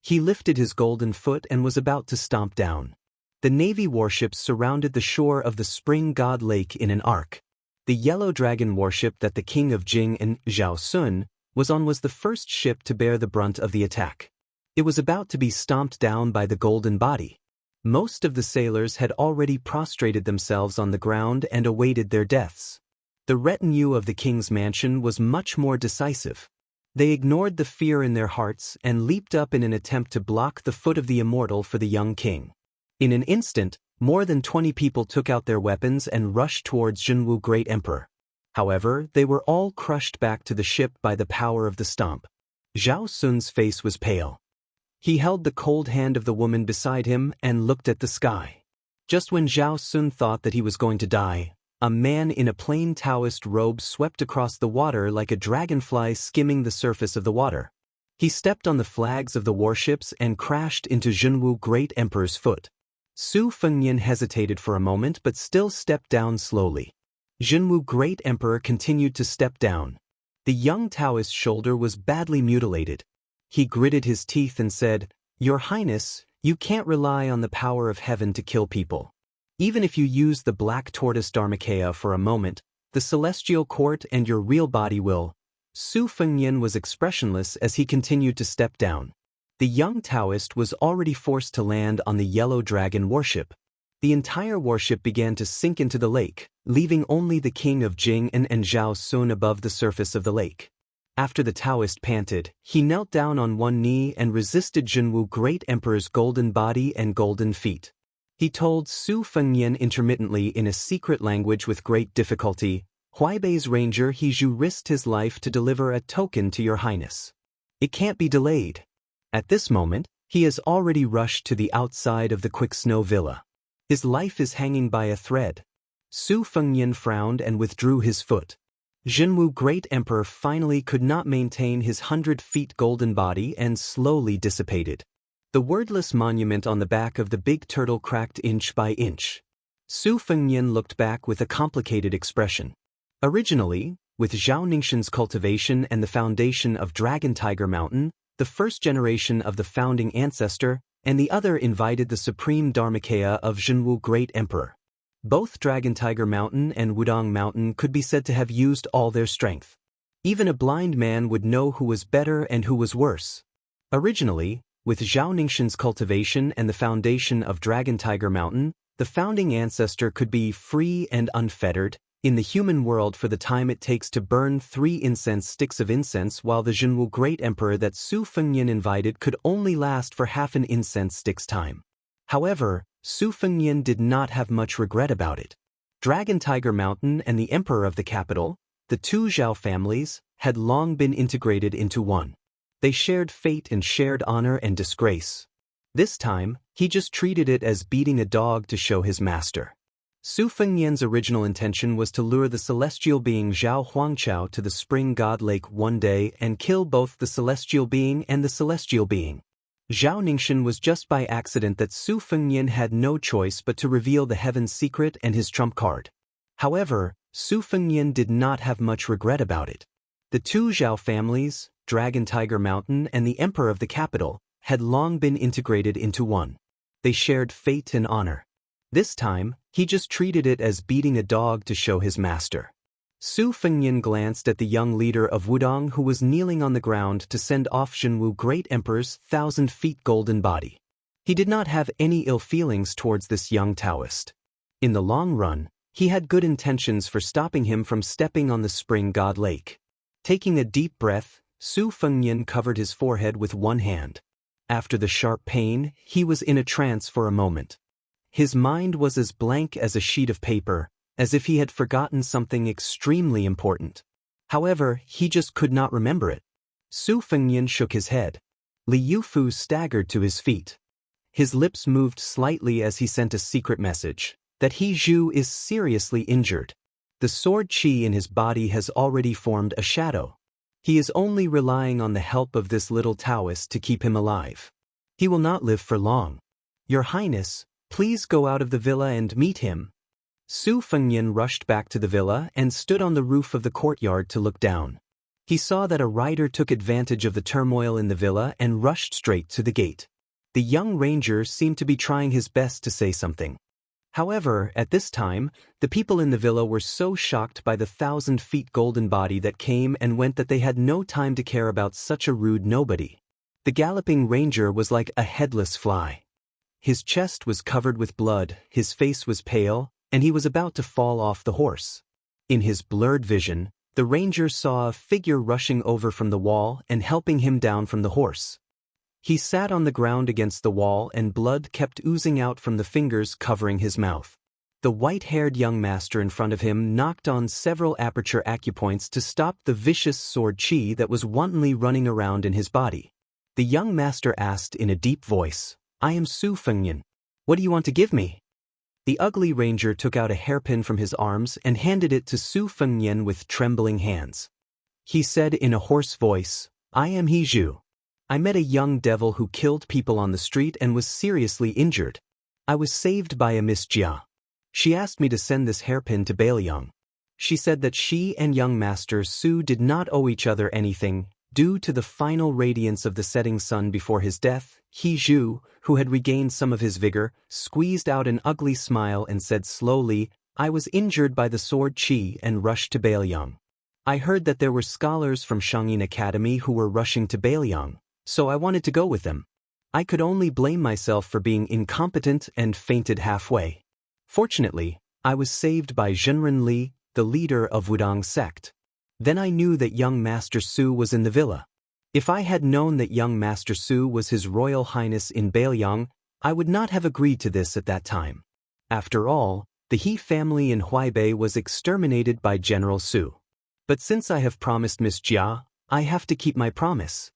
He lifted his golden foot and was about to stomp down. The navy warships surrounded the shore of the spring god lake in an arc. The yellow dragon warship that the king of Jing and Zhao Sun was on was the first ship to bear the brunt of the attack. It was about to be stomped down by the golden body. Most of the sailors had already prostrated themselves on the ground and awaited their deaths. The retinue of the king's mansion was much more decisive. They ignored the fear in their hearts and leaped up in an attempt to block the foot of the immortal for the young king. In an instant, more than 20 people took out their weapons and rushed towards Jinwu Great Emperor. However, they were all crushed back to the ship by the power of the stomp. Zhao Sun's face was pale. He held the cold hand of the woman beside him and looked at the sky. Just when Zhao Sun thought that he was going to die, a man in a plain Taoist robe swept across the water like a dragonfly skimming the surface of the water. He stepped on the flags of the warships and crashed into Jinwu Great Emperor's foot. Su Fengnian hesitated for a moment but still stepped down slowly. Jinwu Great Emperor continued to step down. The young Taoist's shoulder was badly mutilated. He gritted his teeth and said, "Your Highness, you can't rely on the power of heaven to kill people. Even if you use the black tortoise Dharmakaya for a moment, the celestial court and your real body will." Su Fengnian was expressionless as he continued to step down. The young Taoist was already forced to land on the yellow dragon warship. The entire warship began to sink into the lake, leaving only the king of Jing and Zhao Sun above the surface of the lake. After the Taoist panted, he knelt down on one knee and resisted Jinwu Great Emperor's golden body and golden feet. He told Su Fengnian intermittently in a secret language with great difficulty, "Huaibei's ranger He Zhu risked his life to deliver a token to your highness. It can't be delayed." At this moment, he has already rushed to the outside of the quick snow villa. His life is hanging by a thread. Su Fengnian frowned and withdrew his foot. Jinwu Great Emperor finally could not maintain his 100-feet golden body and slowly dissipated. The wordless monument on the back of the big turtle cracked inch by inch. Su Fengnian looked back with a complicated expression. Originally, with Zhao Ningxin's cultivation and the foundation of Dragon Tiger Mountain, the first generation of the founding ancestor, and the other invited the supreme Dharmakaya of Jinwu Great Emperor. Both Dragon Tiger Mountain and Wudong Mountain could be said to have used all their strength. Even a blind man would know who was better and who was worse. Originally, with Zhao Ningxin's cultivation and the foundation of Dragon Tiger Mountain, the founding ancestor could be free and unfettered in the human world for the time it takes to burn 3 incense sticks of incense, while the Jinwu Great Emperor that Su Fengnian invited could only last for half an incense stick's time. However, Su Fengnian did not have much regret about it. Dragon Tiger Mountain and the Emperor of the capital, the 2 Zhao families, had long been integrated into one. They shared fate and shared honor and disgrace. This time, he just treated it as beating a dog to show his master. Su Fengnian's original intention was to lure the celestial being Zhao Huangqiao to the spring god lake one day and kill both the celestial being and the celestial being. Zhao Ningxin was just by accident that Su Fengnian had no choice but to reveal the heaven's secret and his trump card. However, Su Fengnian did not have much regret about it. The 2 Zhao families, Dragon Tiger Mountain and the emperor of the capital, had long been integrated into one. They shared fate and honor. This time, he just treated it as beating a dog to show his master. Su Fengnian glanced at the young leader of Wudong who was kneeling on the ground to send off Zhenwu Great Emperor's 1,000-feet golden body. He did not have any ill feelings towards this young Taoist. In the long run, he had good intentions for stopping him from stepping on the Spring God Lake. Taking a deep breath, Su Fengnian covered his forehead with one hand. After the sharp pain, he was in a trance for a moment. His mind was as blank as a sheet of paper, as if he had forgotten something extremely important. However, he just could not remember it. Su Fengnian shook his head. Li Yufu staggered to his feet. His lips moved slightly as he sent a secret message, that He Zhu is seriously injured. The sword qi in his body has already formed a shadow. He is only relying on the help of this little Taoist to keep him alive. He will not live for long. Your Highness, please go out of the villa and meet him. Su Fengnian rushed back to the villa and stood on the roof of the courtyard to look down. He saw that a rider took advantage of the turmoil in the villa and rushed straight to the gate. The young ranger seemed to be trying his best to say something. However, at this time, the people in the villa were so shocked by the 1,000-feet golden body that came and went that they had no time to care about such a rude nobody. The galloping ranger was like a headless fly. His chest was covered with blood, his face was pale, and he was about to fall off the horse. In his blurred vision, the ranger saw a figure rushing over from the wall and helping him down from the horse. He sat on the ground against the wall and blood kept oozing out from the fingers covering his mouth. The white-haired young master in front of him knocked on several aperture acupoints to stop the vicious sword qi that was wantonly running around in his body. The young master asked in a deep voice, I am Su Fengnian. What do you want to give me? The ugly ranger took out a hairpin from his arms and handed it to Su Fengnian with trembling hands. He said in a hoarse voice, I am He Zhu. I met a young devil who killed people on the street and was seriously injured. I was saved by a Miss Jia. She asked me to send this hairpin to Bailiang. She said that she and young master Su did not owe each other anything. Due to the final radiance of the setting sun before his death, He Zhu, who had regained some of his vigor, squeezed out an ugly smile and said slowly, I was injured by the sword qi and rushed to Bailiang. I heard that there were scholars from Shangyin Academy who were rushing to Bailiang, so I wanted to go with them. I could only blame myself for being incompetent and fainted halfway. Fortunately, I was saved by Zhenren Li, the leader of Wudong sect. Then I knew that young Master Su was in the villa. If I had known that young Master Su was His Royal Highness in Bailiang, I would not have agreed to this at that time. After all, the He family in Huaibei was exterminated by General Su. But since I have promised Miss Jia, I have to keep my promise.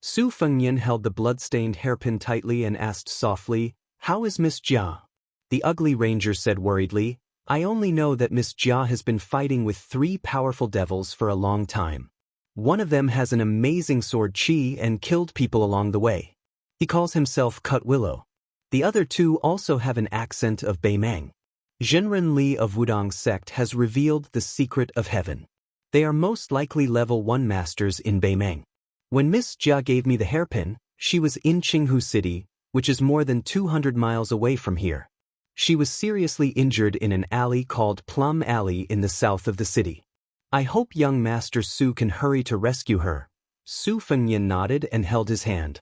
Su Fengnian held the blood-stained hairpin tightly and asked softly, How is Miss Jia? The ugly ranger said worriedly, I only know that Miss Jia has been fighting with 3 powerful devils for a long time. One of them has an amazing sword qi and killed people along the way. He calls himself Cut Willow. The other 2 also have an accent of Beimeng. Zhenren Li of Wudong sect has revealed the secret of heaven. They are most likely level 1 masters in Beimeng. When Miss Jia gave me the hairpin, she was in Qinghu City, which is more than 200 miles away from here. She was seriously injured in an alley called Plum Alley in the south of the city. I hope young Master Su can hurry to rescue her. Su Fengnian nodded and held his hand.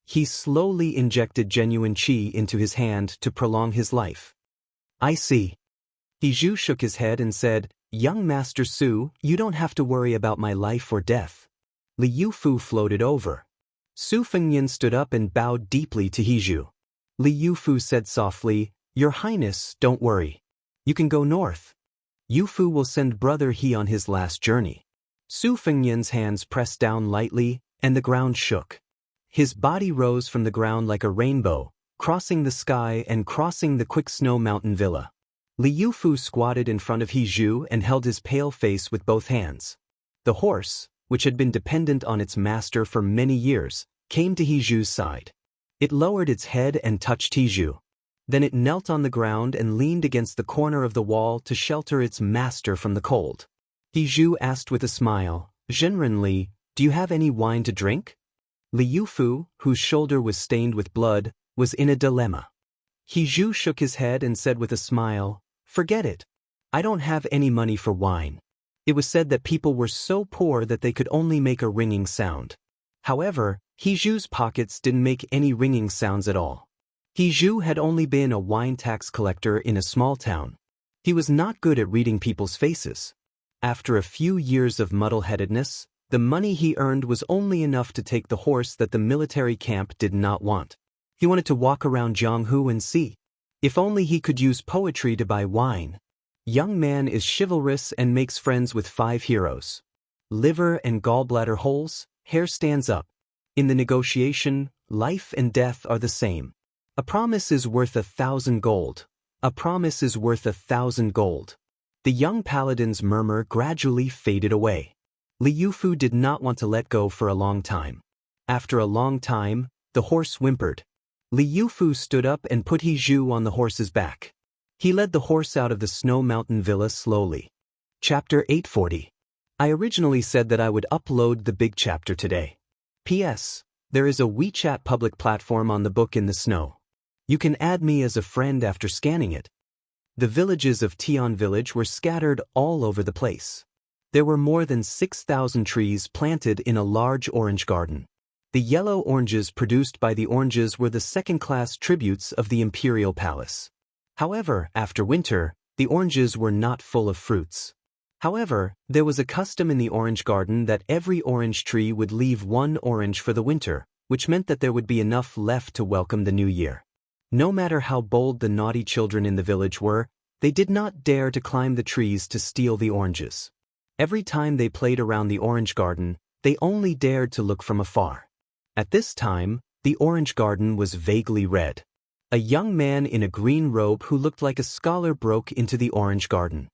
He slowly injected genuine qi into his hand to prolong his life. I see. He Zhu shook his head and said, Young Master Su, you don't have to worry about my life or death. Li Yufu floated over. Su Fengnian stood up and bowed deeply to He Zhu. Li Yufu said softly, Your Highness, don't worry. You can go north. Yufu will send Brother He on his last journey. Su Fengnian's hands pressed down lightly, and the ground shook. His body rose from the ground like a rainbow, crossing the sky and crossing the quick snow mountain villa. Li Yufu squatted in front of He Zhu and held his pale face with both hands. The horse, which had been dependent on its master for many years, came to He Zhu's side. It lowered its head and touched He Zhu. Then it knelt on the ground and leaned against the corner of the wall to shelter its master from the cold. He Zhu asked with a smile, Zhenren Li, "Do you have any wine to drink?" Li Yufu, whose shoulder was stained with blood, was in a dilemma. He Zhu shook his head and said with a smile, "Forget it. I don't have any money for wine." It was said that people were so poor that they could only make a ringing sound. However, He Zhu's pockets didn't make any ringing sounds at all. He Zhu had only been a wine tax collector in a small town. He was not good at reading people's faces. After a few years of muddle-headedness, the money he earned was only enough to take the horse that the military camp did not want. He wanted to walk around Jianghu and see. If only he could use poetry to buy wine. Young man is chivalrous and makes friends with 5 heroes. Liver and gallbladder holes, hair stands up. In the negotiation, life and death are the same. A promise is worth 1,000 gold. A promise is worth 1,000 gold. The young paladin's murmur gradually faded away. Li Yufu did not want to let go for a long time. After a long time, the horse whimpered. Li Yufu stood up and put He Zhu on the horse's back. He led the horse out of the snow mountain villa slowly. Chapter 840. I originally said that I would upload the big chapter today. P.S. There is a WeChat public platform on the book in the snow. You can add me as a friend after scanning it. The villages of Tian Village were scattered all over the place. There were more than 6,000 trees planted in a large orange garden. The yellow oranges produced by the oranges were the second-class tributes of the imperial palace. However, after winter, the oranges were not full of fruits. However, there was a custom in the orange garden that every orange tree would leave 1 orange for the winter, which meant that there would be enough left to welcome the new year. No matter how bold the naughty children in the village were, they did not dare to climb the trees to steal the oranges. Every time they played around the orange garden, they only dared to look from afar. At this time, the orange garden was vaguely red. A young man in a green robe who looked like a scholar broke into the orange garden.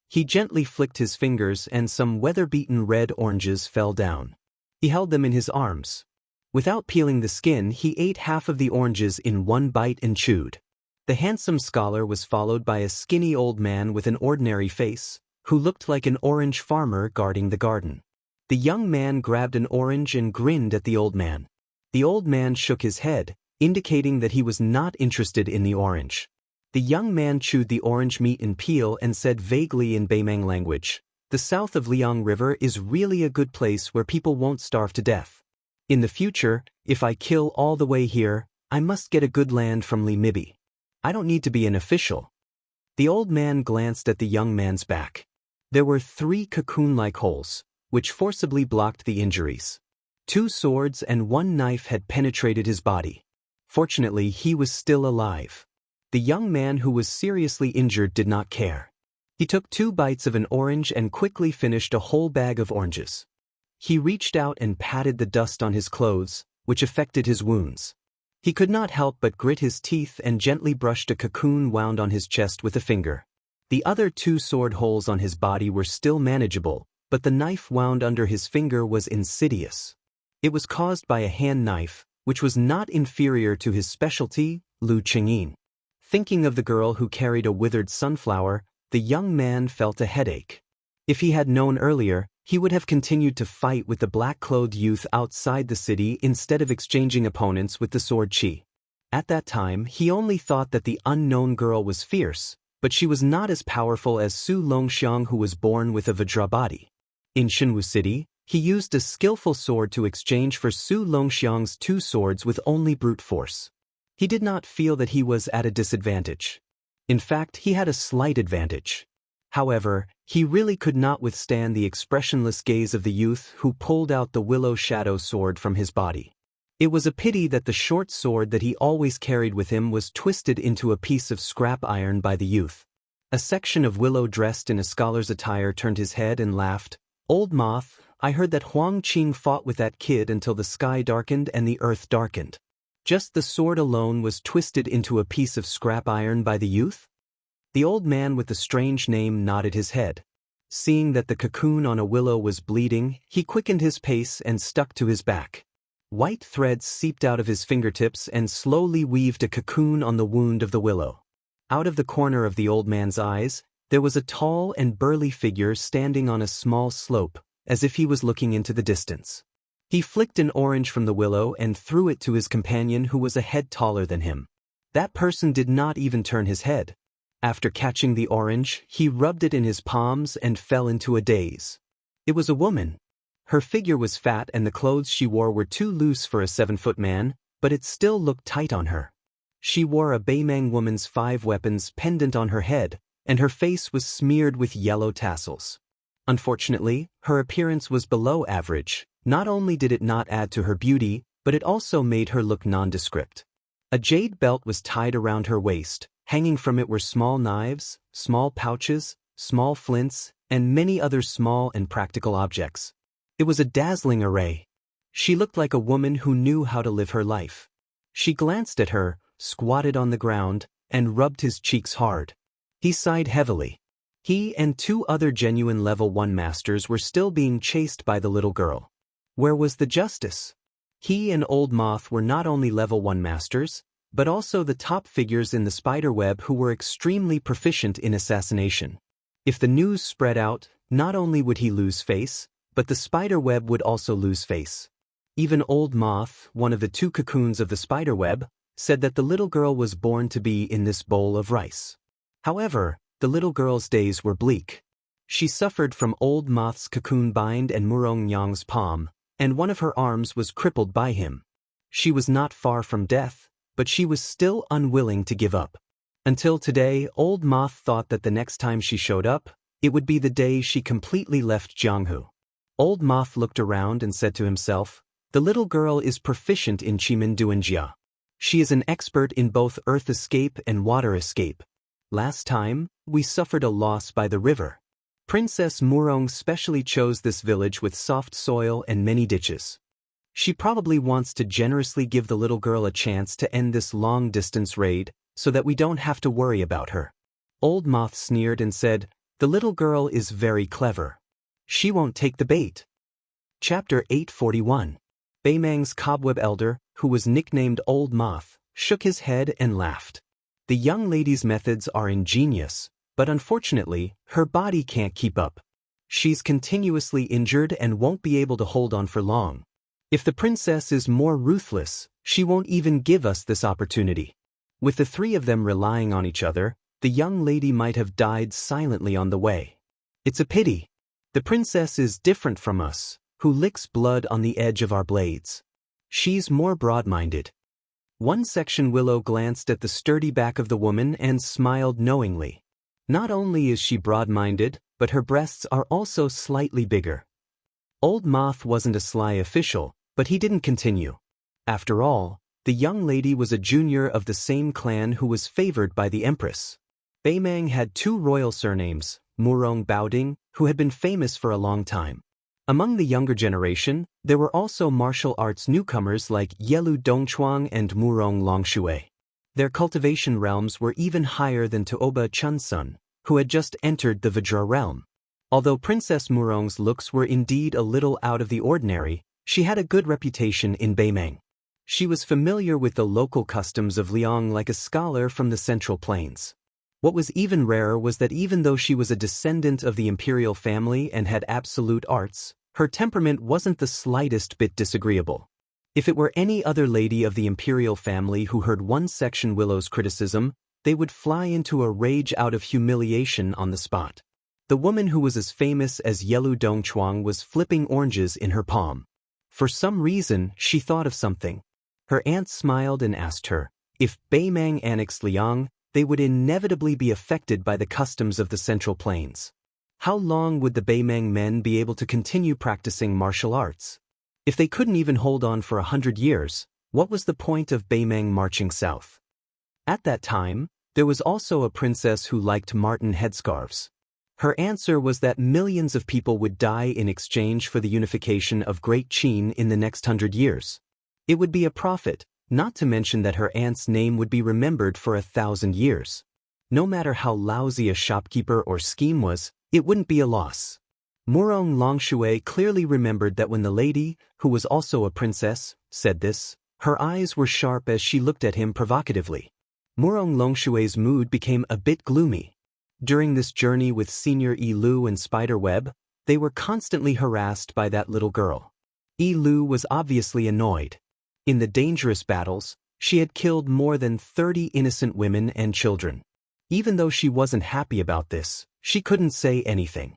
He gently flicked his fingers and some weather-beaten red oranges fell down. He held them in his arms. Without peeling the skin, he ate half of the oranges in 1 bite and chewed. The handsome scholar was followed by a skinny old man with an ordinary face, who looked like an orange farmer guarding the garden. The young man grabbed an orange and grinned at the old man. The old man shook his head, indicating that he was not interested in the orange. The young man chewed the orange meat and peel and said vaguely in Beimang language, "The south of Liang River is really a good place where people won't starve to death. In the future, if I kill all the way here, I must get a good land from Li Mibi. I don't need to be an official." The old man glanced at the young man's back. There were 3 cocoon-like holes, which forcibly blocked the injuries. 2 swords and 1 knife had penetrated his body. Fortunately, he was still alive. The young man who was seriously injured did not care. He took 2 bites of an orange and quickly finished a whole bag of oranges. He reached out and patted the dust on his clothes, which affected his wounds. He could not help but grit his teeth and gently brushed a cocoon wound on his chest with a finger. The other 2 sword holes on his body were still manageable, but the knife wound under his finger was insidious. It was caused by a hand knife, which was not inferior to his specialty, Lu Qingyin. Thinking of the girl who carried a withered sunflower, the young man felt a headache. If he had known earlier, he would have continued to fight with the black-clothed youth outside the city instead of exchanging opponents with the sword Qi. At that time, he only thought that the unknown girl was fierce, but she was not as powerful as Su Longxiang, who was born with a Vajra body. In Shenwu City, he used a skillful sword to exchange for Su Longxiang's 2 swords with only brute force. He did not feel that he was at a disadvantage. In fact, he had a slight advantage. However, he really could not withstand the expressionless gaze of the youth who pulled out the willow shadow sword from his body. It was a pity that the short sword that he always carried with him was twisted into a piece of scrap iron by the youth. A section of willow dressed in a scholar's attire turned his head and laughed. "Old moth, I heard that Huang Qing fought with that kid until the sky darkened and the earth darkened. Just the sword alone was twisted into a piece of scrap iron by the youth?" The old man with the strange name nodded his head. Seeing that the cocoon on a willow was bleeding, he quickened his pace and stuck to his back. White threads seeped out of his fingertips and slowly weaved a cocoon on the wound of the willow. Out of the corner of the old man's eyes, there was a tall and burly figure standing on a small slope, as if he was looking into the distance. He flicked an orange from the willow and threw it to his companion who was a head taller than him. That person did not even turn his head. After catching the orange, he rubbed it in his palms and fell into a daze. It was a woman. Her figure was fat and the clothes she wore were too loose for a 7-foot man, but it still looked tight on her. She wore a Beimang woman's 5 weapons pendant on her head, and her face was smeared with yellow tassels. Unfortunately, her appearance was below average. Not only did it not add to her beauty, but it also made her look nondescript. A jade belt was tied around her waist. Hanging from it were small knives, small pouches, small flints, and many other small and practical objects. It was a dazzling array. She looked like a woman who knew how to live her life. She glanced at her, squatted on the ground, and rubbed his cheeks hard. He sighed heavily. He and 2 other genuine level 1 masters were still being chased by the little girl. Where was the justice? He and Old Moth were not only level 1 masters, but also the top figures in the spiderweb who were extremely proficient in assassination. If the news spread out, not only would he lose face, but the spiderweb would also lose face. Even Old Moth, one of the 2 cocoons of the spiderweb, said that the little girl was born to be in this bowl of rice. However, the little girl's days were bleak. She suffered from Old Moth's cocoon bind and Murong Nyang's palm, and one of her arms was crippled by him. She was not far from death, but she was still unwilling to give up. Until today, Old Moth thought that the next time she showed up, it would be the day she completely left Jianghu. Old Moth looked around and said to himself, "The little girl is proficient in Chimen Duanjia. She is an expert in both earth escape and water escape. Last time, we suffered a loss by the river. Princess Murong specially chose this village with soft soil and many ditches. She probably wants to generously give the little girl a chance to end this long-distance raid so that we don't have to worry about her." Old Moth sneered and said, "The little girl is very clever. She won't take the bait." Chapter 841. Beimang's cobweb elder, who was nicknamed Old Moth, shook his head and laughed. The young lady's methods are ingenious, but unfortunately, her body can't keep up. She's continuously injured and won't be able to hold on for long. If the princess is more ruthless, she won't even give us this opportunity. With the 3 of them relying on each other, the young lady might have died silently on the way. It's a pity. The princess is different from us, who licks blood on the edge of our blades. She's more broad-minded. One section willow glanced at the sturdy back of the woman and smiled knowingly. Not only is she broad-minded, but her breasts are also slightly bigger. Old Moth wasn't a sly official, but he didn't continue. After all, the young lady was a junior of the same clan who was favored by the empress. Beimang had 2 royal surnames, Murong Baoding, who had been famous for a long time. Among the younger generation, there were also martial arts newcomers like Yelu Dongchuang and Murong Longshui. Their cultivation realms were even higher than Tuoba Chunsun, who had just entered the Vajra realm. Although Princess Murong's looks were indeed a little out of the ordinary, she had a good reputation in Beimang. She was familiar with the local customs of Liang like a scholar from the Central Plains. What was even rarer was that even though she was a descendant of the imperial family and had absolute arts, her temperament wasn't the slightest bit disagreeable. If it were any other lady of the imperial family who heard one section Willow's criticism, they would fly into a rage out of humiliation on the spot. The woman who was as famous as Yelu Dongchuang was flipping oranges in her palm. For some reason, she thought of something. Her aunt smiled and asked her, if Beimang annexed Liang, they would inevitably be affected by the customs of the Central Plains. How long would the Beimang men be able to continue practicing martial arts? If they couldn't even hold on for 100 years, what was the point of Beimang marching south? At that time, there was also a princess who liked marten headscarves. Her answer was that millions of people would die in exchange for the unification of Great Qin in the next 100 years. It would be a profit, not to mention that her aunt's name would be remembered for 1,000 years. No matter how lousy a shopkeeper or scheme was, it wouldn't be a loss. Murong Longshui clearly remembered that when the lady, who was also a princess, said this, her eyes were sharp as she looked at him provocatively. Murong Longshui's mood became a bit gloomy. During this journey with Senior Yi Lu and Spiderweb, They were constantly harassed by that little girl. Yi Lu was obviously annoyed. In the dangerous battles, she had killed more than 30 innocent women and children. Even though she wasn't happy about this, she couldn't say anything.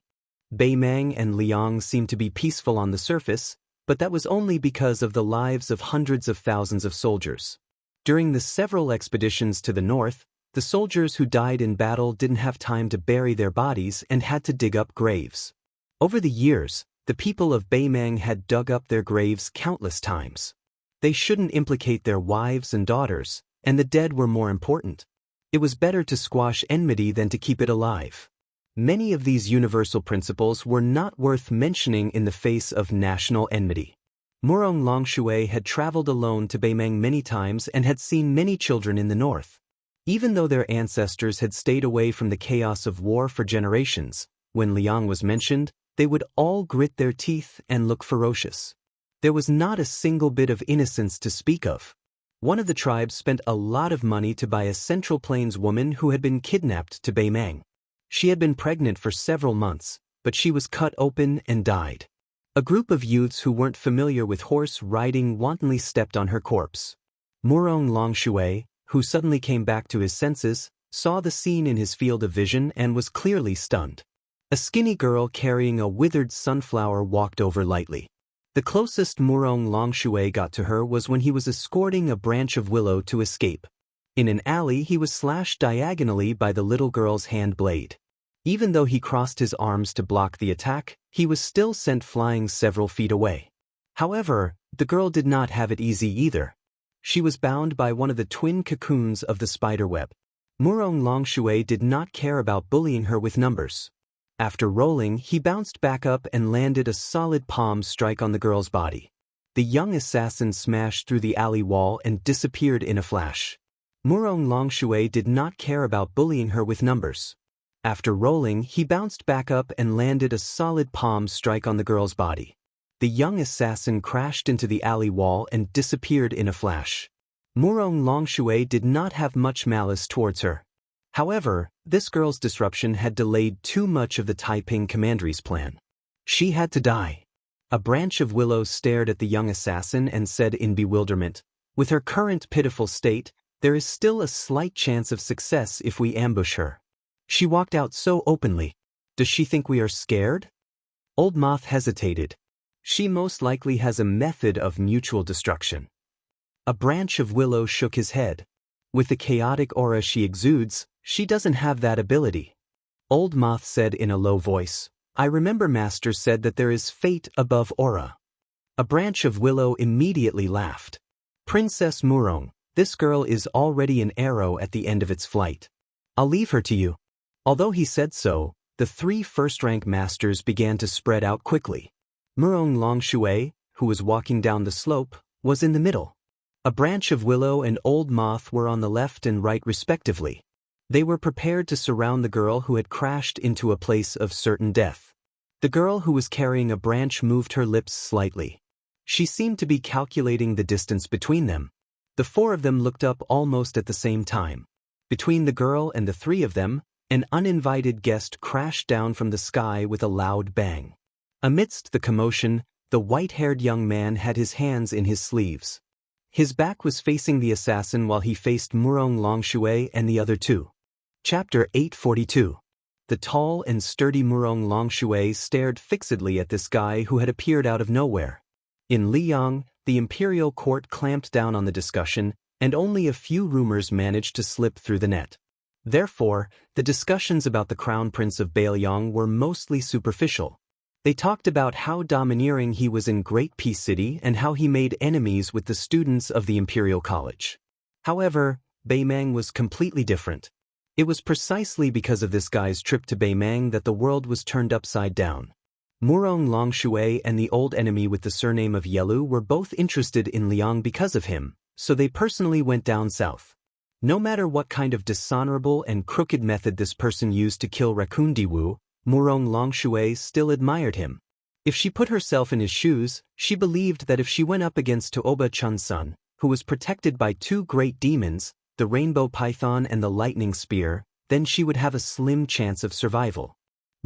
Beimeng and Liang seemed to be peaceful on the surface, but that was only because of the lives of hundreds of thousands of soldiers. During the several expeditions to the north, the soldiers who died in battle didn't have time to bury their bodies and had to dig up graves. Over the years, the people of Beimeng had dug up their graves countless times. They shouldn't implicate their wives and daughters, and the dead were more important. It was better to squash enmity than to keep it alive. Many of these universal principles were not worth mentioning in the face of national enmity. Murong Longshui had traveled alone to Beimeng many times and had seen many children in the north. Even though their ancestors had stayed away from the chaos of war for generations, when Liang was mentioned, they would all grit their teeth and look ferocious. There was not a single bit of innocence to speak of. One of the tribes spent a lot of money to buy a Central Plains woman who had been kidnapped to Beimeng. She had been pregnant for several months, but she was cut open and died. A group of youths who weren't familiar with horse riding wantonly stepped on her corpse. Murong Longshui, who suddenly came back to his senses, saw the scene in his field of vision and was clearly stunned. A skinny girl carrying a withered sunflower walked over lightly. The closest Murong Longshui got to her was when he was escorting a branch of willow to escape. In an alley, he was slashed diagonally by the little girl's hand blade. Even though he crossed his arms to block the attack, he was still sent flying several feet away. However, the girl did not have it easy either. She was bound by one of the twin cocoons of the spiderweb. Murong Longshui did not care about bullying her with numbers. After rolling, he bounced back up and landed a solid palm strike on the girl's body. The young assassin smashed through the alley wall and disappeared in a flash. Murong Longshui did not care about bullying her with numbers. After rolling, he bounced back up and landed a solid palm strike on the girl's body. The young assassin crashed into the alley wall and disappeared in a flash. Murong Longshui did not have much malice towards her. However, this girl's disruption had delayed too much of the Taiping commandery's plan. She had to die. A branch of willow stared at the young assassin and said in bewilderment, "With her current pitiful state, there is still a slight chance of success if we ambush her. She walked out so openly. Does she think we are scared?" Old Moth hesitated. She most likely has a method of mutual destruction. A branch of willow shook his head. With the chaotic aura she exudes, she doesn't have that ability. Old Moth said in a low voice, "I remember Master said that there is fate above aura." A branch of willow immediately laughed. "Princess Murong, this girl is already an arrow at the end of its flight. I'll leave her to you." Although he said so, the 3 first-rank masters began to spread out quickly. Murong Longshui, who was walking down the slope, was in the middle. A branch of willow and Old Moth were on the left and right respectively. They were prepared to surround the girl who had crashed into a place of certain death. The girl who was carrying a branch moved her lips slightly. She seemed to be calculating the distance between them. The 4 of them looked up almost at the same time. Between the girl and the 3 of them, an uninvited guest crashed down from the sky with a loud bang. Amidst the commotion, the white-haired young man had his hands in his sleeves. His back was facing the assassin while he faced Murong Longshui and the other 2. Chapter 842. The tall and sturdy Murong Longshui stared fixedly at this guy who had appeared out of nowhere. In Liang, the imperial court clamped down on the discussion, and only a few rumors managed to slip through the net. Therefore, the discussions about the Crown Prince of Bailiang were mostly superficial. They talked about how domineering he was in Great Peace City and how he made enemies with the students of the Imperial College. However, Beimeng was completely different. It was precisely because of this guy's trip to Beimeng that the world was turned upside down. Murong Longshui and the old enemy with the surname of Yelu were both interested in Liang because of him, so they personally went down south. No matter what kind of dishonorable and crooked method this person used to kill Raccoon Diwu, Murong Longshui still admired him. If she put herself in his shoes, she believed that if she went up against Tooba Chunsun, who was protected by 2 great demons, the Rainbow Python and the Lightning Spear, then she would have a slim chance of survival.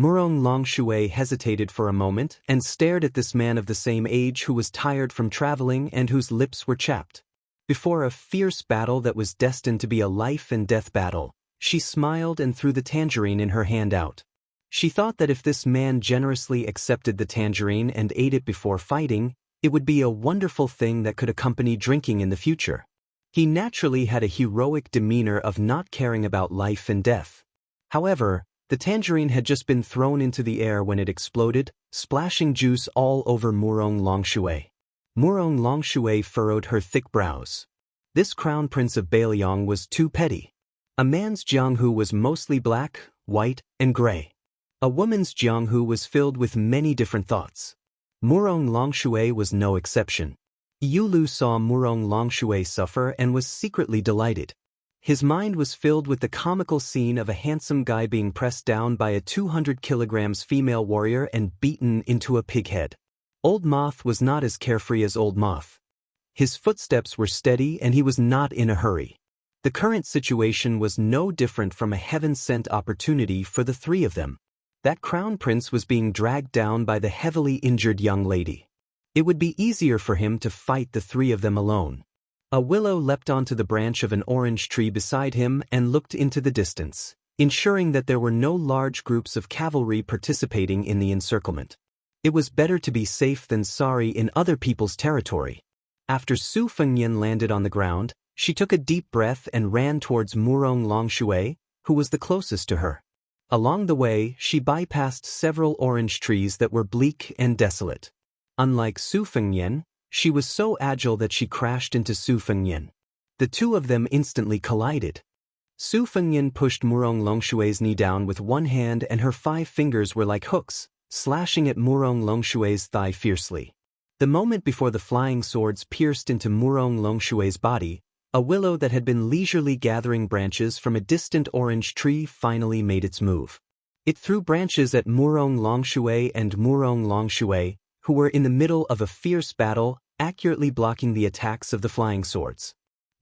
Murong Longshui hesitated for a moment and stared at this man of the same age who was tired from traveling and whose lips were chapped. Before a fierce battle that was destined to be a life-and-death battle, she smiled and threw the tangerine in her hand out. She thought that if this man generously accepted the tangerine and ate it before fighting, it would be a wonderful thing that could accompany drinking in the future. He naturally had a heroic demeanor of not caring about life and death. However, the tangerine had just been thrown into the air when it exploded, splashing juice all over Murong Longshui. Murong Longshui furrowed her thick brows. This crown prince of Bailiang was too petty. A man's jianghu was mostly black, white, and gray. A woman's jianghu was filled with many different thoughts. Murong Longshui was no exception. Yulu saw Murong Longshui suffer and was secretly delighted. His mind was filled with the comical scene of a handsome guy being pressed down by a 200 kilograms female warrior and beaten into a pig head. Old Moth was not as carefree as Old Moth. His footsteps were steady and he was not in a hurry. The current situation was no different from a heaven-sent opportunity for the three of them. That crown prince was being dragged down by the heavily injured young lady. It would be easier for him to fight the three of them alone. A willow leapt onto the branch of an orange tree beside him and looked into the distance, ensuring that there were no large groups of cavalry participating in the encirclement. It was better to be safe than sorry in other people's territory. After Su Fengyan landed on the ground, she took a deep breath and ran towards Murong Longshui, who was the closest to her. Along the way, she bypassed several orange trees that were bleak and desolate. Unlike Su Fengyan, she was so agile that she crashed into Su Fengyan. The two of them instantly collided. Su Fengyan pushed Murong Longshui's knee down with one hand and her 5 fingers were like hooks, slashing at Murong Longshui's thigh fiercely. The moment before the flying swords pierced into Murong Longshui's body, a willow that had been leisurely gathering branches from a distant orange tree finally made its move. It threw branches at Murong Longshui and Murong Longshui, who were in the middle of a fierce battle, accurately blocking the attacks of the flying swords.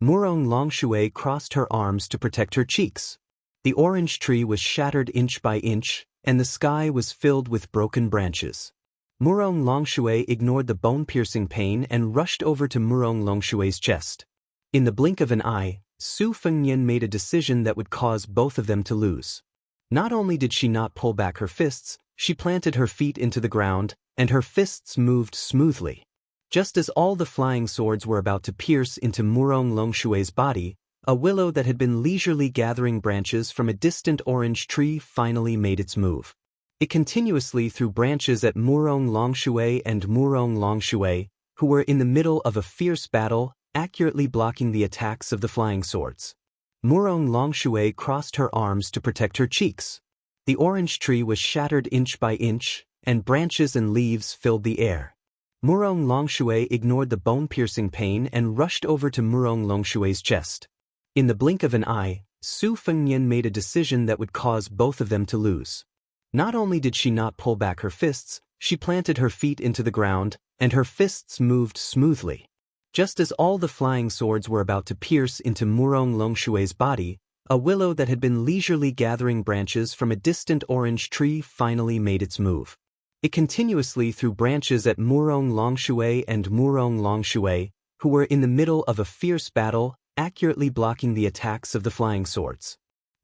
Murong Longshui crossed her arms to protect her cheeks. The orange tree was shattered inch by inch, and the sky was filled with broken branches. Murong Longshui ignored the bone-piercing pain and rushed over to Murong Longshui's chest. In the blink of an eye, Su Fengyan made a decision that would cause both of them to lose. Not only did she not pull back her fists, she planted her feet into the ground, and her fists moved smoothly. Just as all the flying swords were about to pierce into Murong Longshui's body, a willow that had been leisurely gathering branches from a distant orange tree finally made its move. It continuously threw branches at Murong Longshui and Murong Longshui, who were in the middle of a fierce battle, accurately blocking the attacks of the flying swords. Murong Longshui crossed her arms to protect her cheeks. The orange tree was shattered inch by inch, and branches and leaves filled the air. Murong Longshui ignored the bone-piercing pain and rushed over to Murong Longshui's chest. In the blink of an eye, Su Fengyan made a decision that would cause both of them to lose. Not only did she not pull back her fists, she planted her feet into the ground, and her fists moved smoothly. Just as all the flying swords were about to pierce into Murong Longshui's body, a willow that had been leisurely gathering branches from a distant orange tree finally made its move. It continuously threw branches at Murong Longshui and Murong Longshui, who were in the middle of a fierce battle, accurately blocking the attacks of the flying swords.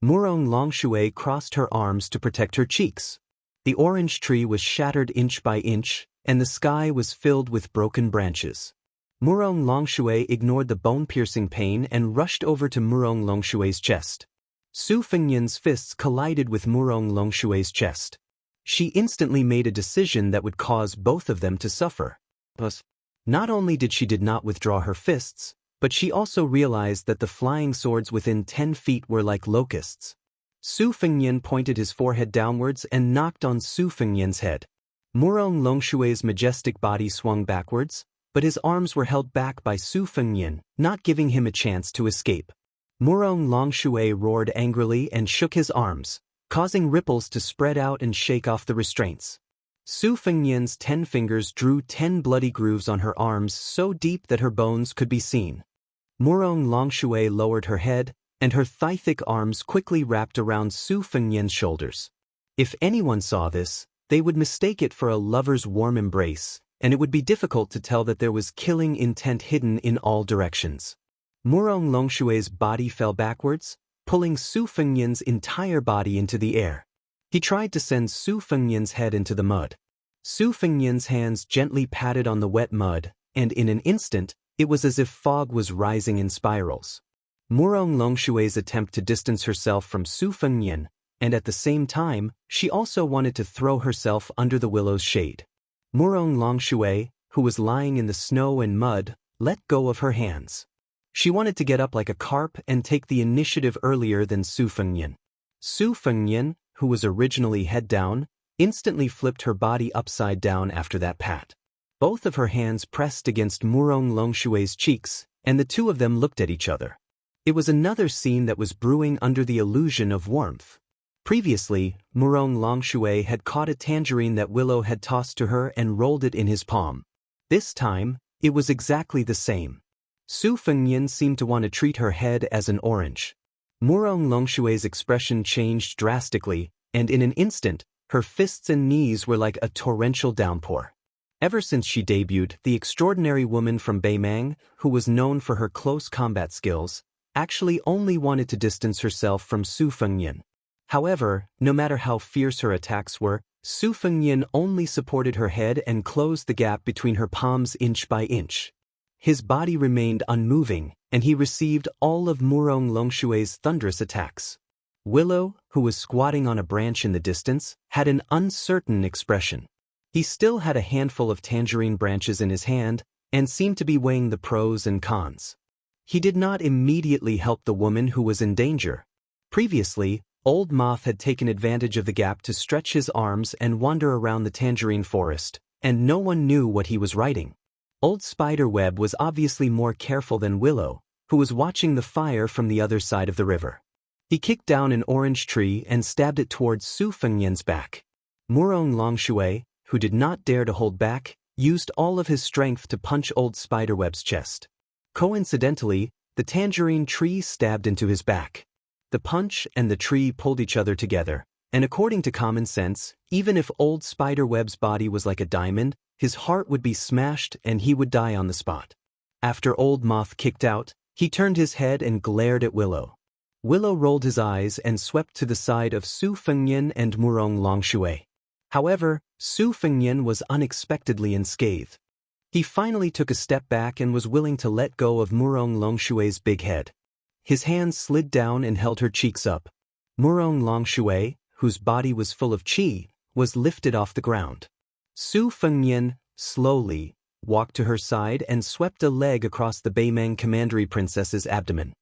Murong Longshui crossed her arms to protect her cheeks. The orange tree was shattered inch by inch, and the sky was filled with broken branches. Murong Longshui ignored the bone-piercing pain and rushed over to Murong Longshui's chest. Su Fengyan's fists collided with Murong Longshui's chest. She instantly made a decision that would cause both of them to suffer. Not only did she not withdraw her fists, but she also realized that the flying swords within 10 feet were like locusts. Su Fengyan pointed his forehead downwards and knocked on Su Fengyan's head. Murong Longshui's majestic body swung backwards, but his arms were held back by Su Fengyan, not giving him a chance to escape. Murong Longshui roared angrily and shook his arms, causing ripples to spread out and shake off the restraints. Su Fengyan's 10 fingers drew 10 bloody grooves on her arms so deep that her bones could be seen. Murong Longshui lowered her head, and her thigh-thick arms quickly wrapped around Su Fengyan's shoulders. If anyone saw this, they would mistake it for a lover's warm embrace, and it would be difficult to tell that there was killing intent hidden in all directions. Murong Longshue's body fell backwards, pulling Su Fengnian's entire body into the air. He tried to send Su Fengnian's head into the mud. Su Fengnian's hands gently patted on the wet mud, and in an instant, it was as if fog was rising in spirals. Murong Longshue's attempt to distance herself from Su Fengnian, and at the same time, she also wanted to throw herself under the willow's shade. Murong Longshue, who was lying in the snow and mud, let go of her hands. She wanted to get up like a carp and take the initiative earlier than Su Fengnian. Su Fengnian, who was originally head down, instantly flipped her body upside down after that pat. Both of her hands pressed against Murong Longshue's cheeks, and the two of them looked at each other. It was another scene that was brewing under the illusion of warmth. Previously, Murong Longshue had caught a tangerine that Willow had tossed to her and rolled it in his palm. This time, it was exactly the same. Su Fengnian seemed to want to treat her head as an orange. Murong Longshue's expression changed drastically, and in an instant, her fists and knees were like a torrential downpour. Ever since she debuted, the extraordinary woman from Beimang, who was known for her close combat skills, actually only wanted to distance herself from Su Fengnian. However, no matter how fierce her attacks were, Su Fengnian only supported her head and closed the gap between her palms inch by inch. His body remained unmoving, and he received all of Murong Longshue's thunderous attacks. Willow, who was squatting on a branch in the distance, had an uncertain expression. He still had a handful of tangerine branches in his hand, and seemed to be weighing the pros and cons. He did not immediately help the woman who was in danger. Previously, Old Moth had taken advantage of the gap to stretch his arms and wander around the tangerine forest, and no one knew what he was writing. Old Spiderweb was obviously more careful than Willow, who was watching the fire from the other side of the river. He kicked down an orange tree and stabbed it towards Su Fengnian's back. Murong Longshue, who did not dare to hold back, used all of his strength to punch Old Spiderweb's chest. Coincidentally, the tangerine tree stabbed into his back. The punch and the tree pulled each other together, and according to common sense, even if Old Spiderweb's body was like a diamond, his heart would be smashed and he would die on the spot. After Old Moth kicked out, he turned his head and glared at Willow. Willow rolled his eyes and swept to the side of Su Fengnian and Murong Longshue. However, Su Fengnian was unexpectedly unscathed. He finally took a step back and was willing to let go of Murong Longshue's big head. His hands slid down and held her cheeks up. Murong Longshue, whose body was full of qi, was lifted off the ground. Su Fengnian, slowly, walked to her side and swept a leg across the Beimang Commandery Princess's abdomen.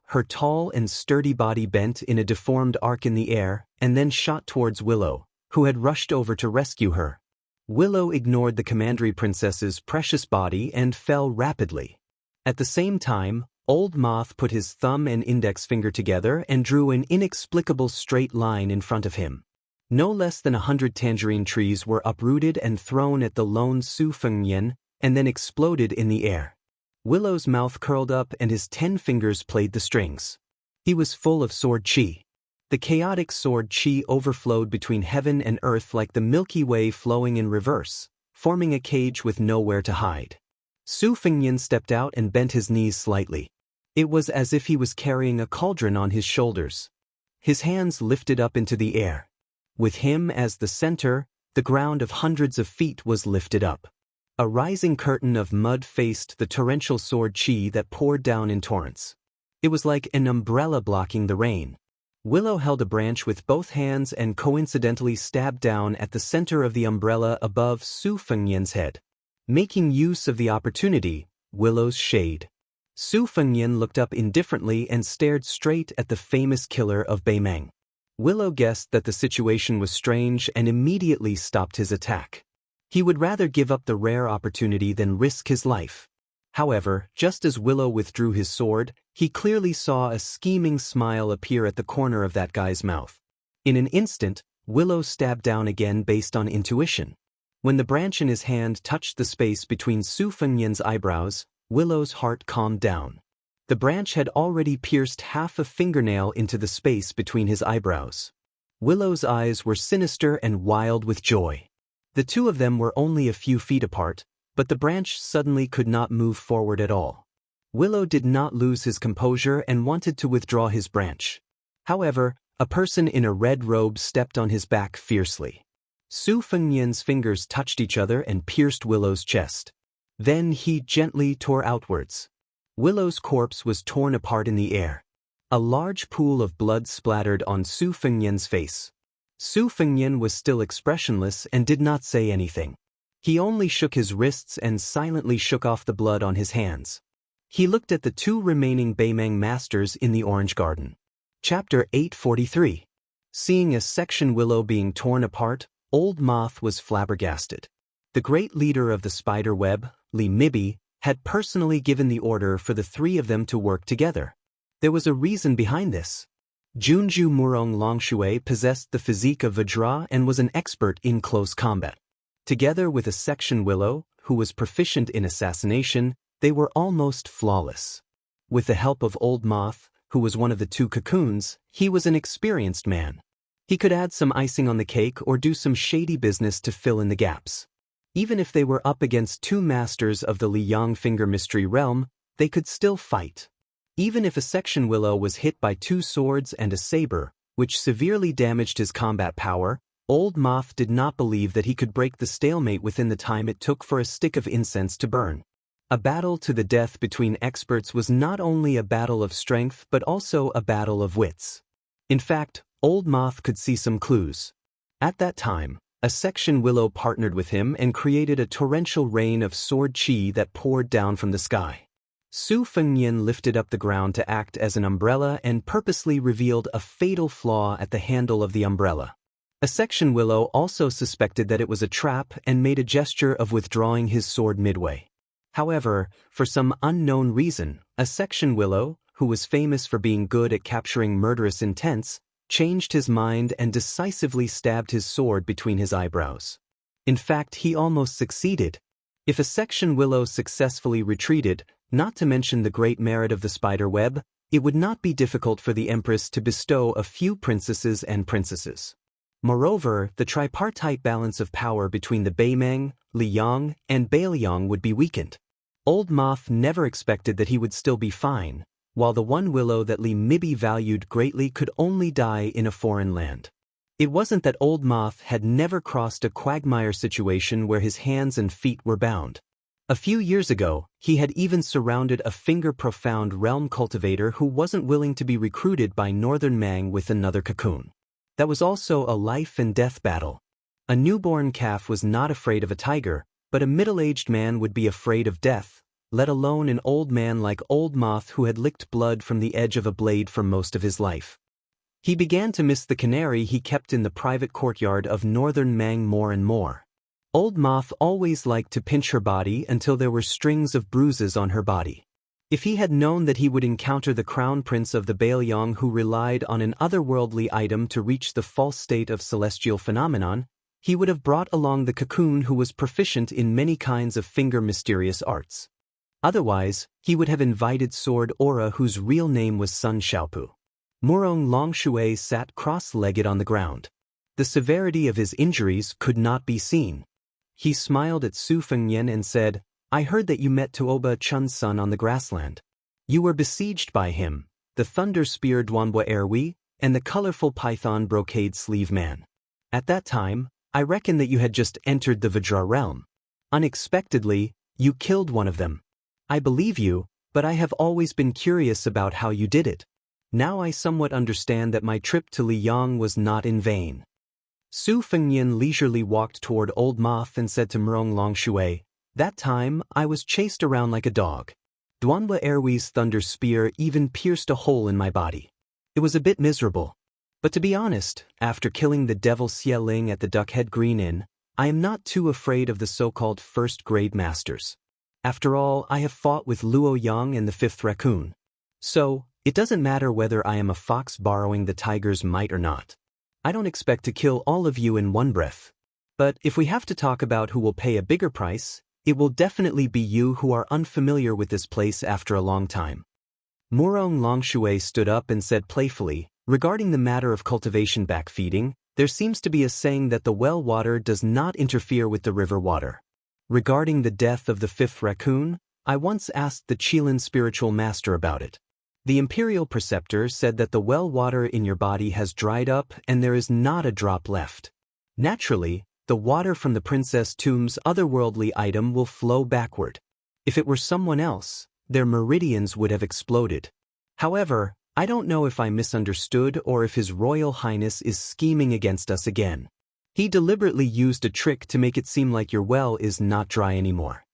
Her tall and sturdy body bent in a deformed arc in the air and then shot towards Willow, who had rushed over to rescue her. Willow ignored the Commandery Princess's precious body and fell rapidly. At the same time, Old Moth put his thumb and index finger together and drew an inexplicable straight line in front of him. No less than 100 tangerine trees were uprooted and thrown at the lone Su Fengnian and then exploded in the air. Willow's mouth curled up and his 10 fingers played the strings. He was full of sword qi. The chaotic sword qi overflowed between heaven and earth like the Milky Way flowing in reverse, forming a cage with nowhere to hide. Su Fengnian stepped out and bent his knees slightly. It was as if he was carrying a cauldron on his shoulders. His hands lifted up into the air. With him as the center, the ground of hundreds of feet was lifted up. A rising curtain of mud faced the torrential sword qi that poured down in torrents. It was like an umbrella blocking the rain. Willow held a branch with both hands and coincidentally stabbed down at the center of the umbrella above Su Fengnian's head. Making use of the opportunity, Willow's shade. Su Fengnian looked up indifferently and stared straight at the famous killer of Beimang. Willow guessed that the situation was strange and immediately stopped his attack. He would rather give up the rare opportunity than risk his life. However, just as Willow withdrew his sword, he clearly saw a scheming smile appear at the corner of that guy's mouth. In an instant, Willow stabbed down again based on intuition. When the branch in his hand touched the space between Su Fengnian's eyebrows, Willow's heart calmed down. The branch had already pierced half a fingernail into the space between his eyebrows. Willow's eyes were sinister and wild with joy. The two of them were only a few feet apart, but the branch suddenly could not move forward at all. Willow did not lose his composure and wanted to withdraw his branch. However, a person in a red robe stepped on his back fiercely. Su Fengnian's fingers touched each other and pierced Willow's chest. Then he gently tore outwards. Willow's corpse was torn apart in the air. A large pool of blood splattered on Su Fengnian's face. Su Fengnian was still expressionless and did not say anything. He only shook his wrists and silently shook off the blood on his hands. He looked at the two remaining Beimeng masters in the Orange Garden. Chapter 843. Seeing a section willow being torn apart, Old Moth was flabbergasted. The great leader of the spider web, Li Mibi, had personally given the order for the three of them to work together. There was a reason behind this. Junju Murong Longshui possessed the physique of Vajra and was an expert in close combat. Together with a section willow, who was proficient in assassination, they were almost flawless. With the help of Old Moth, who was one of the two cocoons, he was an experienced man. He could add some icing on the cake or do some shady business to fill in the gaps. Even if they were up against two masters of the Liang Finger Mystery Realm, they could still fight. Even if a section willow was hit by two swords and a saber, which severely damaged his combat power, Old Moth did not believe that he could break the stalemate within the time it took for a stick of incense to burn. A battle to the death between experts was not only a battle of strength but also a battle of wits. In fact, Old Moth could see some clues. At that time, a section willow partnered with him and created a torrential rain of sword chi that poured down from the sky. Su Fengnian lifted up the ground to act as an umbrella and purposely revealed a fatal flaw at the handle of the umbrella. A section willow also suspected that it was a trap and made a gesture of withdrawing his sword midway. However, for some unknown reason, a section willow, who was famous for being good at capturing murderous intents, changed his mind and decisively stabbed his sword between his eyebrows. In fact, he almost succeeded. If a section willow successfully retreated, not to mention the great merit of the spider web, it would not be difficult for the Empress to bestow a few princesses and princesses. Moreover, the tripartite balance of power between the Beimeng, Liang, and Bailiang would be weakened. Old Moth never expected that he would still be fine, while the one willow that Li Mibi valued greatly could only die in a foreign land. It wasn't that Old Moth had never crossed a quagmire situation where his hands and feet were bound. A few years ago, he had even surrounded a finger-profound realm cultivator who wasn't willing to be recruited by Northern Mang with another cocoon. That was also a life-and-death battle. A newborn calf was not afraid of a tiger, but a middle-aged man would be afraid of death, let alone an old man like Old Moth who had licked blood from the edge of a blade for most of his life. He began to miss the canary he kept in the private courtyard of Northern Mang more and more. Old Moth always liked to pinch her body until there were strings of bruises on her body. If he had known that he would encounter the crown prince of the Bailiang who relied on an otherworldly item to reach the false state of celestial phenomenon, he would have brought along the cocoon who was proficient in many kinds of finger mysterious arts. Otherwise, he would have invited Sword Aura whose real name was Sun Xiaopu. Murong Longshui sat cross-legged on the ground. The severity of his injuries could not be seen. He smiled at Su Fengnian and said, "I heard that you met Tuoba Chun's son on the grassland. You were besieged by him, the thunder spear Duanhua Erwi, and the colorful python brocade sleeve man. At that time, I reckon that you had just entered the Vajra realm. Unexpectedly, you killed one of them. I believe you, but I have always been curious about how you did it. Now I somewhat understand that my trip to Liang was not in vain." Su Fengnian leisurely walked toward Old Moth and said to Murong Longshui, "That time, I was chased around like a dog. Duanhua Erwi's thunder spear even pierced a hole in my body. It was a bit miserable. But to be honest, after killing the devil Xie Ling at the Duckhead Green Inn, I am not too afraid of the so-called first-grade masters. After all, I have fought with Luo Yang and the Fifth Raccoon. So, it doesn't matter whether I am a fox borrowing the tiger's might or not. I don't expect to kill all of you in one breath. But if we have to talk about who will pay a bigger price, it will definitely be you who are unfamiliar with this place after a long time." Murong Longshui stood up and said playfully, Regarding the matter of cultivation backfeeding, there seems to be a saying that the well water does not interfere with the river water. Regarding the death of the fifth raccoon, I once asked the Qilin spiritual master about it. The imperial preceptor said that the well water in your body has dried up and there is not a drop left. Naturally, the water from the Princess Tomb's otherworldly item will flow backward. If it were someone else, their meridians would have exploded. However, I don't know if I misunderstood or if His Royal Highness is scheming against us again. He deliberately used a trick to make it seem like your well is not dry anymore.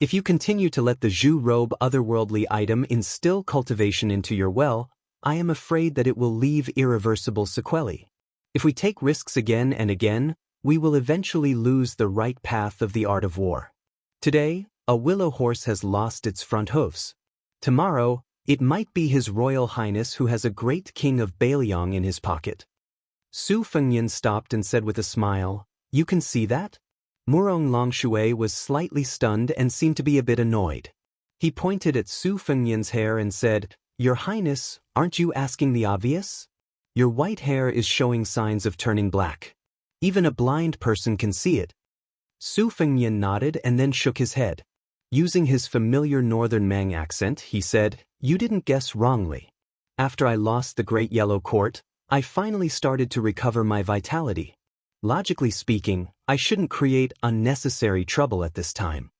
If you continue to let the Zhu robe otherworldly item instill cultivation into your well, I am afraid that it will leave irreversible sequelae. If we take risks again and again, we will eventually lose the right path of the art of war. Today, a willow horse has lost its front hooves. Tomorrow, it might be His Royal Highness who has a great king of Bailiang in his pocket. Su Fengnian stopped and said with a smile, "You can see that?" Murong Longshui was slightly stunned and seemed to be a bit annoyed. He pointed at Su Fengnian's hair and said, "Your Highness, aren't you asking the obvious? Your white hair is showing signs of turning black. Even a blind person can see it." Su Fengnian nodded and then shook his head. Using his familiar northern Mang accent, he said, "You didn't guess wrongly. After I lost the Great Yellow Court, I finally started to recover my vitality. Logically speaking, I shouldn't create unnecessary trouble at this time.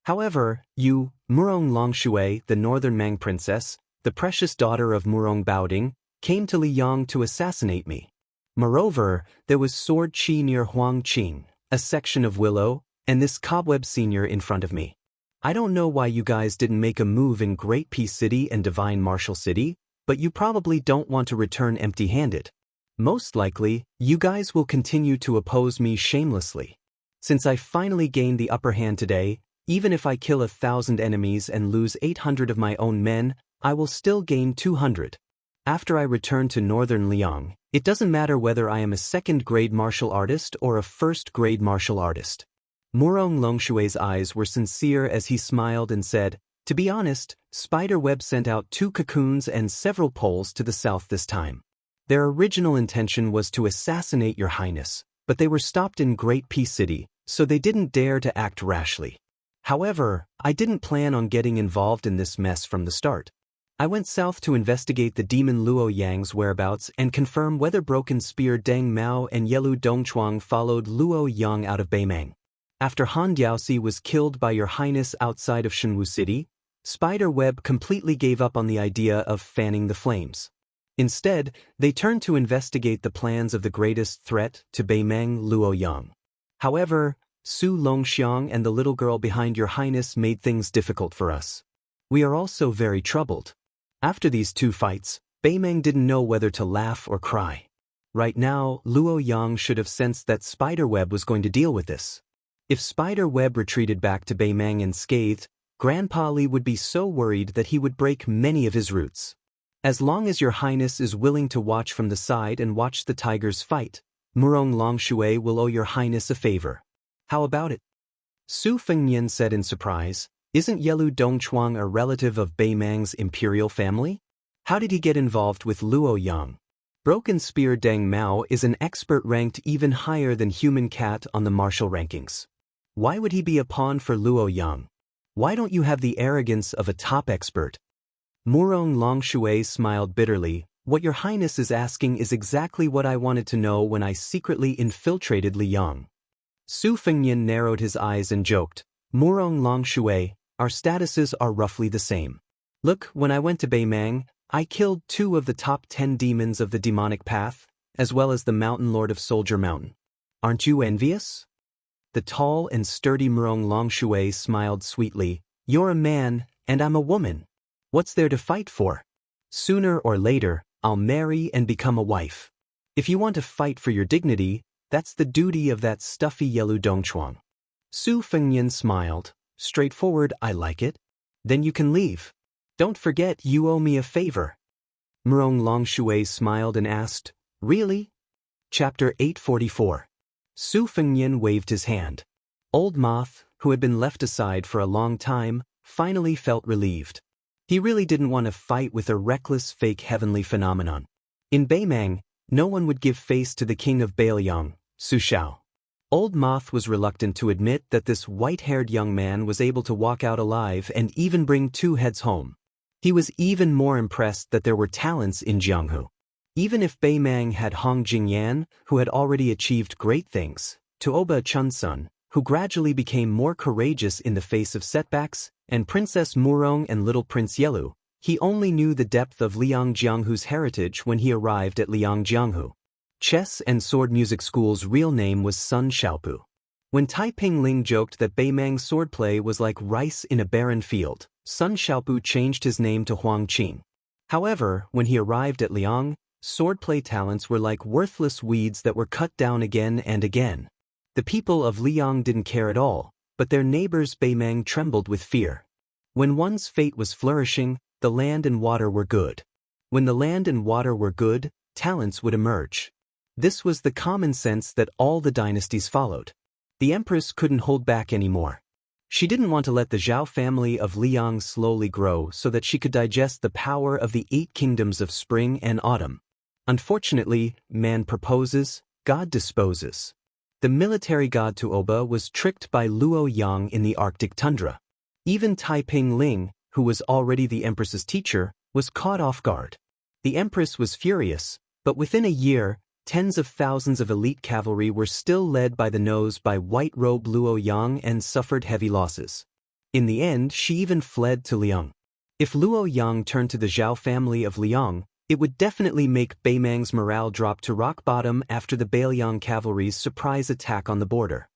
However, you, Murong Longshui, the northern Mang princess, the precious daughter of Murong Baoding, came to Liyang to assassinate me. Moreover, there was Sword Qi near Huangqing, a section of Willow, and this Cobweb Senior in front of me. I don't know why you guys didn't make a move in Great Peace City and Divine Martial City, but you probably don't want to return empty-handed. Most likely, you guys will continue to oppose me shamelessly. Since I finally gained the upper hand today, even if I kill 1,000 enemies and lose 800 of my own men, I will still gain 200. After I return to Northern Liang, it doesn't matter whether I am a second-grade martial artist or a first-grade martial artist." Murong Longshui's eyes were sincere as he smiled and said, "To be honest, Spiderweb sent out 2 cocoons and several poles to the south this time. Their original intention was to assassinate your highness, but they were stopped in Great Peace City, so they didn't dare to act rashly. However, I didn't plan on getting involved in this mess from the start. I went south to investigate the demon Luo Yang's whereabouts and confirm whether Broken Spear Deng Mao and Yelu Dongchuang followed Luo Yang out of Beimeng. After Han Diaoxi was killed by your highness outside of Shenwu City, Spiderweb completely gave up on the idea of fanning the flames. Instead, they turned to investigate the plans of the greatest threat to Beimeng, Luo Yang. However, Su Longxiang and the little girl behind your highness made things difficult for us. We are also very troubled. After these 2 fights, Beimeng didn't know whether to laugh or cry. Right now, Luo Yang should have sensed that Spiderweb was going to deal with this. If Spiderweb retreated back to Beimeng unscathed, Grandpa Li would be so worried that he would break many of his roots. As long as your highness is willing to watch from the side and watch the tigers fight, Murong Longshui will owe your highness a favor. How about it?" Su Fengnian said in surprise, "Isn't Yelu Dongchuang a relative of Beimeng's imperial family? How did he get involved with Luo Yang? Broken Spear Deng Mao is an expert ranked even higher than Human Cat on the martial rankings. Why would he be a pawn for Luo Yang? Why don't you have the arrogance of a top expert?" Murong Longshui smiled bitterly. "What your highness is asking is exactly what I wanted to know when I secretly infiltrated Liyang." Su Fengnian narrowed his eyes and joked, "Murong Longshui, our statuses are roughly the same. Look, when I went to Beimeng, I killed 2 of the top 10 demons of the demonic path, as well as the Mountain Lord of Soldier Mountain. Aren't you envious?" The tall and sturdy Murong Longshui smiled sweetly. "You're a man, and I'm a woman. What's there to fight for? Sooner or later, I'll marry and become a wife. If you want to fight for your dignity, that's the duty of that stuffy Yelu Dongchuang." Su Fengnian smiled. "Straightforward, I like it. Then you can leave. Don't forget you owe me a favor." Murong Longshui smiled and asked, "Really?" Chapter 844. Su Fengnian waved his hand. Old Moth, who had been left aside for a long time, finally felt relieved. He really didn't want to fight with a reckless fake heavenly phenomenon. In Beimang, no one would give face to the king of Bailiang, Su Xiao. Old Moth was reluctant to admit that this white-haired young man was able to walk out alive and even bring 2 heads home. He was even more impressed that there were talents in Jianghu. Even if Beimang had Hong Jingyan, who had already achieved great things, Tuoba Chunsun, who gradually became more courageous in the face of setbacks, and Princess Murong and Little Prince Yelu, he only knew the depth of Liang Jianghu's heritage when he arrived at Liang Jianghu. Chess and sword music school's real name was Sun Xiaopu. When Taiping Ling joked that Beimang's swordplay was like rice in a barren field, Sun Xiaopu changed his name to Huang Qing. However, when he arrived at Liang, swordplay talents were like worthless weeds that were cut down again and again. The people of Liang didn't care at all, but their neighbors Beimang trembled with fear. When one's fate was flourishing, the land and water were good. When the land and water were good, talents would emerge. This was the common sense that all the dynasties followed. The empress couldn't hold back anymore. She didn't want to let the Zhao family of Liang slowly grow so that she could digest the power of the 8 kingdoms of spring and autumn. Unfortunately, man proposes, God disposes. The military god Tuoba was tricked by Luo Yang in the Arctic tundra. Even Taiping Ling, who was already the empress's teacher, was caught off guard. The empress was furious, but within a year, tens of thousands of elite cavalry were still led by the nose by white-robed Luo Yang and suffered heavy losses. In the end, she even fled to Liang. If Luo Yang turned to the Zhao family of Liang, it would definitely make Beimang's morale drop to rock bottom after the Bailiang cavalry's surprise attack on the border.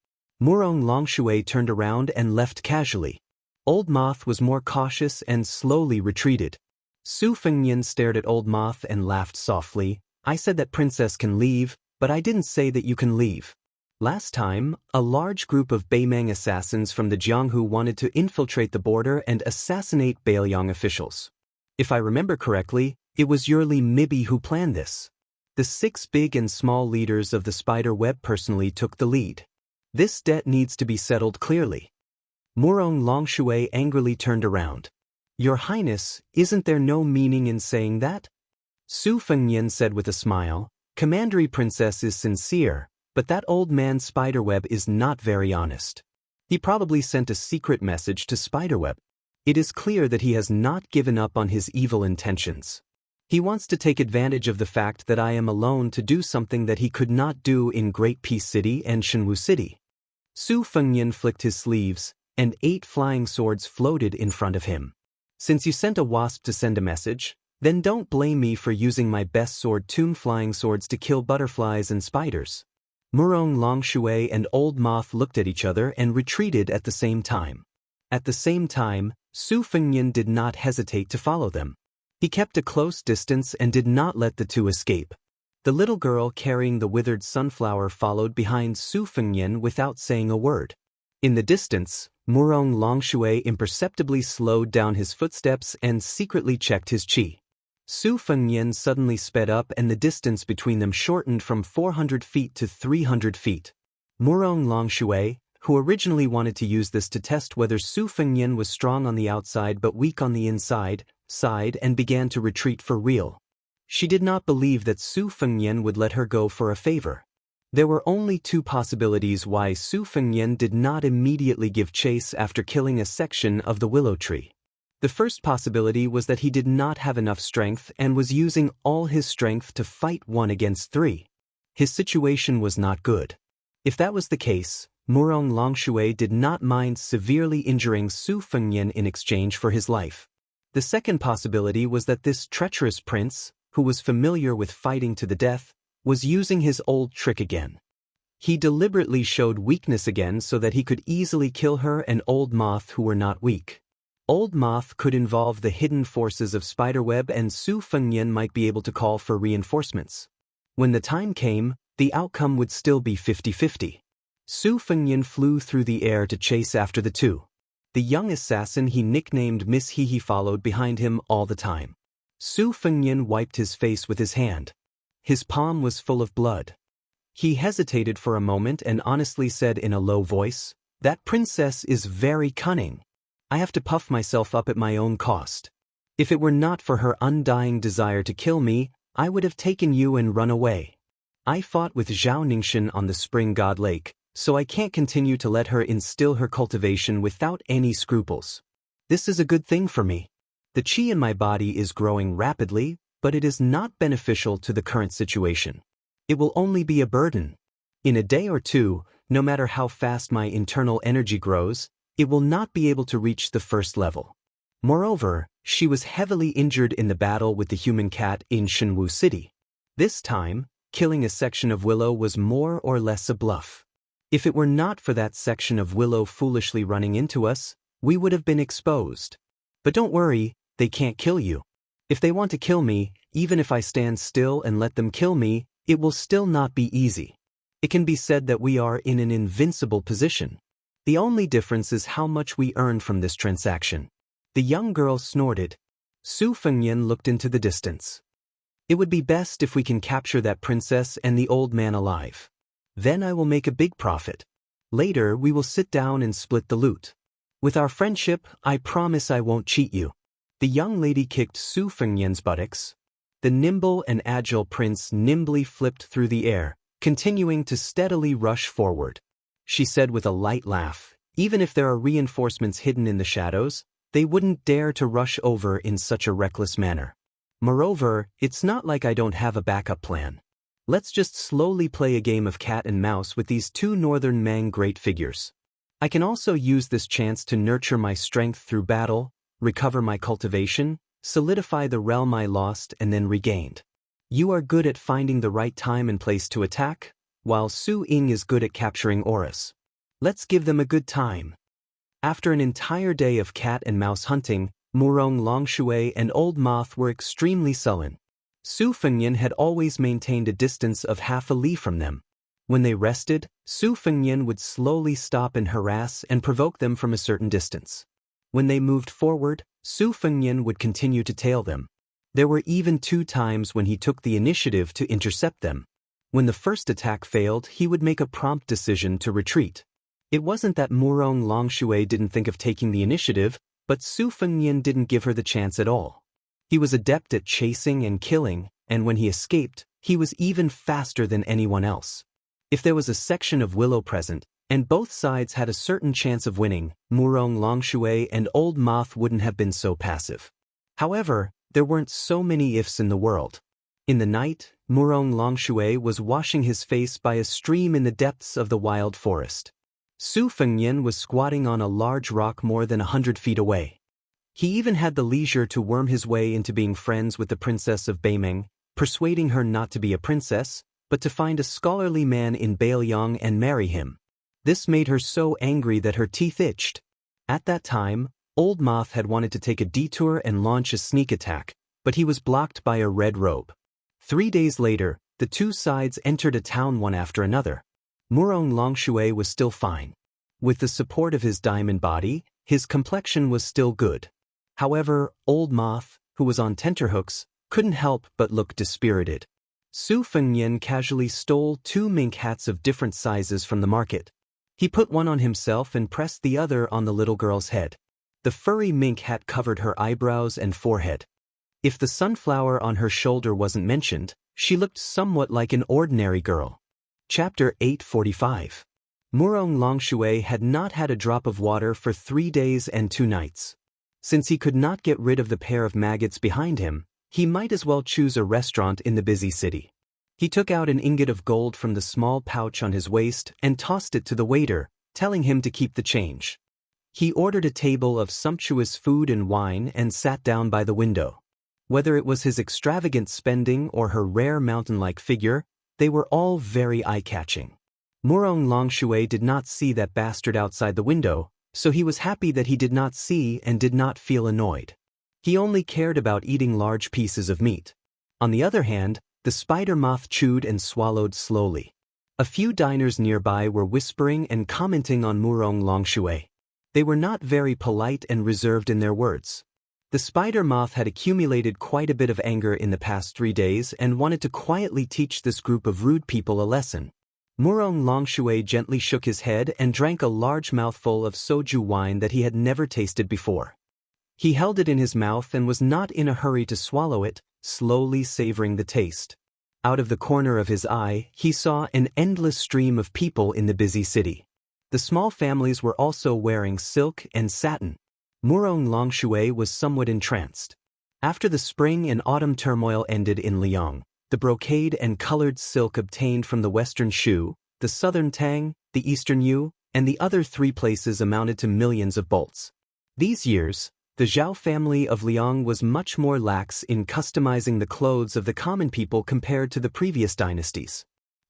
Murong Longshui turned around and left casually. Old Moth was more cautious and slowly retreated. Su Fengnian stared at Old Moth and laughed softly. I said that princess can leave, but I didn't say that you can leave. Last time, a large group of Beimang assassins from the Jianghu wanted to infiltrate the border and assassinate Bailiang officials. If I remember correctly, it was Yurli Mibi who planned this. The 6 big and small leaders of the spider web personally took the lead. This debt needs to be settled clearly. Murong Longshui angrily turned around. Your Highness, isn't there no meaning in saying that? Su Fengnian said with a smile, Commandery Princess is sincere, but that old man Spiderweb is not very honest. He probably sent a secret message to Spiderweb. It is clear that he has not given up on his evil intentions. He wants to take advantage of the fact that I am alone to do something that he could not do in Great Peace City and Shenwu City. Su Fengnian flicked his sleeves, and 8 flying swords floated in front of him. Since you sent a wasp to send a message, then don't blame me for using my best sword Tomb Flying Swords to kill butterflies and spiders. Murong Longshui and Old Moth looked at each other and retreated at the same time. At the same time, Su Fengnian did not hesitate to follow them. He kept a close distance and did not let the 2 escape. The little girl carrying the withered sunflower followed behind Su Fengnian without saying a word. In the distance, Murong Longshui imperceptibly slowed down his footsteps and secretly checked his qi. Su Fengnian suddenly sped up and the distance between them shortened from 400 feet to 300 feet. Murong Longshui, who originally wanted to use this to test whether Su Fengnian was strong on the outside but weak on the inside, sighed and began to retreat for real. She did not believe that Su Fengnian would let her go for a favor. There were only 2 possibilities why Su Fengnian did not immediately give chase after killing a section of the willow tree. The first possibility was that he did not have enough strength and was using all his strength to fight 1 against 3. His situation was not good. If that was the case, Murong Longshui did not mind severely injuring Su Fengnian in exchange for his life. The second possibility was that this treacherous prince, who was familiar with fighting to the death, was using his old trick again. He deliberately showed weakness again so that he could easily kill her and Old Moth who were not weak. Old Moth could involve the hidden forces of Spiderweb and Su Fengnian might be able to call for reinforcements. When the time came, the outcome would still be 50-50. Su Fengnian flew through the air to chase after the 2. The young assassin he nicknamed Miss He followed behind him all the time. Su Fengnian wiped his face with his hand. His palm was full of blood. He hesitated for a moment and honestly said in a low voice, "That princess is very cunning. I have to puff myself up at my own cost. If it were not for her undying desire to kill me, I would have taken you and run away. I fought with Zhao Ningxin on the Spring God Lake, so I can't continue to let her instill her cultivation without any scruples. This is a good thing for me. The qi in my body is growing rapidly, but it is not beneficial to the current situation. It will only be a burden. In a day or two, no matter how fast my internal energy grows, it will not be able to reach the first level. Moreover, she was heavily injured in the battle with the human cat in Shenwu City. This time, killing a section of willow was more or less a bluff. If it were not for that section of willow foolishly running into us, we would have been exposed. But don't worry, they can't kill you. If they want to kill me, even if I stand still and let them kill me, it will still not be easy. It can be said that we are in an invincible position. The only difference is how much we earn from this transaction. The young girl snorted. Su Fengyan looked into the distance. It would be best if we can capture that princess and the old man alive. Then I will make a big profit. Later we will sit down and split the loot. With our friendship, I promise I won't cheat you. The young lady kicked Su Fengyan's buttocks. The nimble and agile prince nimbly flipped through the air, continuing to steadily rush forward. She said with a light laugh, even if there are reinforcements hidden in the shadows, they wouldn't dare to rush over in such a reckless manner. Moreover, it's not like I don't have a backup plan. Let's just slowly play a game of cat and mouse with these two northern Mang great figures. I can also use this chance to nurture my strength through battle, recover my cultivation, solidify the realm I lost and then regained. You are good at finding the right time and place to attack, while Su Ying is good at capturing auras. Let's give them a good time. After an entire day of cat and mouse hunting, Murong Longshui and Old Moth were extremely sullen. Su Fengyan had always maintained a distance of half a li from them. When they rested, Su Fengyan would slowly stop and harass and provoke them from a certain distance. When they moved forward, Su Fengyan would continue to tail them. There were even 2 times when he took the initiative to intercept them. When the first attack failed, he would make a prompt decision to retreat. It wasn't that Murong Longshui didn't think of taking the initiative, but Su Fengyan didn't give her the chance at all. He was adept at chasing and killing, and when he escaped, he was even faster than anyone else. If there was a section of willow present, and both sides had a certain chance of winning, Murong Longshui and Old Moth wouldn't have been so passive. However, there weren't so many ifs in the world. In the night, Murong Longshui was washing his face by a stream in the depths of the wild forest. Su Fengyan was squatting on a large rock more than 100 feet away. He even had the leisure to worm his way into being friends with the princess of Beimeng, persuading her not to be a princess, but to find a scholarly man in Bailiang and marry him. This made her so angry that her teeth itched. At that time, Old Moth had wanted to take a detour and launch a sneak attack, but he was blocked by a red robe. 3 days later, the two sides entered a town one after another. Murong Longshui was still fine. With the support of his diamond body, his complexion was still good. However, Old Moth, who was on tenterhooks, couldn't help but look dispirited. Su Fengyan casually stole 2 mink hats of different sizes from the market. He put one on himself and pressed the other on the little girl's head. The furry mink hat covered her eyebrows and forehead. If the sunflower on her shoulder wasn't mentioned, she looked somewhat like an ordinary girl. Chapter 845. Murong Longshui had not had a drop of water for 3 days and 2 nights. Since he could not get rid of the pair of maggots behind him, he might as well choose a restaurant in the busy city. He took out an ingot of gold from the small pouch on his waist and tossed it to the waiter, telling him to keep the change. He ordered a table of sumptuous food and wine and sat down by the window. Whether it was his extravagant spending or her rare mountain-like figure, they were all very eye-catching. Murong Longshui did not see that bastard outside the window, so he was happy that he did not see and did not feel annoyed. He only cared about eating large pieces of meat. On the other hand, the spider moth chewed and swallowed slowly. A few diners nearby were whispering and commenting on Murong Longshui. They were not very polite and reserved in their words. The spider moth had accumulated quite a bit of anger in the past 3 days and wanted to quietly teach this group of rude people a lesson. Murong Longshui gently shook his head and drank a large mouthful of soju wine that he had never tasted before. He held it in his mouth and was not in a hurry to swallow it, slowly savoring the taste. Out of the corner of his eye, he saw an endless stream of people in the busy city. The small families were also wearing silk and satin. Murong Longshui was somewhat entranced. After the spring and autumn turmoil ended in Liang, the brocade and colored silk obtained from the western Shu, the southern Tang, the eastern Yu, and the other 3 places amounted to millions of bolts. These years, the Zhao family of Liang was much more lax in customizing the clothes of the common people compared to the previous dynasties.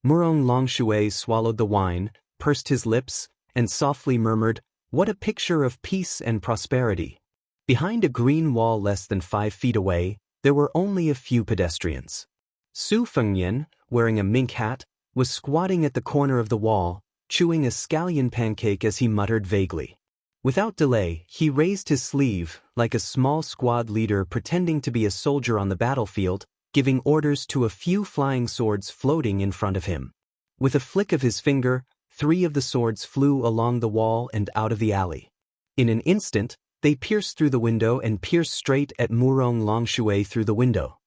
Murong Longshui swallowed the wine, pursed his lips, and softly murmured, "What a picture of peace and prosperity." Behind a green wall less than 5 feet away, there were only a few pedestrians. Su Fengyan, wearing a mink hat, was squatting at the corner of the wall, chewing a scallion pancake as he muttered vaguely. Without delay, he raised his sleeve, like a small squad leader pretending to be a soldier on the battlefield, giving orders to a few flying swords floating in front of him. With a flick of his finger, 3 of the swords flew along the wall and out of the alley. In an instant, they pierced through the window and pierced straight at Murong Longshui through the window.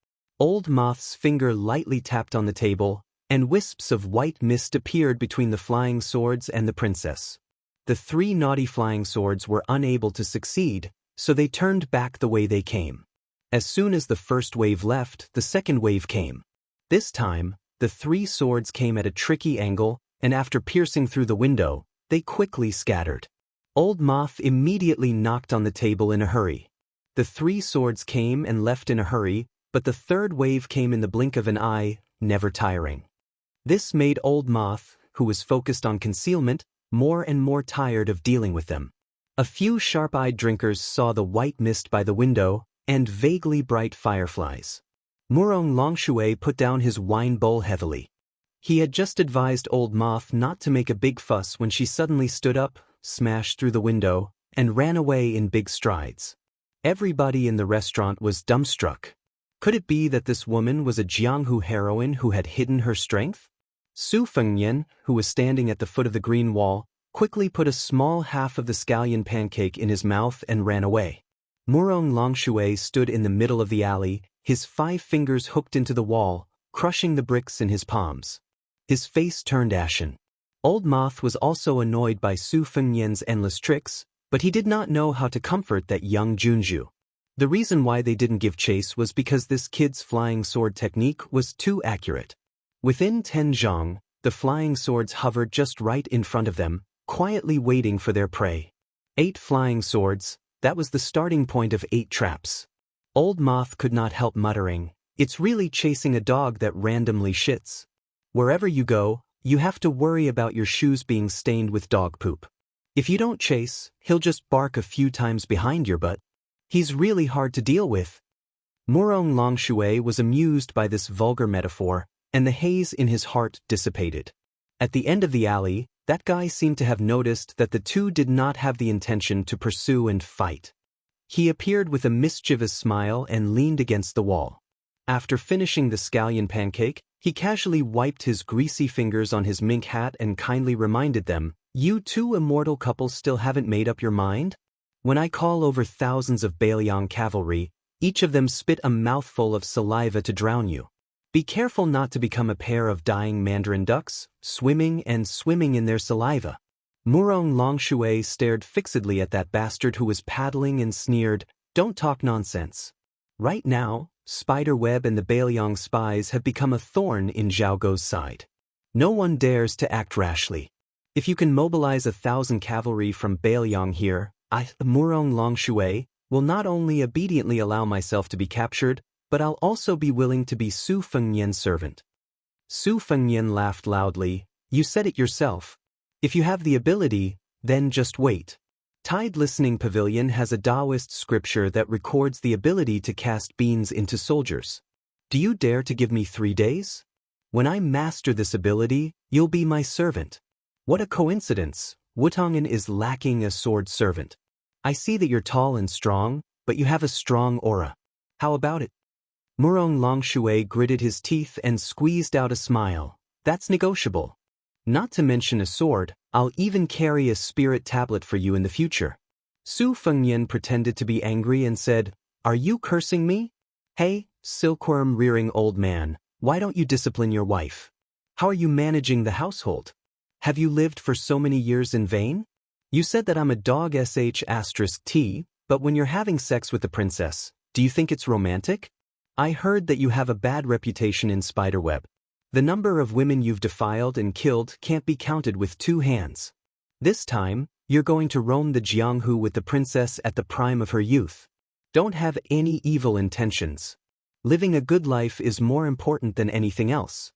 Old Moth's finger lightly tapped on the table, and wisps of white mist appeared between the flying swords and the princess. The 3 naughty flying swords were unable to succeed, so they turned back the way they came. As soon as the first wave left, the second wave came. This time, the 3 swords came at a tricky angle, and after piercing through the window, they quickly scattered. Old Moth immediately knocked on the table in a hurry. The 3 swords came and left in a hurry, but the third wave came in the blink of an eye, never tiring. This made Old Moth, who was focused on concealment, more and more tired of dealing with them. A few sharp-eyed drinkers saw the white mist by the window and vaguely bright fireflies. Murong Longshui put down his wine bowl heavily. He had just advised Old Moth not to make a big fuss when she suddenly stood up, smashed through the window, and ran away in big strides. Everybody in the restaurant was dumbstruck. Could it be that this woman was a Jianghu heroine who had hidden her strength? Su Fengyan, who was standing at the foot of the green wall, quickly put a small half of the scallion pancake in his mouth and ran away. Murong Longshui stood in the middle of the alley, his 5 fingers hooked into the wall, crushing the bricks in his palms. His face turned ashen. Old Moth was also annoyed by Su Fengyan's endless tricks, but he did not know how to comfort that young Junju. The reason why they didn't give chase was because this kid's flying sword technique was too accurate. Within 10 zhang, the flying swords hovered just right in front of them, quietly waiting for their prey. 8 flying swords, that was the starting point of 8 traps. Old Moth could not help muttering, "It's really chasing a dog that randomly shits." Wherever you go, you have to worry about your shoes being stained with dog poop. If you don't chase, he'll just bark a few times behind your butt. He's really hard to deal with. Murong Longshui was amused by this vulgar metaphor, and the haze in his heart dissipated. At the end of the alley, that guy seemed to have noticed that the 2 did not have the intention to pursue and fight. He appeared with a mischievous smile and leaned against the wall. After finishing the scallion pancake, he casually wiped his greasy fingers on his mink hat and kindly reminded them, "You 2 immortal couples still haven't made up your mind? When I call over thousands of Bailiang cavalry, each of them spit a mouthful of saliva to drown you. Be careful not to become a pair of dying mandarin ducks, swimming in their saliva." Murong Longshui stared fixedly at that bastard who was paddling and sneered, "Don't talk nonsense." Right now, Spiderweb and the Bailiang spies have become a thorn in Zhao Gou's side. No one dares to act rashly. If you can mobilize 1,000 cavalry from Bailiang here, I, Murong Longshui, will not only obediently allow myself to be captured, but I'll also be willing to be Su Fengyan's servant. Su Fengyan laughed loudly, "You said it yourself. If you have the ability, then just wait." Tide Listening Pavilion has a Taoist scripture that records the ability to cast beans into soldiers. Do you dare to give me 3 days? When I master this ability, you'll be my servant. What a coincidence, Wutongan is lacking a sword servant. I see that you're tall and strong, but you have a strong aura. How about it? Murong Longshui gritted his teeth and squeezed out a smile. That's negotiable. Not to mention a sword, I'll even carry a spirit tablet for you in the future. Su Fengyan pretended to be angry and said, "Are you cursing me?" "Hey, Silkworm-rearing old man, why don't you discipline your wife? How are you managing the household? Have you lived for so many years in vain? You said that I'm a dog sh*t, but when you're having sex with the princess, do you think it's romantic? I heard that you have a bad reputation in Spiderweb. The number of women you've defiled and killed can't be counted with 2 hands. This time, you're going to roam the Jianghu with the princess at the prime of her youth. Don't have any evil intentions. Living a good life is more important than anything else.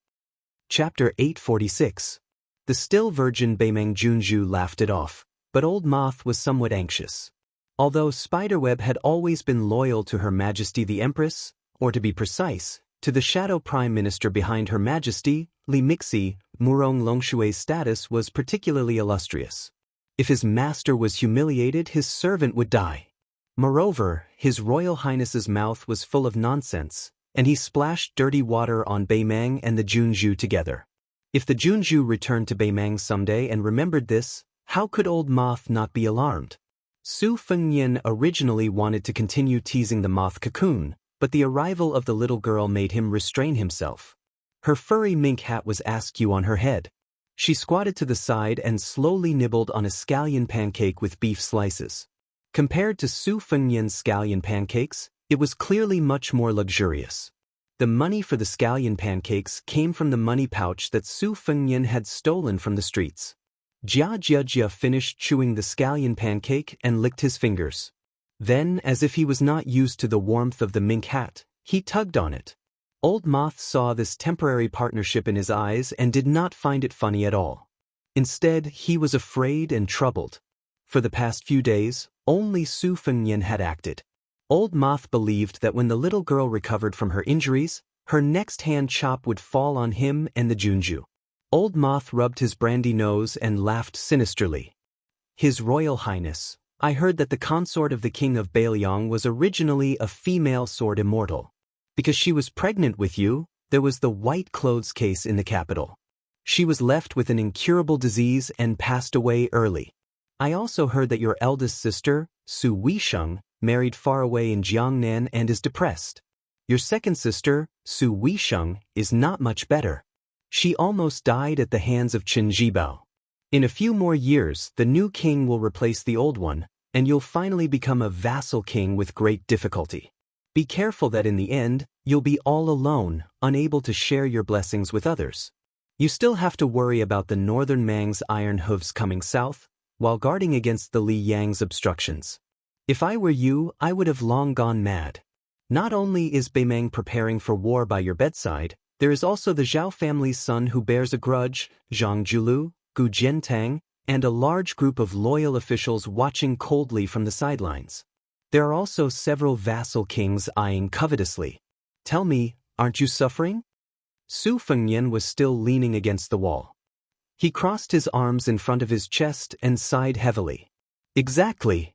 Chapter 846. The still virgin Beimeng Junju laughed it off, but Old Moth was somewhat anxious. Although Spiderweb had always been loyal to Her Majesty the Empress, or to be precise, to the shadow prime minister behind Her Majesty, Li Mixi, Murong Longshue's status was particularly illustrious. If his master was humiliated, his servant would die. Moreover, His Royal Highness's mouth was full of nonsense, and he splashed dirty water on Beimeng and the Junju together. If the Junju returned to Beimeng someday and remembered this, how could Old Moth not be alarmed? Su Fengnian originally wanted to continue teasing the moth cocoon, but the arrival of the little girl made him restrain himself. Her furry mink hat was askew on her head. She squatted to the side and slowly nibbled on a scallion pancake with beef slices. Compared to Su Fengnian's scallion pancakes, it was clearly much more luxurious. The money for the scallion pancakes came from the money pouch that Su Fengnian had stolen from the streets. Jia finished chewing the scallion pancake and licked his fingers. Then, as if he was not used to the warmth of the mink hat, he tugged on it. Old Moth saw this temporary partnership in his eyes and did not find it funny at all. Instead, he was afraid and troubled. For the past few days, only Su Fengnian had acted. Old Moth believed that when the little girl recovered from her injuries, her next hand chop would fall on him and the Junju. Old Moth rubbed his brandy nose and laughed sinisterly. His Royal Highness, I heard that the consort of the King of Bailiang was originally a female sword immortal. Because she was pregnant with you, there was the white clothes case in the capital. She was left with an incurable disease and passed away early. I also heard that your eldest sister, Su Weisheng, married far away in Jiangnan and is depressed. Your second sister, Su Weisheng, is not much better. She almost died at the hands of Qin Jibao. In a few more years, the new king will replace the old one, and you'll finally become a vassal king with great difficulty. Be careful that in the end, you'll be all alone, unable to share your blessings with others. You still have to worry about the northern Mang's iron hooves coming south, while guarding against the Li Yang's obstructions. If I were you, I would have long gone mad. Not only is Beimeng preparing for war by your bedside, there is also the Zhao family's son who bears a grudge, Zhang Julu, Gu Jiantang, and a large group of loyal officials watching coldly from the sidelines. There are also several vassal kings eyeing covetously. Tell me, aren't you suffering? Su Fengnian was still leaning against the wall. He crossed his arms in front of his chest and sighed heavily. Exactly.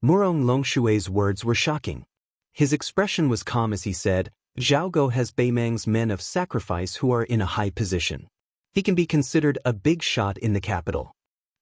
Murong Longshue's words were shocking. His expression was calm as he said, Zhaogo has Beimeng's men of sacrifice who are in a high position. He can be considered a big shot in the capital.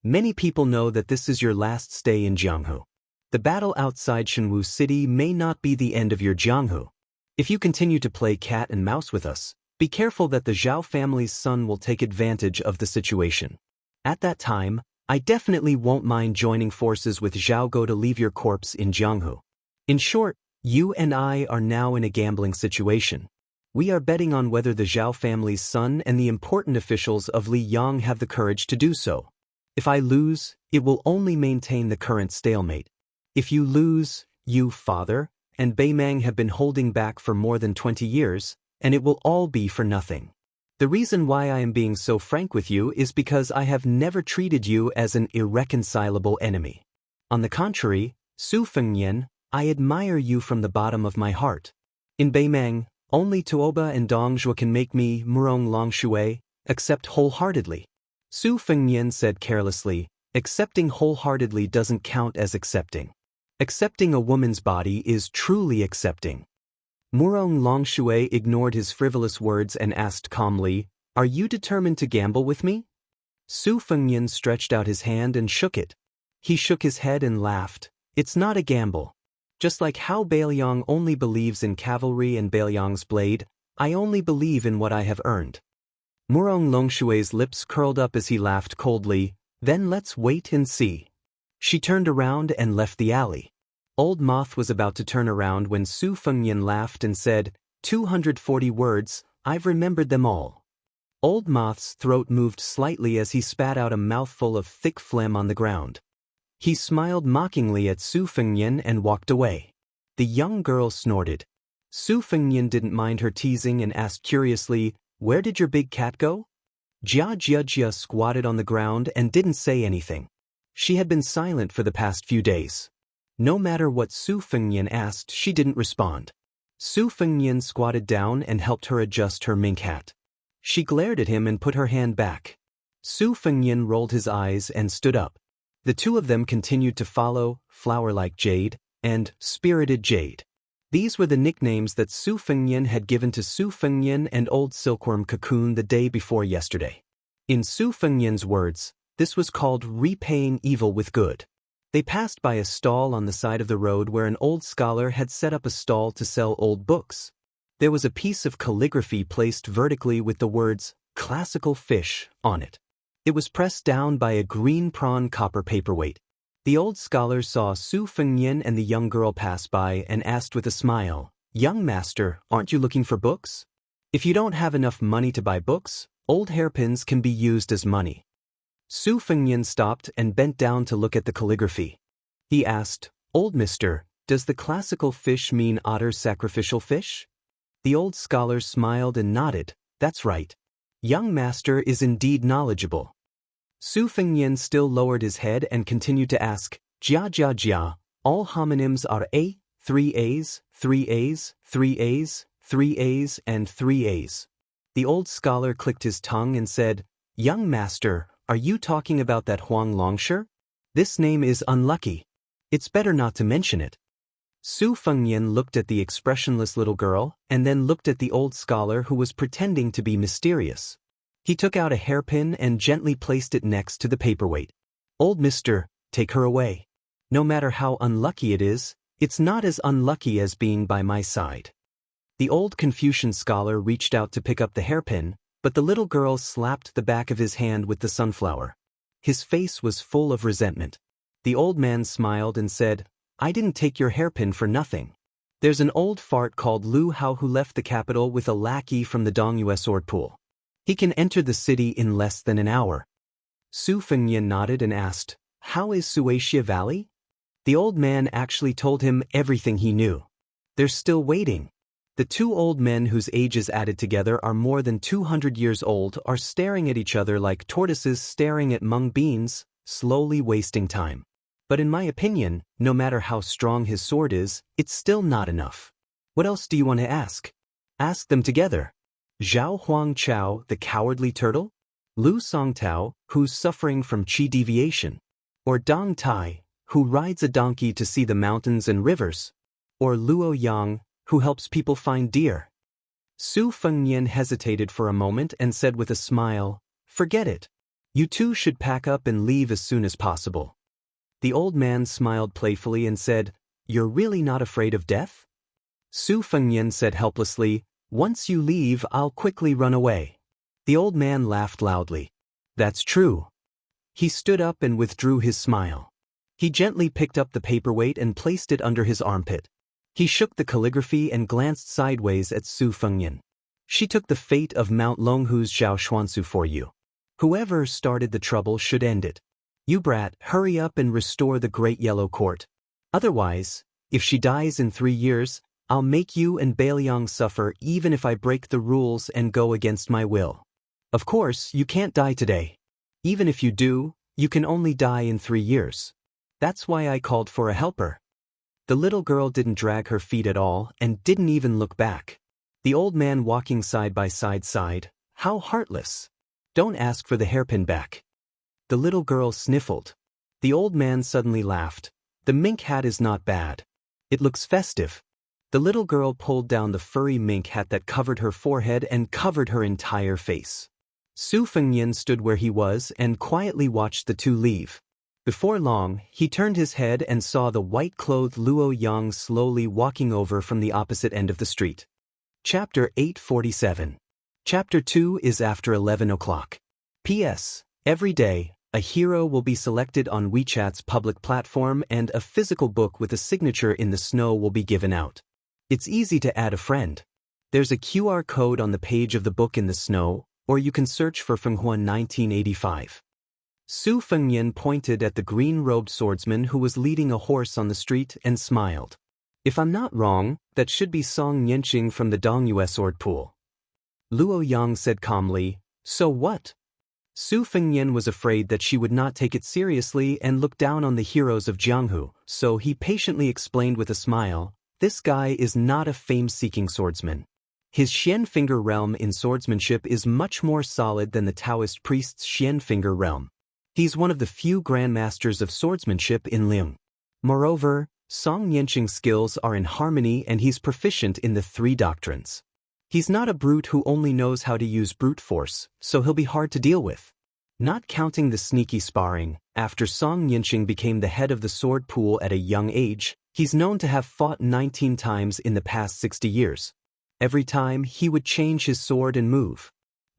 Many people know that this is your last stay in Jianghu. The battle outside Shenwu City may not be the end of your Jianghu. If you continue to play cat and mouse with us, be careful that the Zhao family's son will take advantage of the situation. At that time, I definitely won't mind joining forces with Zhaogo to leave your corpse in Jianghu. In short, you and I are now in a gambling situation. We are betting on whether the Zhao family's son and the important officials of Li Yang have the courage to do so. If I lose, it will only maintain the current stalemate. If you lose, you, father, and Beimeng have been holding back for more than 20 years, and it will all be for nothing. The reason why I am being so frank with you is because I have never treated you as an irreconcilable enemy. On the contrary, Su Fengnian, I admire you from the bottom of my heart. In Beimeng, only Tuoba and Dongzhuo can make me, Murong Longxue, accept wholeheartedly. Su Fengnian said carelessly, accepting wholeheartedly doesn't count as accepting. Accepting a woman's body is truly accepting. Murong Longxue ignored his frivolous words and asked calmly, Are you determined to gamble with me? Su Fengnian stretched out his hand and shook it. He shook his head and laughed. It's not a gamble. Just like how Bailiang only believes in cavalry and Bailiang's blade, I only believe in what I have earned. Murong Longshue's lips curled up as he laughed coldly. Then let's wait and see. She turned around and left the alley. Old Moth was about to turn around when Su Fengnian laughed and said, 240 words, I've remembered them all. Old Moth's throat moved slightly as he spat out a mouthful of thick phlegm on the ground. He smiled mockingly at Su Fengnian and walked away. The young girl snorted. Su Fengnian didn't mind her teasing and asked curiously, where did your big cat go? Jia squatted on the ground and didn't say anything. She had been silent for the past few days. No matter what Su Fengnian asked, she didn't respond. Su Fengnian squatted down and helped her adjust her mink hat. She glared at him and put her hand back. Su Fengnian rolled his eyes and stood up. The two of them continued to follow Flower-like Jade and Spirited Jade. These were the nicknames that Su Fengnian had given to Su Fengnian and Old Silkworm Cocoon the day before yesterday. In Su Fengnian's words, this was called repaying evil with good. They passed by a stall on the side of the road where an old scholar had set up a stall to sell old books. There was a piece of calligraphy placed vertically with the words, classical fish, on it. It was pressed down by a green prawn copper paperweight. The old scholar saw Su Fengnian and the young girl pass by and asked with a smile, young master, aren't you looking for books? If you don't have enough money to buy books, old hairpins can be used as money. Su Fengnian stopped and bent down to look at the calligraphy. He asked, old mister, does the classical fish mean otter sacrificial fish? The old scholar smiled and nodded, that's right. Young master is indeed knowledgeable. Su Fengnian still lowered his head and continued to ask, Jia, all homonyms are A, 3 A's, 3 A's, 3 A's, 3 A's, and 3 A's. The old scholar clicked his tongue and said, young master, are you talking about that Huang Longsher? This name is unlucky. It's better not to mention it. Su Fengnian looked at the expressionless little girl and then looked at the old scholar who was pretending to be mysterious. He took out a hairpin and gently placed it next to the paperweight. Old mister, take her away. No matter how unlucky it is, it's not as unlucky as being by my side. The old Confucian scholar reached out to pick up the hairpin, but the little girl slapped the back of his hand with the sunflower. His face was full of resentment. The old man smiled and said, I didn't take your hairpin for nothing. There's an old fart called Lu Hao who left the capital with a lackey from the Dongyue sword pool. He can enter the city in less than an hour. Su Fengnian nodded and asked, how is Xianxia Valley? The old man actually told him everything he knew. They're still waiting. The two old men whose ages added together are more than 200 years old are staring at each other like tortoises staring at mung beans, slowly wasting time. But in my opinion, no matter how strong his sword is, it's still not enough. What else do you want to ask? Ask them together. Zhao Huang Chao, the cowardly turtle? Lu Songtao, who's suffering from qi deviation? Or Dong Tai, who rides a donkey to see the mountains and rivers? Or Luo Yang, who helps people find deer? Su Fengnian hesitated for a moment and said with a smile, forget it. You two should pack up and leave as soon as possible. The old man smiled playfully and said, you're really not afraid of death? Su Fengnian said helplessly, once you leave, I'll quickly run away. The old man laughed loudly. That's true. He stood up and withdrew his smile. He gently picked up the paperweight and placed it under his armpit. He shook the calligraphy and glanced sideways at Su Fengnian. She took the fate of Mount Longhu's Zhao Xuansu for you. Whoever started the trouble should end it. You brat, hurry up and restore the Great Yellow Court. Otherwise, if she dies in 3 years, I'll make you and Bailiang suffer even if I break the rules and go against my will. Of course, you can't die today. Even if you do, you can only die in 3 years. That's why I called for a helper. The little girl didn't drag her feet at all and didn't even look back. The old man walking side by side sighed, how heartless. Don't ask for the hairpin back. The little girl sniffled. The old man suddenly laughed. The mink hat is not bad. It looks festive. The little girl pulled down the furry mink hat that covered her forehead and covered her entire face. Su Fengnian stood where he was and quietly watched the two leave. Before long, he turned his head and saw the white-clothed Luo Yang slowly walking over from the opposite end of the street. Chapter 847. Chapter 2 is after 11 o'clock. P.S. Every day, a hero will be selected on WeChat's public platform and a physical book with a signature in the snow will be given out. It's easy to add a friend. There's a QR code on the page of the book in the snow, or you can search for Fenghua 1985. Su Fengyan pointed at the green-robed swordsman who was leading a horse on the street and smiled. If I'm not wrong, that should be Song Yanqing from the Dongyue sword pool. Luo Yang said calmly, so what? Su Fengyan was afraid that she would not take it seriously and look down on the heroes of Jianghu, so he patiently explained with a smile, this guy is not a fame-seeking swordsman. His Xian finger realm in swordsmanship is much more solid than the Taoist priest's Xian finger realm. He's one of the few grandmasters of swordsmanship in Liang. Moreover, Song Yanqing's skills are in harmony and he's proficient in the three doctrines. He's not a brute who only knows how to use brute force, so he'll be hard to deal with. Not counting the sneaky sparring, after Song Yanqing became the head of the sword pool at a young age, he's known to have fought 19 times in the past 60 years. Every time, he would change his sword and move.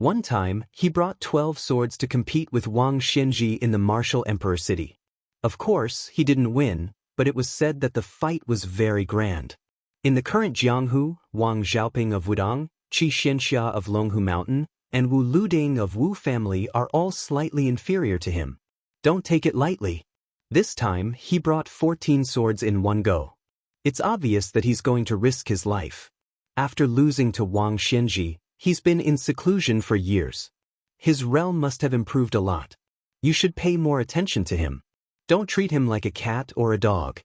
One time, he brought 12 swords to compete with Wang Xianji in the martial emperor city. Of course, he didn't win, but it was said that the fight was very grand. In the current Jianghu, Wang Xiaoping of Wudang, Qi Xianxia of Longhu Mountain, and Wu Luding of Wu family are all slightly inferior to him. Don't take it lightly. This time, he brought 14 swords in one go. It's obvious that he's going to risk his life. After losing to Wang Xianji, he's been in seclusion for years. His realm must have improved a lot. You should pay more attention to him. Don't treat him like a cat or a dog.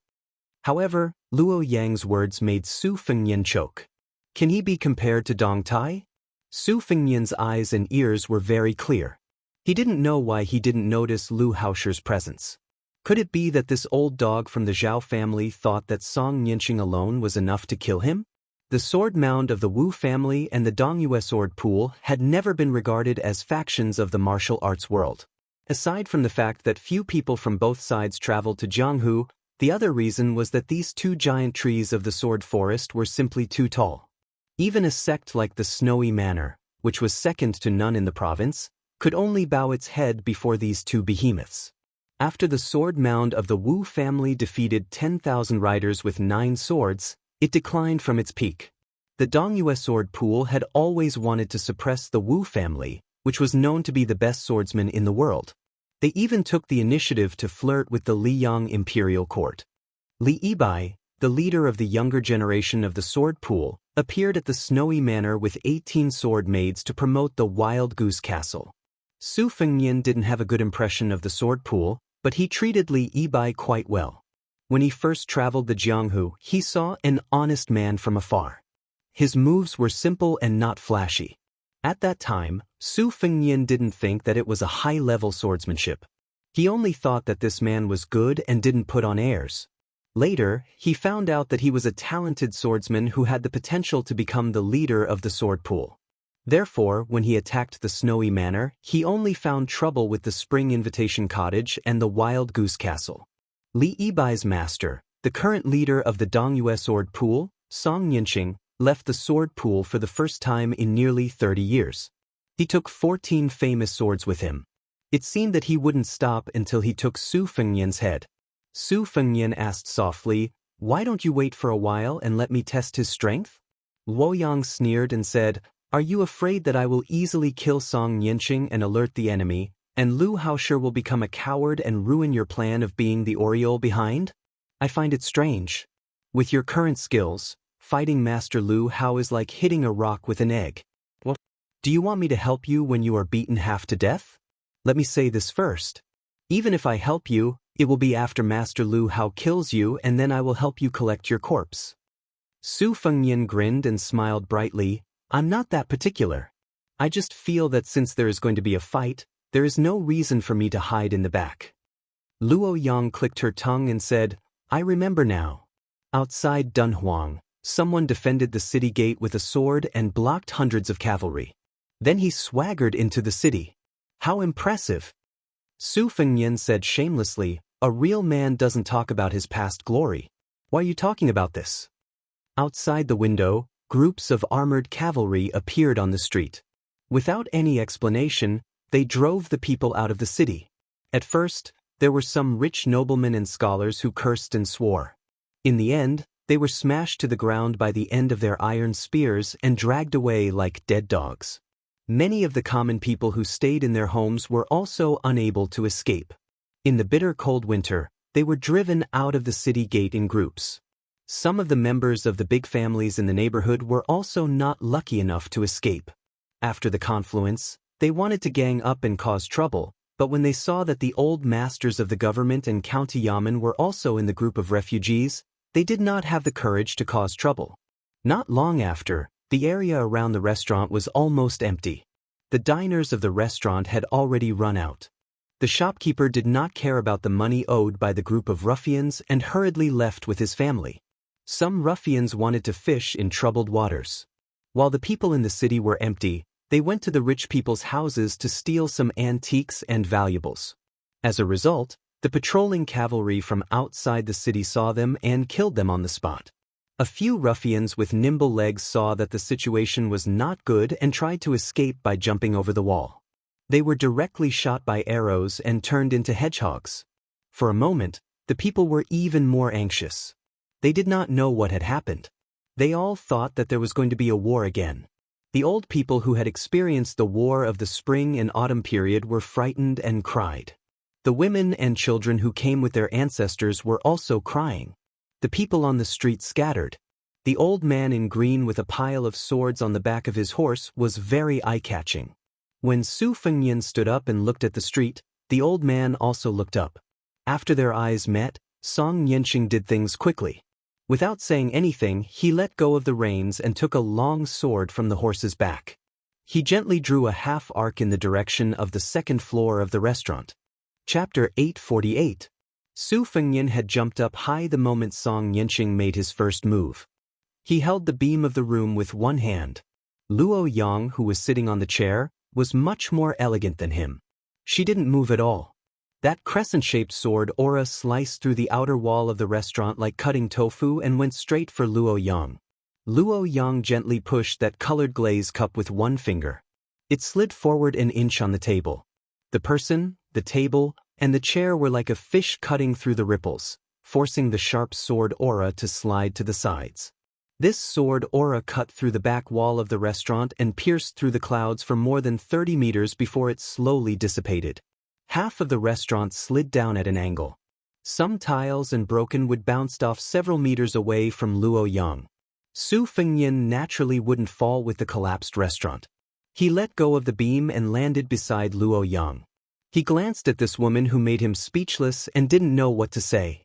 However, Luo Yang's words made Su Fengyan choke. Can he be compared to Dong Tai? Su Fengyan's eyes and ears were very clear. He didn't know why he didn't notice Lu Haosher's presence. Could it be that this old dog from the Zhao family thought that Song Yanqing alone was enough to kill him? The sword mound of the Wu family and the Dongyue sword pool had never been regarded as factions of the martial arts world. Aside from the fact that few people from both sides traveled to Jianghu, the other reason was that these two giant trees of the sword forest were simply too tall. Even a sect like the Snowy Manor, which was second to none in the province, could only bow its head before these two behemoths. After the sword mound of the Wu family defeated 10,000 riders with 9 swords, it declined from its peak. The Dongyue sword pool had always wanted to suppress the Wu family, which was known to be the best swordsman in the world. They even took the initiative to flirt with the Liyang imperial court. Li Yibai, the leader of the younger generation of the sword pool, appeared at the Snowy Manor with 18 sword maids to promote the Wild Goose Castle. Su Fengyan didn't have a good impression of the sword pool, but he treated Li Yibai quite well. When he first traveled the Jianghu, he saw an honest man from afar. His moves were simple and not flashy. At that time, Su Fengyan didn't think that it was a high-level swordsmanship. He only thought that this man was good and didn't put on airs. Later, he found out that he was a talented swordsman who had the potential to become the leader of the sword pool. Therefore, when he attacked the Snowy Manor, he only found trouble with the Spring Invitation Cottage and the Wild Goose Castle. Li Yibai's master, the current leader of the Dongyue sword pool, Song Yanqing, left the sword pool for the first time in nearly 30 years. He took 14 famous swords with him. It seemed that he wouldn't stop until he took Su Fengyan's head. Su Fengyan asked softly, "Why don't you wait for a while and let me test his strength?" Luo Yang sneered and said, "Are you afraid that I will easily kill Song Yanqing and alert the enemy, and Lu Haosher will become a coward and ruin your plan of being the Oriole behind? I find it strange. With your current skills, fighting Master Lu Hao is like hitting a rock with an egg. Well, do you want me to help you when you are beaten half to death? Let me say this first. Even if I help you, it will be after Master Lu Hao kills you and then I will help you collect your corpse." Su Fengyan grinned and smiled brightly. "I'm not that particular. I just feel that since there is going to be a fight, there is no reason for me to hide in the back." Luo Yang clicked her tongue and said, "I remember now. Outside Dunhuang, someone defended the city gate with a sword and blocked hundreds of cavalry. Then he swaggered into the city. How impressive!" Su Fengyan said shamelessly, A real man doesn't talk about his past glory. Why are you talking about this? Outside the window, groups of armored cavalry appeared on the street. Without any explanation, they drove the people out of the city. At first, there were some rich noblemen and scholars who cursed and swore. In the end, they were smashed to the ground by the end of their iron spears and dragged away like dead dogs. Many of the common people who stayed in their homes were also unable to escape. In the bitter cold winter, they were driven out of the city gate in groups. Some of the members of the big families in the neighborhood were also not lucky enough to escape. After the confluence, they wanted to gang up and cause trouble, but when they saw that the old masters of the government and county yamen were also in the group of refugees, they did not have the courage to cause trouble. Not long after, the area around the restaurant was almost empty. The diners of the restaurant had already run out. The shopkeeper did not care about the money owed by the group of ruffians and hurriedly left with his family. Some ruffians wanted to fish in troubled waters. While the people in the city were empty, they went to the rich people's houses to steal some antiques and valuables. As a result, the patrolling cavalry from outside the city saw them and killed them on the spot. A few ruffians with nimble legs saw that the situation was not good and tried to escape by jumping over the wall. They were directly shot by arrows and turned into hedgehogs. For a moment, the people were even more anxious. They did not know what had happened. They all thought that there was going to be a war again. The old people who had experienced the war of the spring and autumn period were frightened and cried. The women and children who came with their ancestors were also crying. The people on the street scattered. The old man in green with a pile of swords on the back of his horse was very eye-catching. When Su Fengnian stood up and looked at the street, the old man also looked up. After their eyes met, Song Yanqing did things quickly. Without saying anything, he let go of the reins and took a long sword from the horse's back. He gently drew a half arc in the direction of the second floor of the restaurant. Chapter 848. Su Fengnian had jumped up high the moment Song Yanqing made his first move. He held the beam of the room with one hand. Luo Yang, who was sitting on the chair, was much more elegant than him. She didn't move at all. That crescent-shaped sword aura sliced through the outer wall of the restaurant like cutting tofu and went straight for Luo Yang. Luo Yang gently pushed that colored glaze cup with one finger. It slid forward an inch on the table. The person, the table, and the chair were like a fish cutting through the ripples, forcing the sharp sword aura to slide to the sides. This sword aura cut through the back wall of the restaurant and pierced through the clouds for more than 30 meters before it slowly dissipated. Half of the restaurant slid down at an angle. Some tiles and broken wood bounced off several meters away from Luo Yang. Su Fengnian naturally wouldn't fall with the collapsed restaurant. He let go of the beam and landed beside Luo Yang. He glanced at this woman who made him speechless and didn't know what to say.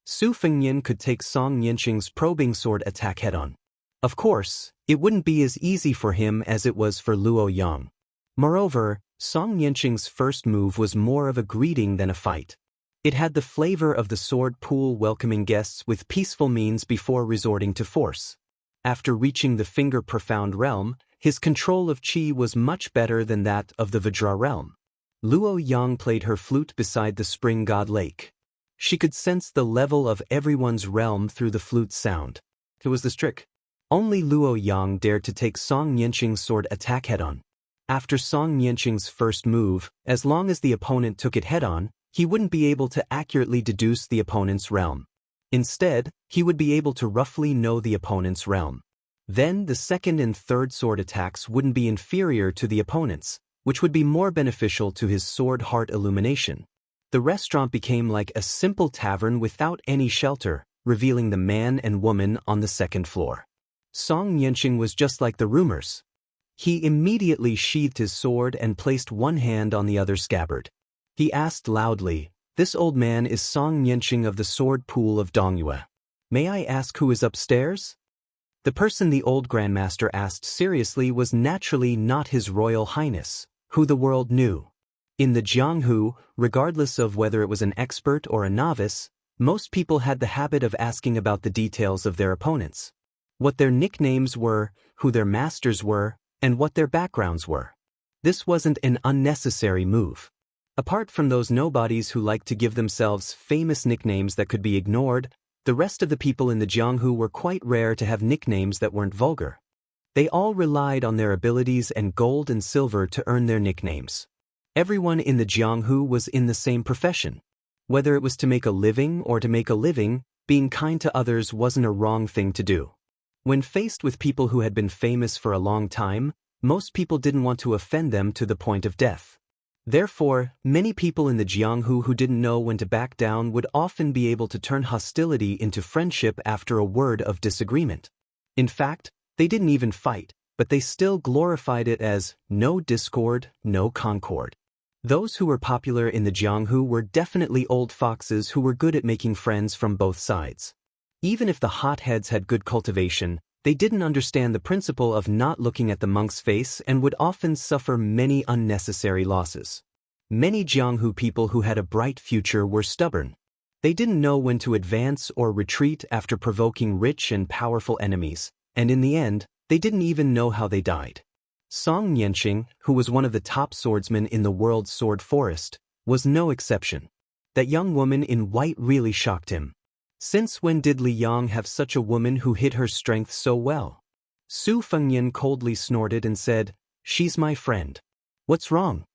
Su Fengnian could take Song Yanqing's probing sword attack head-on. Of course, it wouldn't be as easy for him as it was for Luo Yang. Moreover, Song Yanqing's first move was more of a greeting than a fight. It had the flavor of the sword pool welcoming guests with peaceful means before resorting to force. After reaching the finger-profound realm, his control of qi was much better than that of the Vajra realm. Luo Yang played her flute beside the spring god lake. She could sense the level of everyone's realm through the flute's sound. It was the trick. Only Luo Yang dared to take Song Yanqing's sword attack head-on. After Song Yanqing's first move, as long as the opponent took it head-on, he wouldn't be able to accurately deduce the opponent's realm. Instead, he would be able to roughly know the opponent's realm. Then the second and third sword attacks wouldn't be inferior to the opponent's, which would be more beneficial to his sword heart illumination. The restaurant became like a simple tavern without any shelter, revealing the man and woman on the second floor. Song Yanqing was just like the rumors. He immediately sheathed his sword and placed one hand on the other scabbard. He asked loudly, "This old man is Song Yanqing of the sword pool of Dongyue. May I ask who is upstairs?" The person the old grandmaster asked seriously was naturally not His Royal Highness, who the world knew. In the Jianghu, regardless of whether it was an expert or a novice, most people had the habit of asking about the details of their opponents. What their nicknames were, who their masters were, and what their backgrounds were. This wasn't an unnecessary move. Apart from those nobodies who liked to give themselves famous nicknames that could be ignored, the rest of the people in the Jianghu were quite rare to have nicknames that weren't vulgar. They all relied on their abilities and gold and silver to earn their nicknames. Everyone in the Jianghu was in the same profession. Whether it was to make a living or to make a living, being kind to others wasn't a wrong thing to do. When faced with people who had been famous for a long time, most people didn't want to offend them to the point of death. Therefore, many people in the Jianghu who didn't know when to back down would often be able to turn hostility into friendship after a word of disagreement. In fact, they didn't even fight, but they still glorified it as no discord, no concord. Those who were popular in the Jianghu were definitely old foxes who were good at making friends from both sides. Even if the hotheads had good cultivation, they didn't understand the principle of not looking at the monk's face and would often suffer many unnecessary losses. Many Jianghu people who had a bright future were stubborn. They didn't know when to advance or retreat after provoking rich and powerful enemies, and in the end, they didn't even know how they died. Song Xianxia, who was one of the top swordsmen in the world's sword forest, was no exception. That young woman in white really shocked him. Since when did Li Yang have such a woman who hid her strength so well? Su Fengyan coldly snorted and said, "She's my friend. What's wrong?"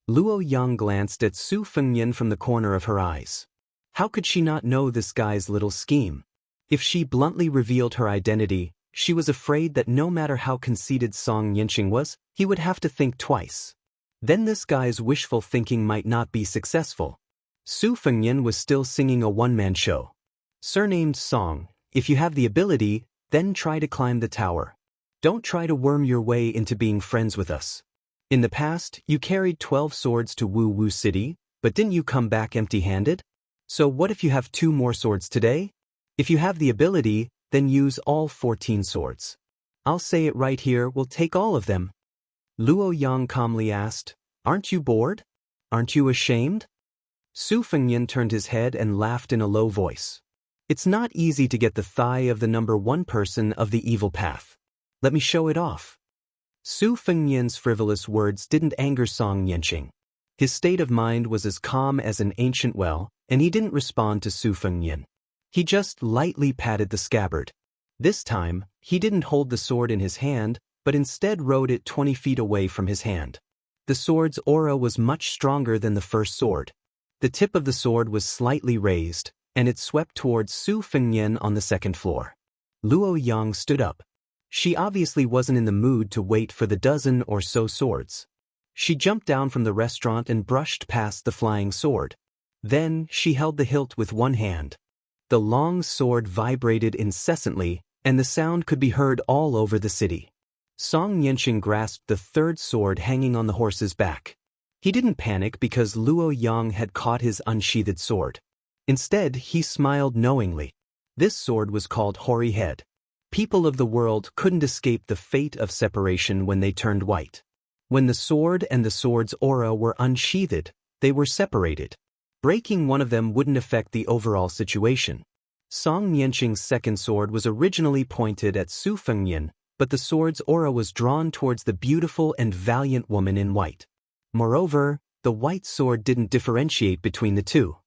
Luo Yang glanced at Su Fengyan from the corner of her eyes. How could she not know this guy's little scheme? If she bluntly revealed her identity, she was afraid that no matter how conceited Song Xianxia was, he would have to think twice. Then this guy's wishful thinking might not be successful. Su Fengyan was still singing a one-man show. Surnamed Song, if you have the ability, then try to climb the tower. Don't try to worm your way into being friends with us. In the past, you carried 12 swords to Wu Wu City, but didn't you come back empty-handed? So what if you have 2 more swords today? If you have the ability, then use all 14 swords. I'll say it right here, we'll take all of them. Luo Yang calmly asked, "Aren't you bored? Aren't you ashamed?" Su Fengyan turned his head and laughed in a low voice. It's not easy to get the thigh of the number 1 person of the evil path. Let me show it off. Su Fengyan's frivolous words didn't anger Song Xianxia. His state of mind was as calm as an ancient well, and he didn't respond to Su Fengyan. He just lightly patted the scabbard. This time, he didn't hold the sword in his hand, but instead rode it 20 feet away from his hand. The sword's aura was much stronger than the first sword. The tip of the sword was slightly raised, and it swept towards Su Fengyan on the second floor. Luo Yang stood up. She obviously wasn't in the mood to wait for the dozen or so swords. She jumped down from the restaurant and brushed past the flying sword. Then, she held the hilt with one hand. The long sword vibrated incessantly, and the sound could be heard all over the city. Song Xianxia grasped the third sword hanging on the horse's back. He didn't panic because Luo Yang had caught his unsheathed sword. Instead, he smiled knowingly. This sword was called Hoary Head. People of the world couldn't escape the fate of separation when they turned white. When the sword and the sword's aura were unsheathed, they were separated. Breaking one of them wouldn't affect the overall situation. Song Xianxia's second sword was originally pointed at Su Fengyan, but the sword's aura was drawn towards the beautiful and valiant woman in white. Moreover, the white sword didn't differentiate between the two.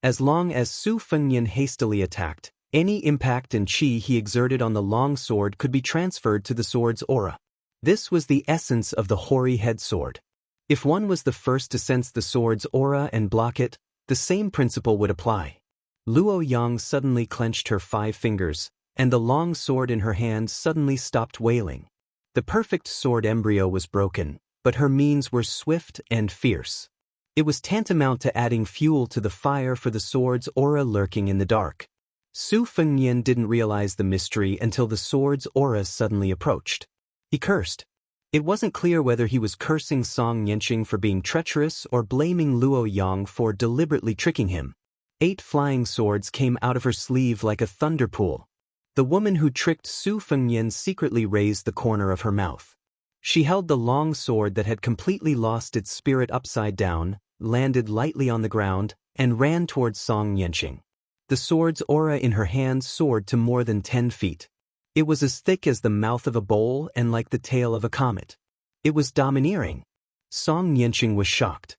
As long as Su Fengyan hastily attacked, any impact and qi he exerted on the long sword could be transferred to the sword's aura. This was the essence of the hoary head sword. If one was the first to sense the sword's aura and block it, the same principle would apply. Luo Yang suddenly clenched her 5 fingers, and the long sword in her hand suddenly stopped wailing. The perfect sword embryo was broken, but her means were swift and fierce. It was tantamount to adding fuel to the fire for the sword's aura lurking in the dark. Su Fengyan didn't realize the mystery until the sword's aura suddenly approached. He cursed. It wasn't clear whether he was cursing Song Xianxia for being treacherous or blaming Luo Yang for deliberately tricking him. 8 flying swords came out of her sleeve like a thunder pool. The woman who tricked Su Fengyan secretly raised the corner of her mouth. She held the long sword that had completely lost its spirit upside down, landed lightly on the ground, and ran towards Song Xianxia. The sword's aura in her hand soared to more than 10 feet. It was as thick as the mouth of a bowl and like the tail of a comet. It was domineering. Song Xianxia was shocked.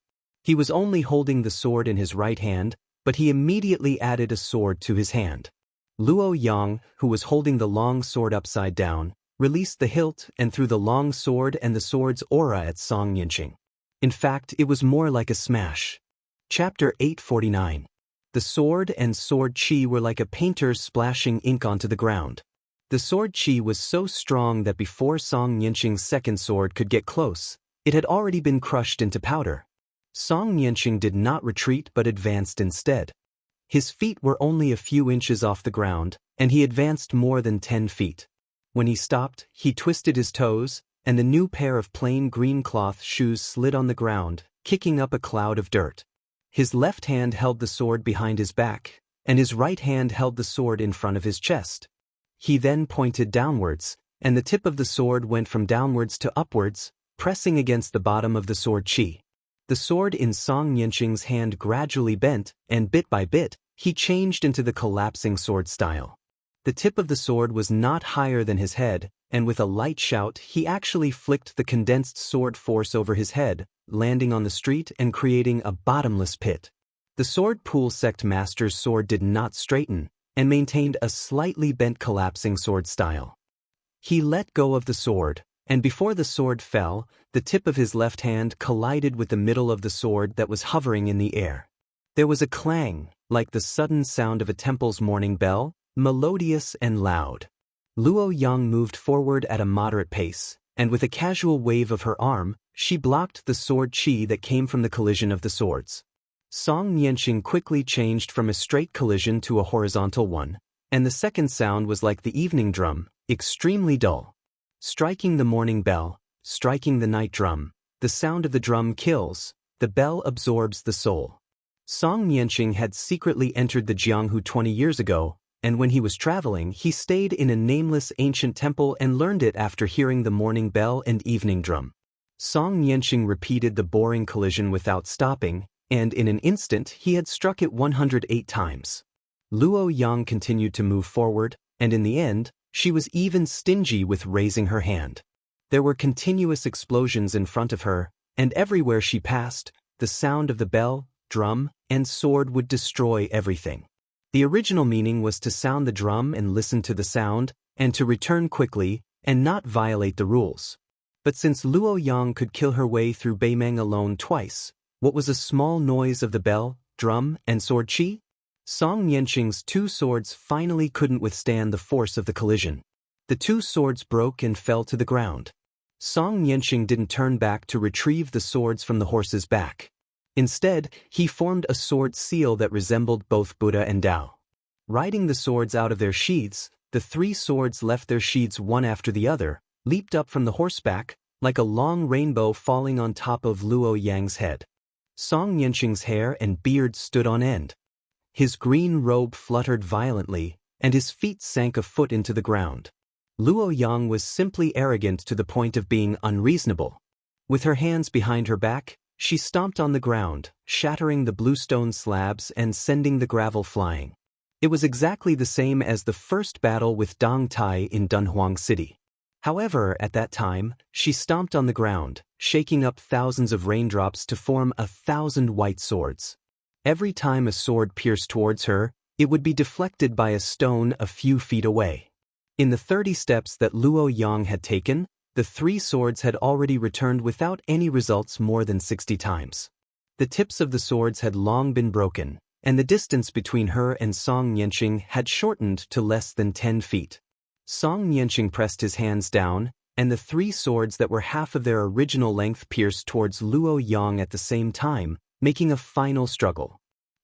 He was only holding the sword in his right hand, but he immediately added a sword to his hand. Luo Yang, who was holding the long sword upside down, released the hilt and threw the long sword and the sword's aura at Song Yinqing. In fact, it was more like a smash. Chapter 849. The sword and sword chi were like a painter splashing ink onto the ground. The sword chi was so strong that before Song Yinqing's second sword could get close, it had already been crushed into powder. Song Yinqing did not retreat but advanced instead. His feet were only a few inches off the ground, and he advanced more than 10 feet. When he stopped, he twisted his toes, and the new pair of plain green cloth shoes slid on the ground, kicking up a cloud of dirt. His left hand held the sword behind his back, and his right hand held the sword in front of his chest. He then pointed downwards, and the tip of the sword went from downwards to upwards, pressing against the bottom of the sword chi. The sword in Song Yinqing's hand gradually bent, and bit by bit, he changed into the collapsing sword style. The tip of the sword was not higher than his head, and with a light shout he actually flicked the condensed sword force over his head, landing on the street and creating a bottomless pit. The sword pool sect master's sword did not straighten, and maintained a slightly bent collapsing sword style. He let go of the sword, and before the sword fell, the tip of his left hand collided with the middle of the sword that was hovering in the air. There was a clang, like the sudden sound of a temple's morning bell, melodious and loud. Luo Yang moved forward at a moderate pace, and with a casual wave of her arm, she blocked the sword chi that came from the collision of the swords. Song Yinqing quickly changed from a straight collision to a horizontal one, and the second sound was like the evening drum, extremely dull. Striking the morning bell, striking the night drum, the sound of the drum kills, the bell absorbs the soul. Song Yinqing had secretly entered the Jianghu 20 years ago, and when he was traveling he stayed in a nameless ancient temple and learned it after hearing the morning bell and evening drum. Song Yinqing repeated the boring collision without stopping, and in an instant he had struck it 108 times. Luo Yang continued to move forward, and in the end, she was even stingy with raising her hand. There were continuous explosions in front of her, and everywhere she passed, the sound of the bell, drum, and sword would destroy everything. The original meaning was to sound the drum and listen to the sound, and to return quickly, and not violate the rules. But since Luo Yang could kill her way through Beimeng alone twice, what was a small noise of the bell, drum, and sword chi? Song Yinqing's two swords finally couldn't withstand the force of the collision. The two swords broke and fell to the ground. Song Yinqing didn't turn back to retrieve the swords from the horse's back. Instead, he formed a sword seal that resembled both Buddha and Tao. Riding the swords out of their sheaths, the three swords left their sheaths one after the other, leaped up from the horseback, like a long rainbow falling on top of Luo Yang's head. Song Yinqing's hair and beard stood on end. His green robe fluttered violently, and his feet sank a foot into the ground. Luo Yang was simply arrogant to the point of being unreasonable. With her hands behind her back, she stomped on the ground, shattering the bluestone slabs and sending the gravel flying. It was exactly the same as the first battle with Dong Tai in Dunhuang City. However, at that time, she stomped on the ground, shaking up thousands of raindrops to form 1,000 white swords. Every time a sword pierced towards her, it would be deflected by a stone a few feet away. In the 30 steps that Luo Yang had taken, the three swords had already returned without any results more than 60 times. The tips of the swords had long been broken, and the distance between her and Song Yinqing had shortened to less than 10 feet. Song Yinqing pressed his hands down, and the three swords that were half of their original length pierced towards Luo Yang at the same time, making a final struggle.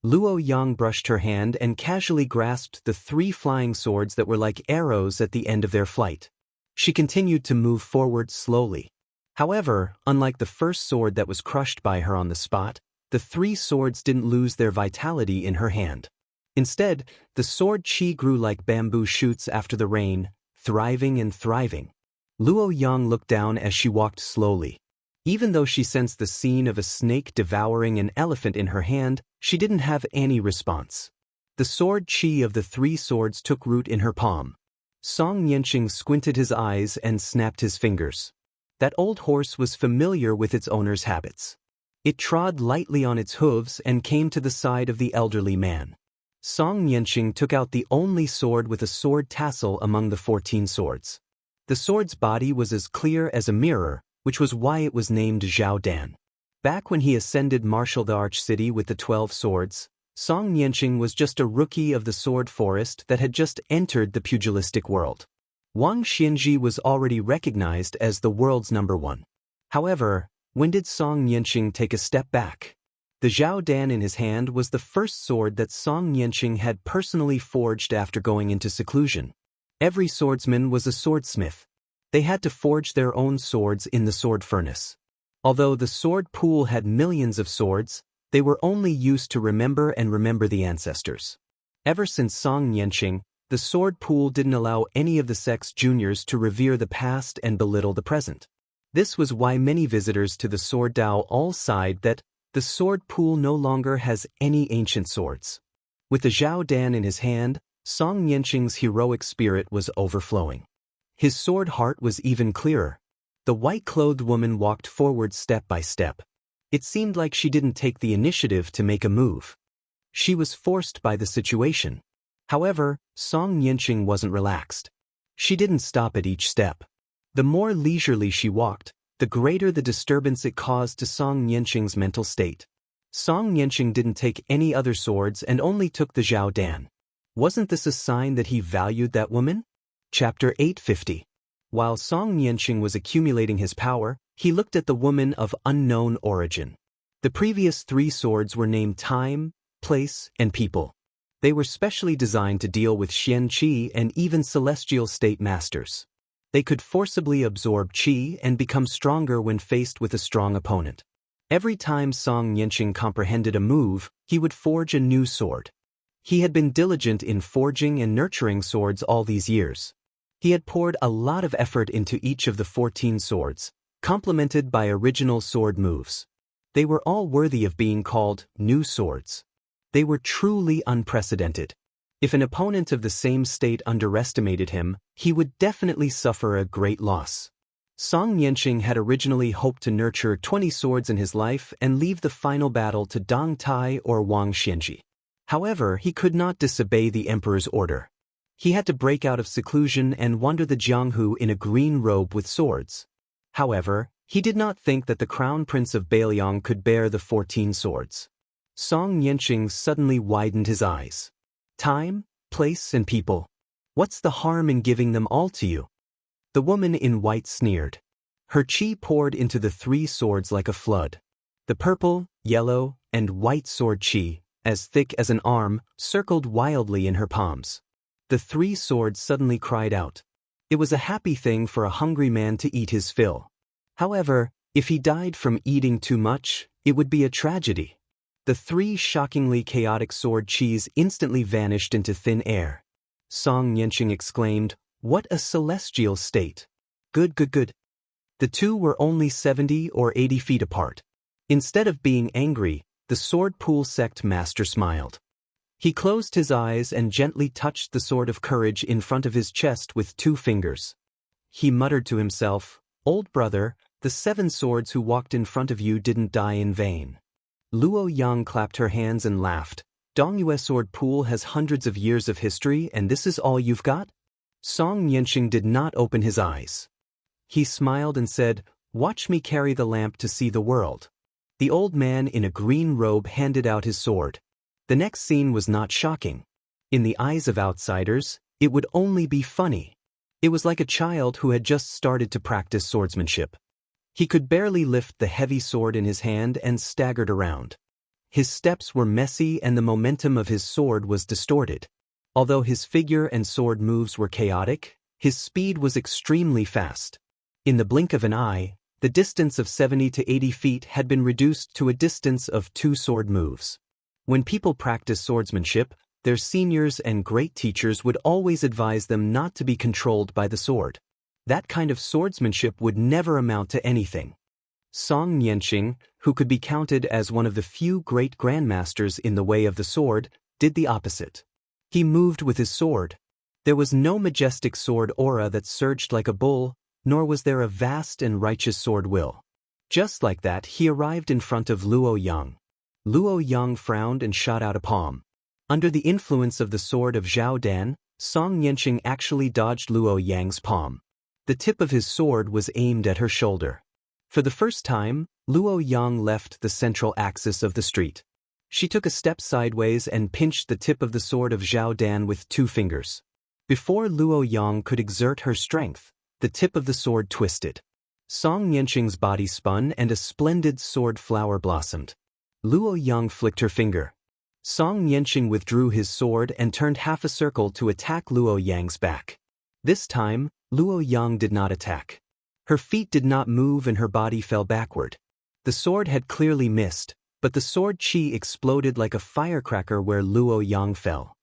Luo Yang brushed her hand and casually grasped the three flying swords that were like arrows at the end of their flight. She continued to move forward slowly. However, unlike the first sword that was crushed by her on the spot, the three swords didn't lose their vitality in her hand. Instead, the sword chi grew like bamboo shoots after the rain, thriving and thriving. Luo Yang looked down as she walked slowly. Even though she sensed the scene of a snake devouring an elephant in her hand, she didn't have any response. The sword chi of the three swords took root in her palm. Song Yinqing squinted his eyes and snapped his fingers. That old horse was familiar with its owner's habits. It trod lightly on its hooves and came to the side of the elderly man. Song Nianqing took out the only sword with a sword tassel among the 14 swords. The sword's body was as clear as a mirror, which was why it was named Zhao Dan. Back when he ascended marshal the Arch City with the 12 swords, Song Nianqing was just a rookie of the sword forest that had just entered the pugilistic world. Wang Xianji was already recognized as the world's #1. However, when did Song Nianqing take a step back? The Zhao Dan in his hand was the first sword that Song Nianqing had personally forged after going into seclusion. Every swordsman was a swordsmith. They had to forge their own swords in the sword furnace. Although the sword pool had millions of swords, they were only used to remember the ancestors. Ever since Song Nianqing, the sword pool didn't allow any of the sect's juniors to revere the past and belittle the present. This was why many visitors to the sword Dao all sighed that the sword pool no longer has any ancient swords. With the Zhao Dan in his hand, Song Nianqing's heroic spirit was overflowing. His sword heart was even clearer. The white-clothed woman walked forward step by step. It seemed like she didn't take the initiative to make a move. She was forced by the situation. However, Song Nianqing wasn't relaxed. She didn't stop at each step. The more leisurely she walked, the greater the disturbance it caused to Song Nianqing's mental state. Song Nianqing didn't take any other swords and only took the Zhao Dan. Wasn't this a sign that he valued that woman? Chapter 850. While Song Nianqing was accumulating his power, he looked at the woman of unknown origin. The previous 3 swords were named Time, Place, and People. They were specially designed to deal with Xianxia and even celestial state masters. They could forcibly absorb qi and become stronger when faced with a strong opponent. Every time Song Nianqing comprehended a move, he would forge a new sword. He had been diligent in forging and nurturing swords all these years. He had poured a lot of effort into each of the 14 swords, complemented by original sword moves. They were all worthy of being called new swords. They were truly unprecedented. If an opponent of the same state underestimated him, he would definitely suffer a great loss. Song Nianqing had originally hoped to nurture 20 swords in his life and leave the final battle to Dong Tai or Wang Xianji. However, he could not disobey the emperor's order. He had to break out of seclusion and wander the Jianghu in a green robe with swords. However, he did not think that the crown prince of Bailiang could bear the 14 swords. Song Nianqing suddenly widened his eyes. Time, place, and people. What's the harm in giving them all to you? The woman in white sneered. Her qi poured into the 3 swords like a flood. The purple, yellow, and white sword qi, as thick as an arm, circled wildly in her palms. The 3 swords suddenly cried out. It was a happy thing for a hungry man to eat his fill. However, if he died from eating too much, it would be a tragedy. The 3 shockingly chaotic sword qis instantly vanished into thin air. Song Nianqing exclaimed, "What a celestial state! Good, good, good." The 2 were only 70 or 80 feet apart. Instead of being angry, the sword pool sect master smiled. He closed his eyes and gently touched the sword of courage in front of his chest with 2 fingers. He muttered to himself, "Old brother, the 7 swords who walked in front of you didn't die in vain." Luo Yang clapped her hands and laughed. "Dongyue sword pool has hundreds of years of history and this is all you've got?" Song Nianqing did not open his eyes. He smiled and said, "Watch me carry the lamp to see the world." The old man in a green robe handed out his sword. The next scene was not shocking. In the eyes of outsiders, it would only be funny. It was like a child who had just started to practice swordsmanship. He could barely lift the heavy sword in his hand and staggered around. His steps were messy and the momentum of his sword was distorted. Although his figure and sword moves were chaotic, his speed was extremely fast. In the blink of an eye, the distance of 70 to 80 feet had been reduced to a distance of 2 sword moves. When people practice swordsmanship, their seniors and great teachers would always advise them not to be controlled by the sword. That kind of swordsmanship would never amount to anything. Song Nianqing, who could be counted as one of the few great grandmasters in the way of the sword, did the opposite. He moved with his sword. There was no majestic sword aura that surged like a bull, nor was there a vast and righteous sword will. Just like that, he arrived in front of Luo Yang. Luo Yang frowned and shot out a palm. Under the influence of the sword of Zhao Dan, Song Yanqing actually dodged Luo Yang's palm. The tip of his sword was aimed at her shoulder. For the first time, Luo Yang left the central axis of the street. She took a step sideways and pinched the tip of the sword of Zhao Dan with 2 fingers. Before Luo Yang could exert her strength, the tip of the sword twisted. Song Yanqing's body spun and a splendid sword flower blossomed. Luo Yang flicked her finger. Song Yanqing withdrew his sword and turned half a circle to attack Luo Yang's back. This time, Luo Yang did not attack. Her feet did not move and her body fell backward. The sword had clearly missed, but the sword chi exploded like a firecracker where Luo Yang fell.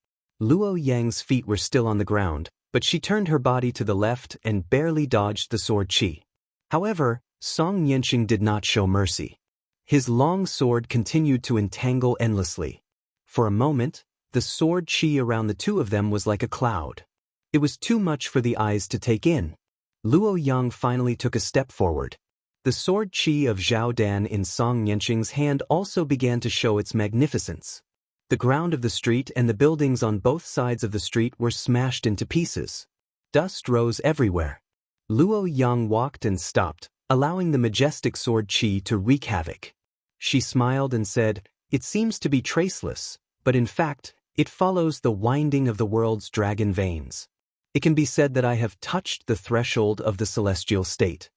Luo Yang's feet were still on the ground, but she turned her body to the left and barely dodged the sword chi. However, Song Yanqing did not show mercy. His long sword continued to entangle endlessly. For a moment, the sword chi around the two of them was like a cloud. It was too much for the eyes to take in. Luo Yang finally took a step forward. The sword chi of Zhao Dan in Song Yanqing's hand also began to show its magnificence. The ground of the street and the buildings on both sides of the street were smashed into pieces. Dust rose everywhere. Luo Yang walked and stopped, allowing the majestic sword chi to wreak havoc. She smiled and said, "It seems to be traceless, but in fact, it follows the winding of the world's dragon veins. It can be said that I have touched the threshold of the celestial state."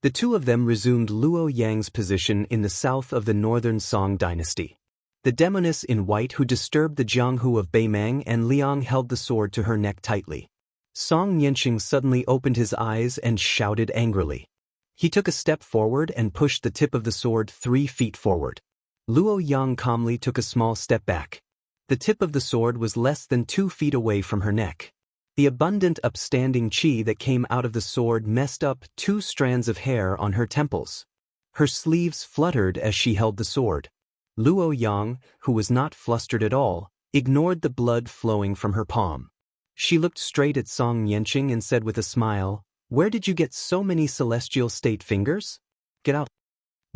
The two of them resumed Luo Yang's position in the south of the northern Song dynasty. The demoness in white who disturbed the Jianghu of Beimang and Liang held the sword to her neck tightly. Song Yanqing suddenly opened his eyes and shouted angrily. He took a step forward and pushed the tip of the sword 3 feet forward. Luo Yang calmly took a small step back. The tip of the sword was less than 2 feet away from her neck. The abundant upstanding chi that came out of the sword messed up 2 strands of hair on her temples. Her sleeves fluttered as she held the sword. Luo Yang, who was not flustered at all, ignored the blood flowing from her palm. She looked straight at Song Yanqing and said with a smile, "Where did you get so many celestial state fingers? Get out."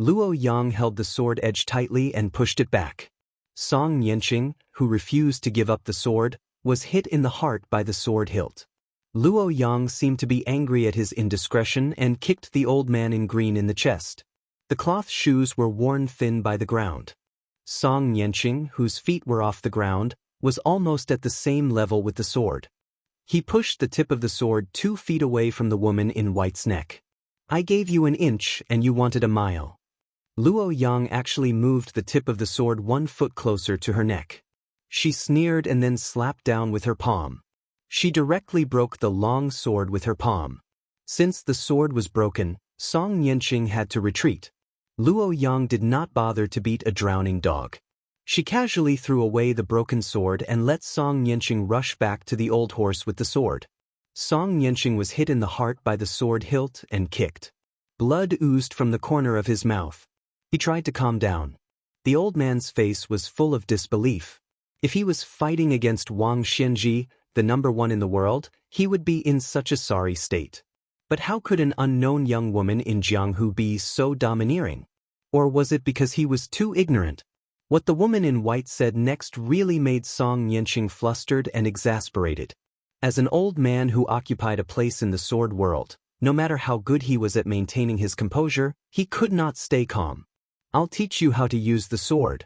Luo Yang held the sword edge tightly and pushed it back. Song Yanqing, who refused to give up the sword, was hit in the heart by the sword hilt. Luo Yang seemed to be angry at his indiscretion and kicked the old man in green in the chest. The cloth shoes were worn thin by the ground. Song Yanqing, whose feet were off the ground, was almost at the same level with the sword. He pushed the tip of the sword 2 feet away from the woman in white's neck. "I gave you an inch and you wanted a mile." Luo Yang actually moved the tip of the sword 1 foot closer to her neck. She sneered and then slapped down with her palm. She directly broke the long sword with her palm. Since the sword was broken, Song Yanqing had to retreat. Luo Yang did not bother to beat a drowning dog. She casually threw away the broken sword and let Song Yanqing rush back to the old horse with the sword. Song Yanqing was hit in the heart by the sword hilt and kicked. Blood oozed from the corner of his mouth. He tried to calm down. The old man's face was full of disbelief. If he was fighting against Wang Xianji, the #1 in the world, he would be in such a sorry state. But how could an unknown young woman in Jianghu be so domineering? Or was it because he was too ignorant? What the woman in white said next really made Song Yanqing flustered and exasperated. As an old man who occupied a place in the sword world, no matter how good he was at maintaining his composure, he could not stay calm. "I'll teach you how to use the sword."